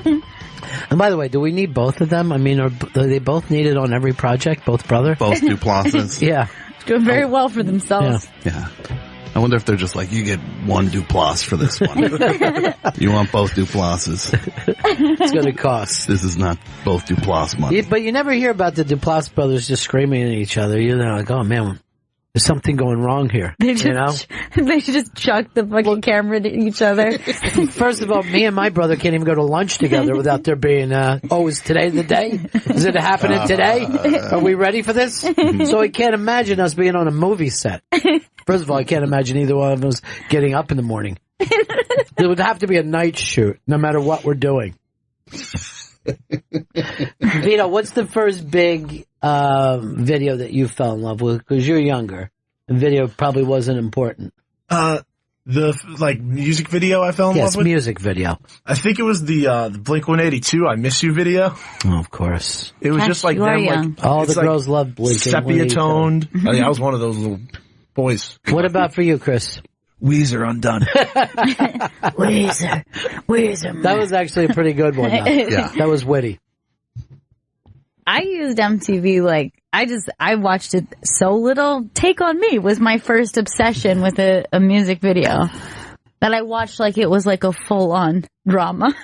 And by the way, do we need both of them? I mean, are they both needed on every project, both brothers? Both Duplasses? Yeah. Doing very well for themselves. Yeah. I wonder if they're just like, you get one Duplass for this one. You want both Duplasses. It's going to cost. This is not both Duplass money. Yeah, but you never hear about the Duplass brothers just screaming at each other. You're like, oh man, there's something going wrong here. They just chuck the fucking camera to each other. First of all, me and my brother can't even go to lunch together without there being, is today the day? Is it happening today? Are we ready for this? So I can't imagine us being on a movie set. First of all, I can't imagine either one of us getting up in the morning. There would have to be a night shoot, no matter what we're doing. Vito, what's the first big video that you fell in love with? Because you're younger. And video probably wasn't important. The music video I fell in love with? Yes, music video. I think it was the Blink-182 I Miss You video. Oh, of course. It was just like them, like all the girls love Blink. Sepia toned. I was one of those little boys. What about for you, Chris? Weezer, Undone. Weezer. That was actually a pretty good one. Yeah, that was witty. I used MTV I watched it so little. Take On Me was my first obsession with a music video that I watched like it was like a full-on drama.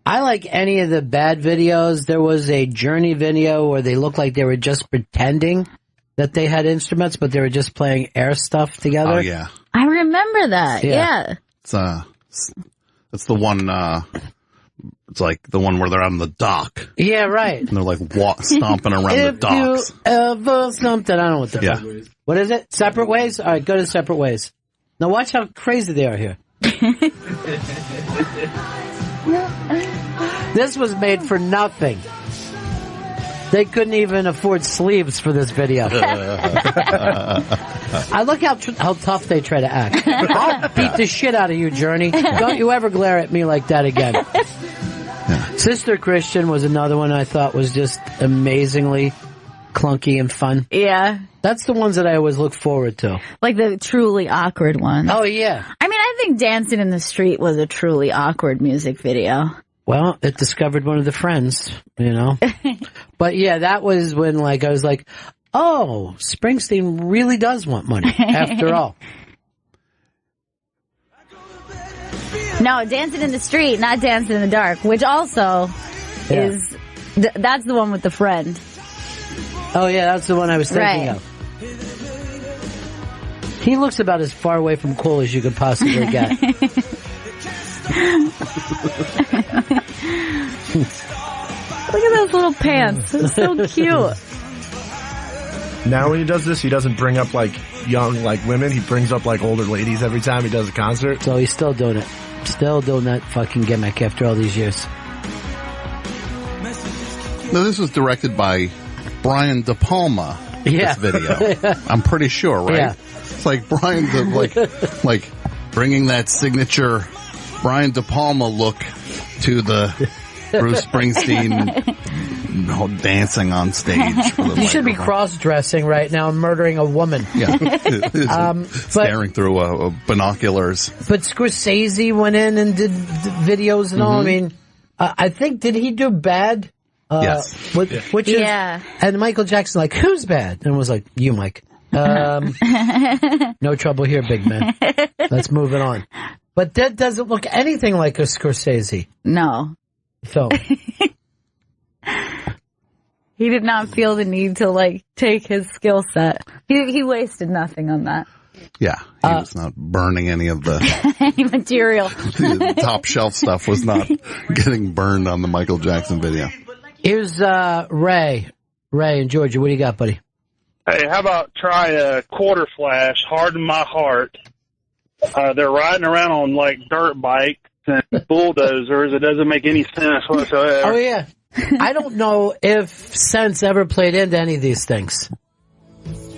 I like any of the bad videos. There was a Journey video where they looked like they were just pretending that they had instruments, but they were just playing air stuff together. Oh, yeah. I remember that. Yeah. It's the one, it's like the one where they're on the dock. Yeah, right. And they're like stomping around the docks. If you ever something, I don't know what the fuck. What is it? Separate Ways? All right, go to Separate Ways. Now watch how crazy they are here. This was made for nothing. They couldn't even afford sleeves for this video. I look how tough they try to act. I'll beat the shit out of you, Journey. Don't you ever glare at me like that again. Sister Christian was another one I thought was just amazingly clunky and fun. Yeah. That's the ones that I always look forward to. Like the truly awkward ones. Oh, yeah. I mean, I think Dancing in the Street was a truly awkward music video. Well, it discovered one of the friends, you know. But yeah, that was when I was like, oh, Springsteen really does want money after all. No, Dancing in the Street, not Dancing in the Dark, which also is, that's the one with the friend. Oh yeah, that's the one I was thinking of. He looks about as far away from cool as you could possibly get. Look at those little pants. They're so cute. Now when he does this, he doesn't bring up like young like women. He brings up like older ladies every time he does a concert. So he's still doing it. Still doing that fucking gimmick after all these years. Now this was directed by Brian De Palma. Yeah. This video. I'm pretty sure, right? Yeah. It's like Brian, like bringing that signature Brian De Palma look to the Bruce Springsteen dancing on stage. You should be cross-dressing right now and murdering a woman. Yeah. Staring through binoculars. But Scorsese went in and did videos and all. I mean, I think, did he do Bad? Yes. Which is, and Michael Jackson like, who's bad? And was like, you, Mike. No trouble here, big man. Let's move it on. But that doesn't look anything like a Scorsese. No. So. He did not feel the need to like take his skill set. He wasted nothing on that. Yeah, he was not burning any of the any material. The top shelf stuff was not getting burned on the Michael Jackson video. Here's Ray. Ray in Georgia. What do you got, buddy? Hey, how about try a quarter flash, Harden My Heart. They're riding around on like dirt bikes and bulldozers. It doesn't make any sense whatsoever. Oh, yeah. I don't know if sense ever played into any of these things.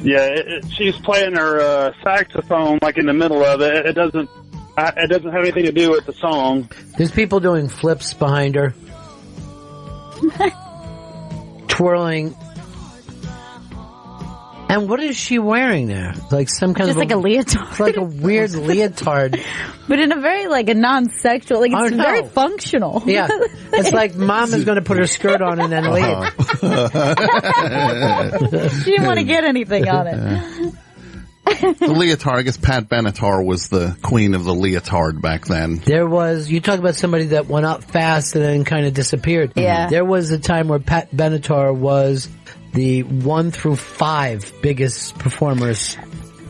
Yeah, she's playing her saxophone like in the middle of it. It doesn't have anything to do with the song. There's people doing flips behind her. Twirling. And what is she wearing there? Like some kind just of like a leotard. Like a weird leotard. But in a very like a non-sexual, like it's very functional. Yeah. It's like mom is going to put her skirt on and then leave. She didn't want to get anything on it. The leotard, I guess Pat Benatar was the queen of the leotard back then. There was, you talk about somebody that went up fast and then kind of disappeared. Yeah. There was a time where Pat Benatar was the 1 through 5 biggest performers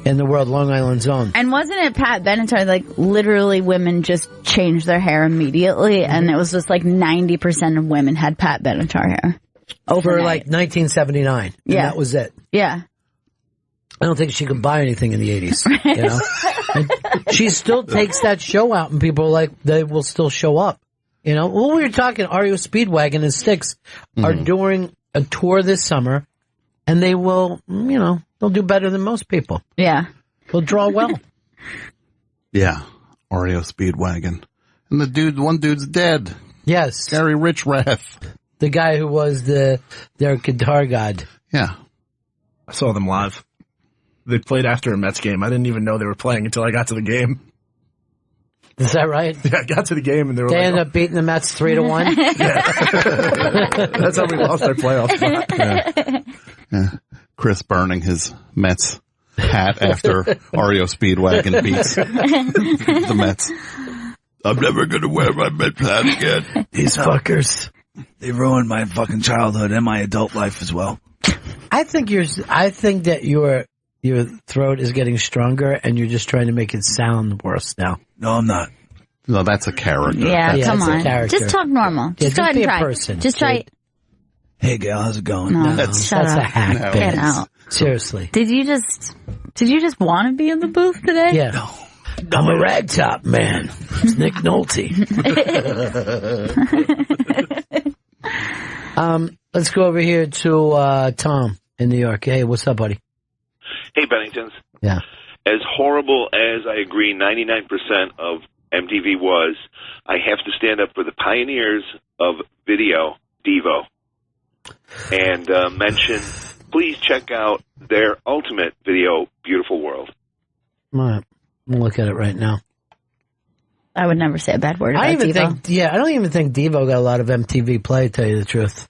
in the world, Long Island Zone. And wasn't it Pat Benatar, like literally women just changed their hair immediately and it was just like 90% of women had Pat Benatar hair. Over like 1979. Yeah. And that was it. Yeah. I don't think she could buy anything in the 80s, you know? And she still takes that show out and people are like, they will still show up. You know? Well, we were talking, REO Speedwagon and Styx are doing a tour this summer and they will, you know, they'll do better than most people. Yeah. They'll draw well. Yeah. REO Speedwagon. And one dude's dead. Yes. Gary Richrath. The guy who was their guitar god. Yeah. I saw them live. They played after a Mets game. I didn't even know they were playing until I got to the game. Is that right? Yeah, I got to the game and they were ended up beating the Mets 3-1. That's how we lost our playoff spot. Yeah. Chris burning his Mets hat after REO Speedwagon beats the Mets. I'm never going to wear my Mets hat again. These fuckers. They ruined my fucking childhood and my adult life as well. I think that your throat is getting stronger and you're just trying to make it sound worse now. No, I'm not. No, that's a character. Yeah, come on. Just talk normal. Just go ahead and try. Just try. Hey, Gail, how's it going? No, that's shut up. a hack. No. Get out. Seriously. Did you just want to be in the booth today? Yeah. No. I'm a ragtop man. It's Nick Nolte. Let's go over here to Tom in New York. Hey, what's up, buddy? Hey, Benningtons. Yeah. As horrible as I agree 99% of MTV was, I have to stand up for the pioneers of video, Devo, and mention, please check out their ultimate video, Beautiful World. All right. I'm look at it right now. I would never say a bad word about Devo. I don't even think Devo got a lot of MTV play, to tell you the truth.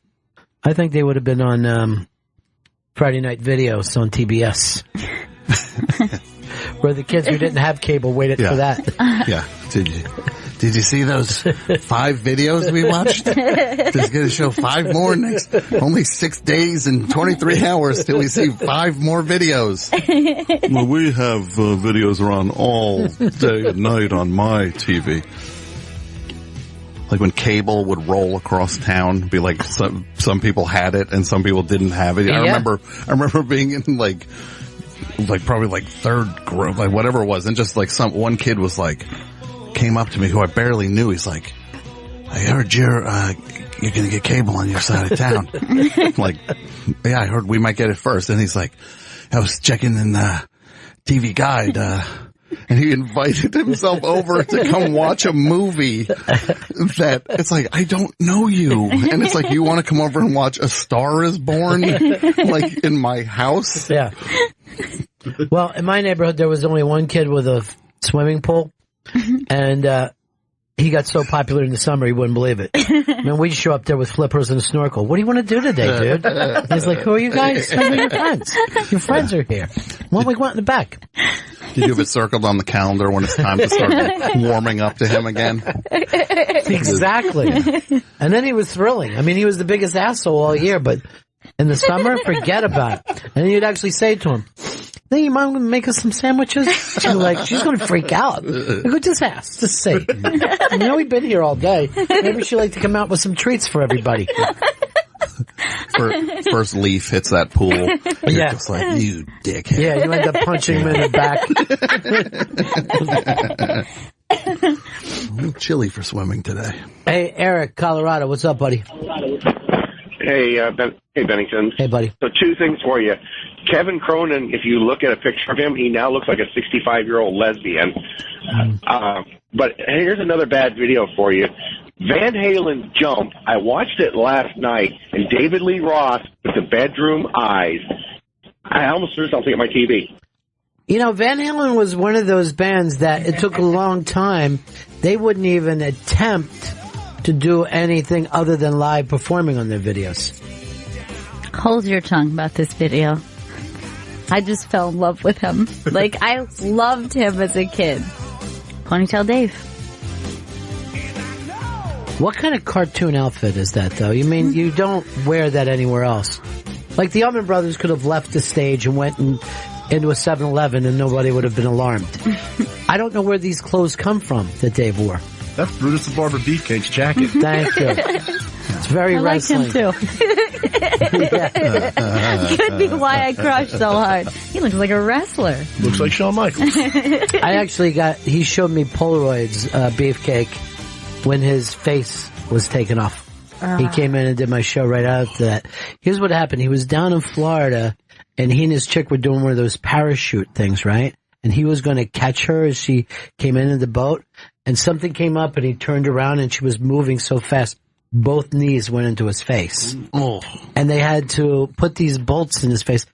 I think they would have been on Friday Night Videos on TBS. Where the kids who didn't have cable waited for that. Yeah. Did you see those 5 videos we watched? There's going to show 5 more next. Only 6 days and 23 hours till we see 5 more videos. Well, we have videos around all day and night on my TV. Like when cable would roll across town, be like some people had it and some people didn't have it. Yeah. I remember being in like probably like 3rd grade, like whatever it was, and just like one kid was like, came up to me who I barely knew. He's like, I heard you're gonna get cable on your side of town. I'm like, yeah, I heard we might get it first. And he's like, I was checking in the TV Guide, and he invited himself over to come watch a movie that it's like, I don't know you. And it's like, you want to come over and watch A Star is Born, like in my house? Yeah. Well, in my neighborhood, there was only one kid with a swimming pool. And he got so popular in the summer, he wouldn't believe it. I mean, we'd show up there with flippers and a snorkel. What do you want to do today, dude? And he's like, who are you guys? Some of your friends. Your friends are here. Why don't we go out in the back? Did you have it circled on the calendar when it's time to start warming up to him again? Exactly. And then he was thrilling. I mean, he was the biggest asshole all year, but in the summer, forget about it. And you'd actually say to him, "Hey, your mom gonna make us some sandwiches?" She's like, she's gonna freak out. I go, just ask, just say. You know, we've been here all day. Maybe she'd like to come out with some treats for everybody. First leaf hits that pool. You're just like, you dickhead. Yeah, you end up punching him in the back. A little chilly for swimming today. Hey, Eric, Colorado, what's up, buddy? Hey, Bennington. Hey, buddy. So 2 things for you. Kevin Cronin, if you look at a picture of him, he now looks like a 65-year-old lesbian. But here's another bad video for you. Van Halen Jump, I watched it last night, and David Lee Roth with the bedroom eyes. I almost threw something at my TV. You know, Van Halen was one of those bands that it took a long time. They wouldn't even attempt to do anything other than live performing on their videos. Hold your tongue about this video. I just fell in love with him. Like, I loved him as a kid. Ponytail Dave. What kind of cartoon outfit is that, though? You mean, you don't wear that anywhere else. Like, the Allman Brothers could have left the stage and went into a 7-Eleven and nobody would have been alarmed. I don't know where these clothes come from that Dave wore. That's Brutus the Barber Beefcake's jacket. Thank you. It's very wrestling. I like him, too. Could be why I crushed so hard. He looks like a wrestler. Looks like Shawn Michaels. I actually he showed me Polaroids, Beefcake, when his face was taken off. He came in and did my show right after that. Here's what happened. He was down in Florida, and he and his chick were doing one of those parachute things, right? And he was going to catch her as she came into the boat, and something came up, and he turned around, and she was moving so fast, both knees went into his face. Oh. And they had to put these bolts in his face,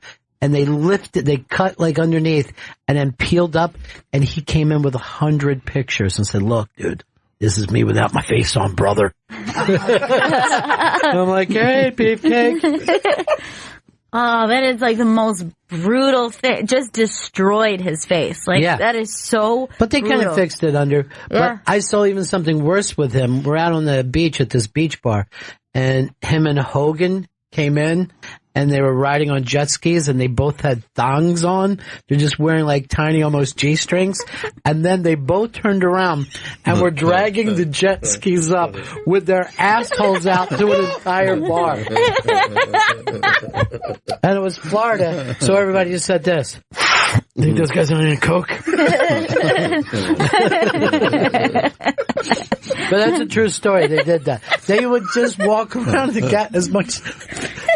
and they cut like underneath, and then peeled up, and he came in with 100 pictures and said, "Look, dude, this is me without my face on, brother." I'm like, "Hey, Beefcake." Oh, that is like the most brutal thing. Just destroyed his face. Like, that is so But they brutal. kind of fixed it under. But I saw even something worse with him. We're out on the beach at this beach bar, and him and Hogan came in, and they were riding on jet skis, and they both had thongs on. They're just wearing like tiny, almost G-strings. And then they both turned around and were dragging the jet skis up with their assholes out through an entire bar. And it was Florida, so everybody just said this. Think those guys are on coke? But that's a true story. They did that. They would just walk around and get as much.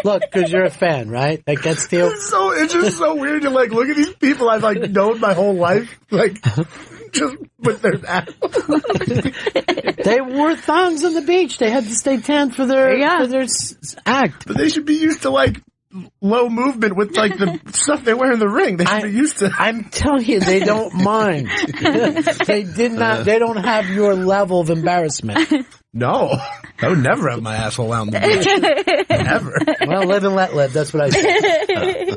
Look, because you're a fan, right? That gets to you. It's just so weird to like look at these people I've like known my whole life, like just with their They wore thongs on the beach. They had to stay tan for their act. But they should be used to like low movement with like the stuff they wear in the ring. They should be used to. I'm telling you, they don't mind. They don't have your level of embarrassment. No, I would never have my asshole out on the beach. Never. Well, live and let live. That's what I say.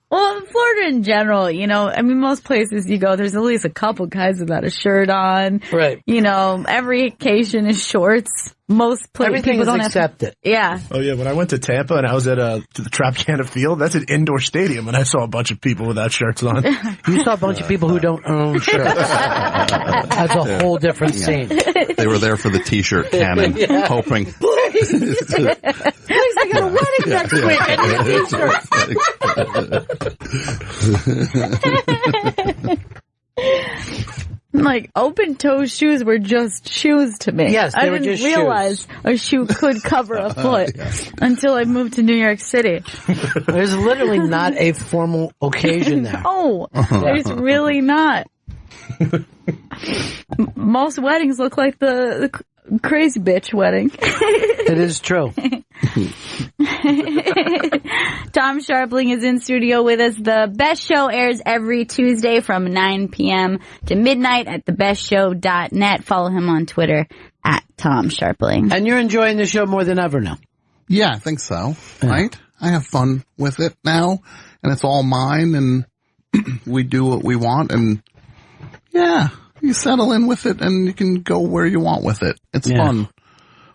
Well, Well, Florida in general, you know, I mean, most places you go, there's at least a couple guys without a shirt on. Right. You know, every occasion is shorts. Most places everything is accepted. Yeah. Oh yeah, when I went to Tampa and I was at the Tropicana Field, that's an indoor stadium, and I saw a bunch of people without shirts on. You saw a bunch of people who don't own shirts. That's a whole different scene. They were there for the T-shirt cannon, hoping. Please, I got a wedding next week. I need t-shirts. Like, open-toe shoes were just shoes to me. Yes, they were just just realize a shoe could cover a foot until I moved to New York City. There's literally not a formal occasion there. No, there's really not. Most weddings look like the crazy bitch wedding. It is true. Tom Sharpling is in studio with us. The Best Show airs every Tuesday from 9 p.m. to midnight at thebestshow.net. Follow him on Twitter at Tom Sharpling. And you're enjoying the show more than ever now. Yeah, I think so. Right? I have fun with it now, and it's all mine, and we do what we want, and yeah, you settle in with it, and you can go where you want with it. It's fun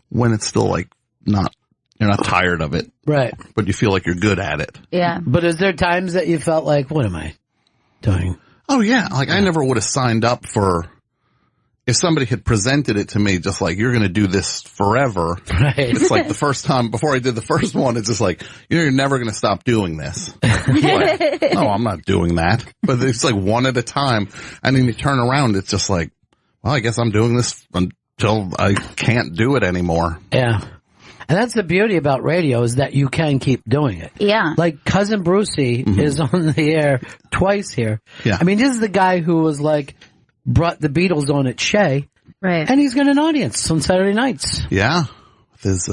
when it's still like you're not tired of it. Right. But you feel like you're good at it. Yeah. But is there times that you felt like, what am I doing? Oh yeah. Like I never would have signed up for, if somebody had presented it to me just like, you're going to do this forever. Right. It's like the first time, before I did the first one, it's just like, you're never going to stop doing this. Like, no, I'm not doing that. But it's like one at a time. And then you turn around, it's just like, well, I guess I'm doing this until I can't do it anymore. Yeah. And that's the beauty about radio is that you can keep doing it. Yeah. Like Cousin Brucey is on the air twice here. Yeah. I mean, this is the guy who was like, brought the Beatles on at Shea. Right. And he's got an audience on Saturday nights. Yeah. With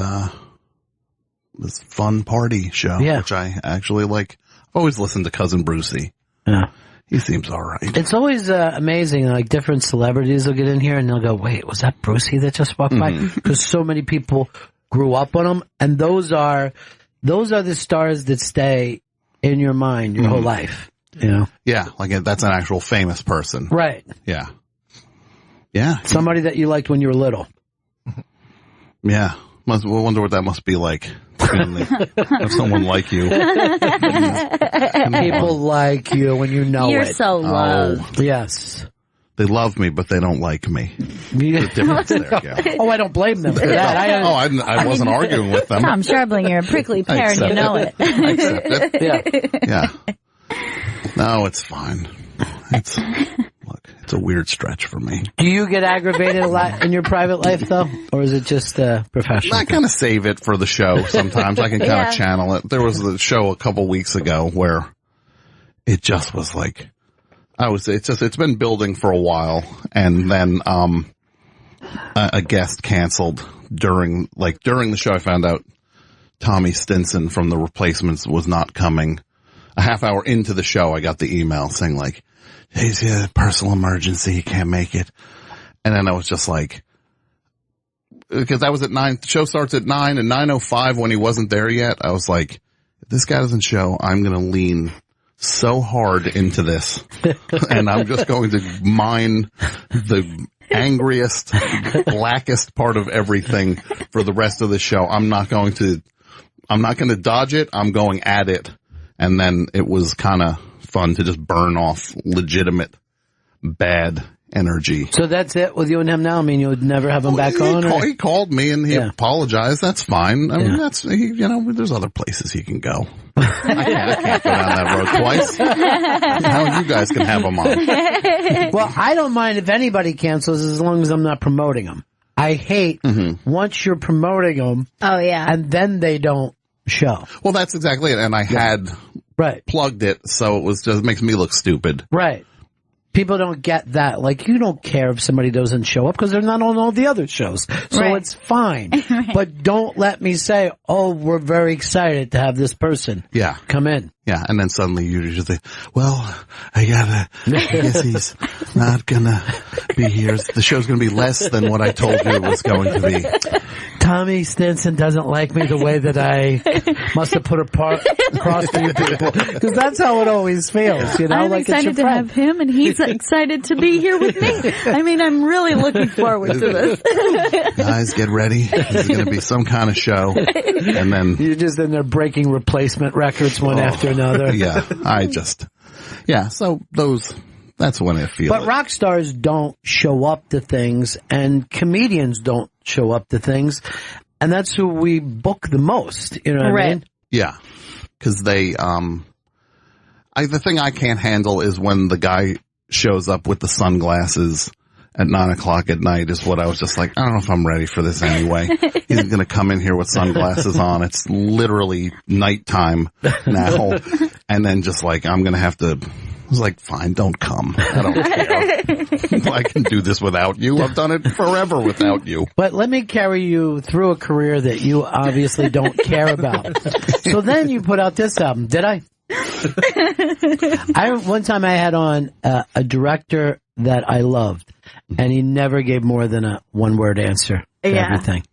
this fun party show, which I actually like. I've always listened to Cousin Brucey. Yeah. He seems all right. It's always amazing, like different celebrities will get in here and they'll go, wait, was that Brucey that just walked by? Because so many people grew up on him, and those are the stars that stay in your mind your whole life. You know? Yeah, like that's an actual famous person. Right. Yeah. Yeah. Somebody that you liked when you were little. Yeah. We'll wonder what that must be like. Have someone like you. People like you when you know You're it. so loved. Oh, yes. They love me, but they don't like me. The difference there, yeah. Oh, I don't blame them for that. I wasn't arguing with them. Tom Sharpling, you're a prickly pear and you know it. I accept it. Yeah. Yeah. No, it's fine. It's a weird stretch for me. Do you get aggravated a lot in your private life, though? Or is it just professional? I kind of save it for the show sometimes. I can kind of channel it. There was a show a couple weeks ago where it just was like, it's been building for a while, and then a guest canceled during the show. I found out Tommy Stinson from The Replacements was not coming. A half hour into the show, I got the email saying like, he's a personal emergency, he can't make it. And then I was just like, because I was at 9, the show starts at 9, and 9:05 when he wasn't there yet, I was like, if this guy doesn't show, I'm going to lean so hard into this, and I'm just going to mine the angriest, blackest part of everything for the rest of the show. I'm not going to dodge it. I'm going at it. And then it was kind of fun to just burn off legitimate bad energy. So that's it with you and him now? I mean, you would never have him back on? He called me and he apologized. That's fine. I mean, there's other places he can go. I can't go down that road twice. How you guys can have him on? Well, I don't mind if anybody cancels as long as I'm not promoting them. I hate once you're promoting them. Oh, yeah. And then they don't show. Well, that's exactly it. And I had plugged it, so it makes me look stupid. Right. People don't get that. Like, you don't care if somebody doesn't show up because they're not on all the other shows. So it's fine. But don't let me say, oh, we're very excited to have this person come in. Yeah, and then suddenly you just say, well, I guess he's not gonna be here. The show's going to be less than what I told you it was going to be. Tommy Stinson doesn't like me the way that I must have put across to you people. Because that's how it always feels, you know? I'm like excited to have him, and he's excited to be here with me. I mean, I'm really looking forward to this. Guys, get ready. This is going to be some kind of show. And then... You're just in there breaking replacement records one after another. Yeah, so that's when I feel But rock stars don't show up to things, and comedians don't show up to things, and that's who we book the most, you know what I mean? Yeah, because they, the thing I can't handle is when the guy shows up with the sunglasses at 9:00 at night is what I was just like, I don't know if I'm ready for this anyway. He's going to come in here with sunglasses on. It's literally nighttime now, and then just like, I'm going to have to... I was like, fine, don't come. I don't care. I can do this without you. I've done it forever without you. But let me carry you through a career that you obviously don't care about. So then you put out this album. Did I? One time I had on a director that I loved, and he never gave more than a one-word answer to everything.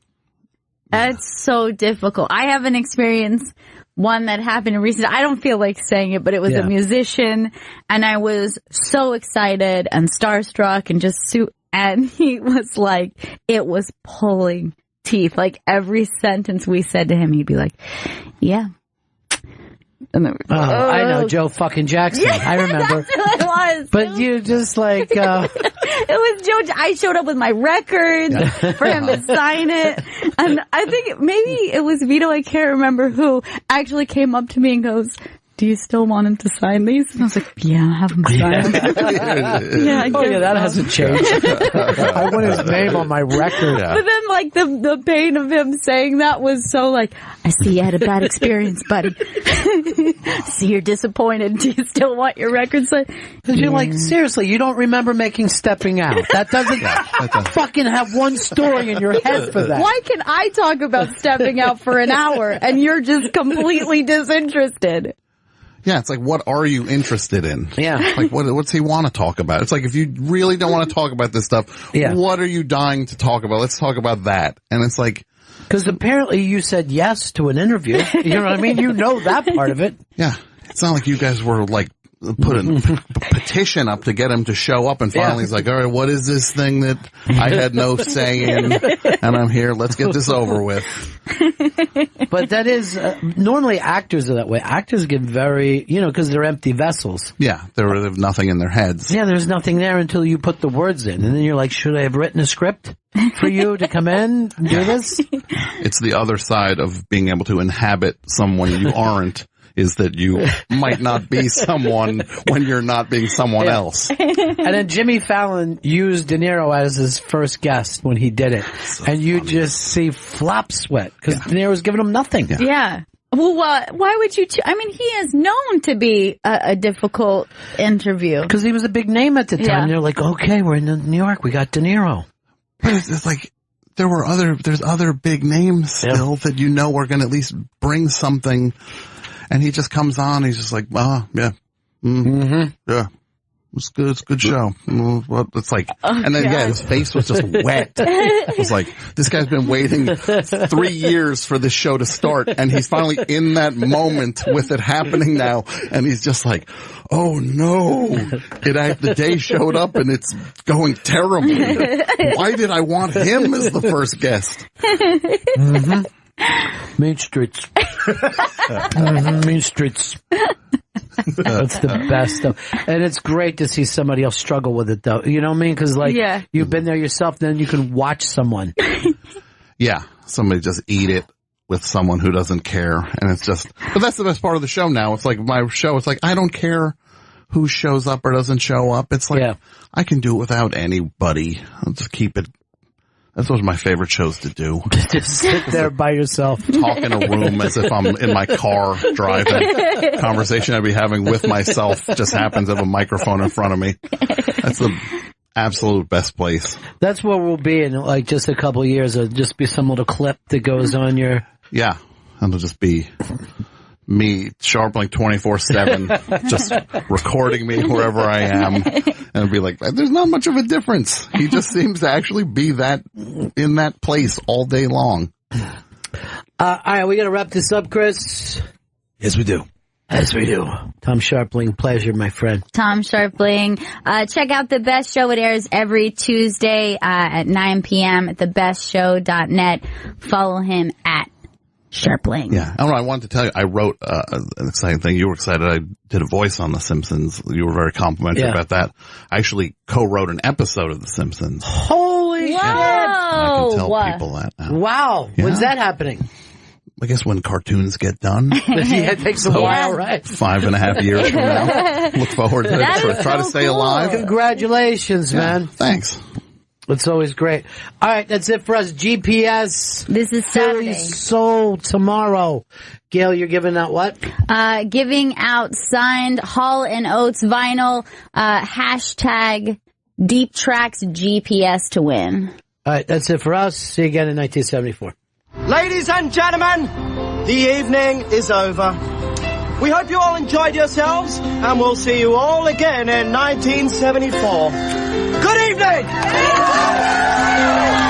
That's so difficult. I have an experience... One that happened recently. I don't feel like saying it, but it was a musician, and I was so excited and starstruck and and he was like, it was pulling teeth. Like every sentence we said to him, he'd be like, yeah. And then I know, Joe fucking Jackson. Yeah, I remember. That's who it was. But you just like... It was Joe. I showed up with my records for him to sign it. And I think maybe it was Vito, I can't remember who, actually came up to me and goes, do you still want him to sign these? And I was like, yeah, have him sign them. That hasn't changed. I want his name on my record. But then, like, the pain of him saying that was so like, I see you had a bad experience, buddy. See, you're disappointed. Do you still want your record signed? Because you're like, seriously, you don't remember making Stepping Out. That doesn't fucking have one story in your head for that. Why can I talk about Stepping Out for an hour and you're just completely disinterested? Yeah, it's like, what are you interested in? Yeah. Like, what's he want to talk about? It's like, if you really don't want to talk about this stuff, what are you dying to talk about? Let's talk about that. And it's like... Because apparently you said yes to an interview. You know what I mean? You know that part of it. Yeah. It's not like you guys were like, put a petition up to get him to show up, and finally he's like, all right, what is this thing that I had no say in, and I'm here, let's get this over with. But that is, normally actors are that way. Actors get very, because they're empty vessels. Yeah, they have nothing in their heads. Yeah, there's nothing there until you put the words in, and then you're like, should I have written a script for you to come in and do this? It's the other side of being able to inhabit someone you aren't. Is that you might not be someone when you're not being someone else. And then Jimmy Fallon used De Niro as his first guest when he did it. So and you just see flop sweat because De Niro's giving him nothing. Yeah. Well, why would you... I mean, he is known to be a difficult interview. Because he was a big name at the time. Yeah. They're like, okay, we're in New York. We got De Niro. But it's like... There's other big names still that are going to at least bring something... And he just comes on. He's just like, yeah, yeah, it's good. It's a good show. Well, it's like, and then his face was just wet. It was like, this guy's been waiting 3 years for this show to start, and he's finally in that moment with it happening now, and he's just like, oh no, the day showed up and it's going terribly. Why did I want him as the first guest? Main Streets. Main Streets. That's the best stuff. And it's great to see somebody else struggle with it, though. You know what I mean? Because, you've been there yourself, then you can watch someone. Yeah. Somebody just eat it with someone who doesn't care. And it's just... But that's the best part of the show now. It's like my show. It's like, I don't care who shows up or doesn't show up. It's like, I can do it without anybody. I'll just keep it... That's one of my favorite shows to do. Just sit there by yourself. Talk in a room as if I'm in my car driving. Conversation I'd be having with myself just happens to have a microphone in front of me. That's the absolute best place. That's where we'll be in like just a couple of years. It'll just be some little clip that goes on your... Yeah. And it'll just be me, Sharpling 24/7, just recording me wherever I am, and it'd be like, there's not much of a difference. He just seems to actually be in that place all day long. All right, we got to wrap this up, Chris. Yes, we do. Yes, we do. Tom Sharpling, pleasure, my friend. Tom Sharpling. Check out The Best Show. It airs every Tuesday at 9 p.m. at thebestshow.net. Follow him at Sharpling. Yeah. I wanted to tell you, I wrote an exciting thing. You were excited. I did a voice on The Simpsons. You were very complimentary about that. I actually co-wrote an episode of The Simpsons. Holy shit! I can tell people that now. Wow. Yeah. When's that happening? I guess when cartoons get done. Yeah, it takes a while, right? 5.5 years from now. Look forward to it. Try to stay alive. Congratulations, man. Thanks. It's always great. All right, that's it for us. GPS. This is Saturday. Sold tomorrow. Gail, you're giving out what? Giving out signed Hall & Oates vinyl, hashtag Deep Tracks GPS to win. All right, that's it for us. See you again in 1974. Ladies and gentlemen, the evening is over. We hope you all enjoyed yourselves, and we'll see you all again in 1974. Good evening!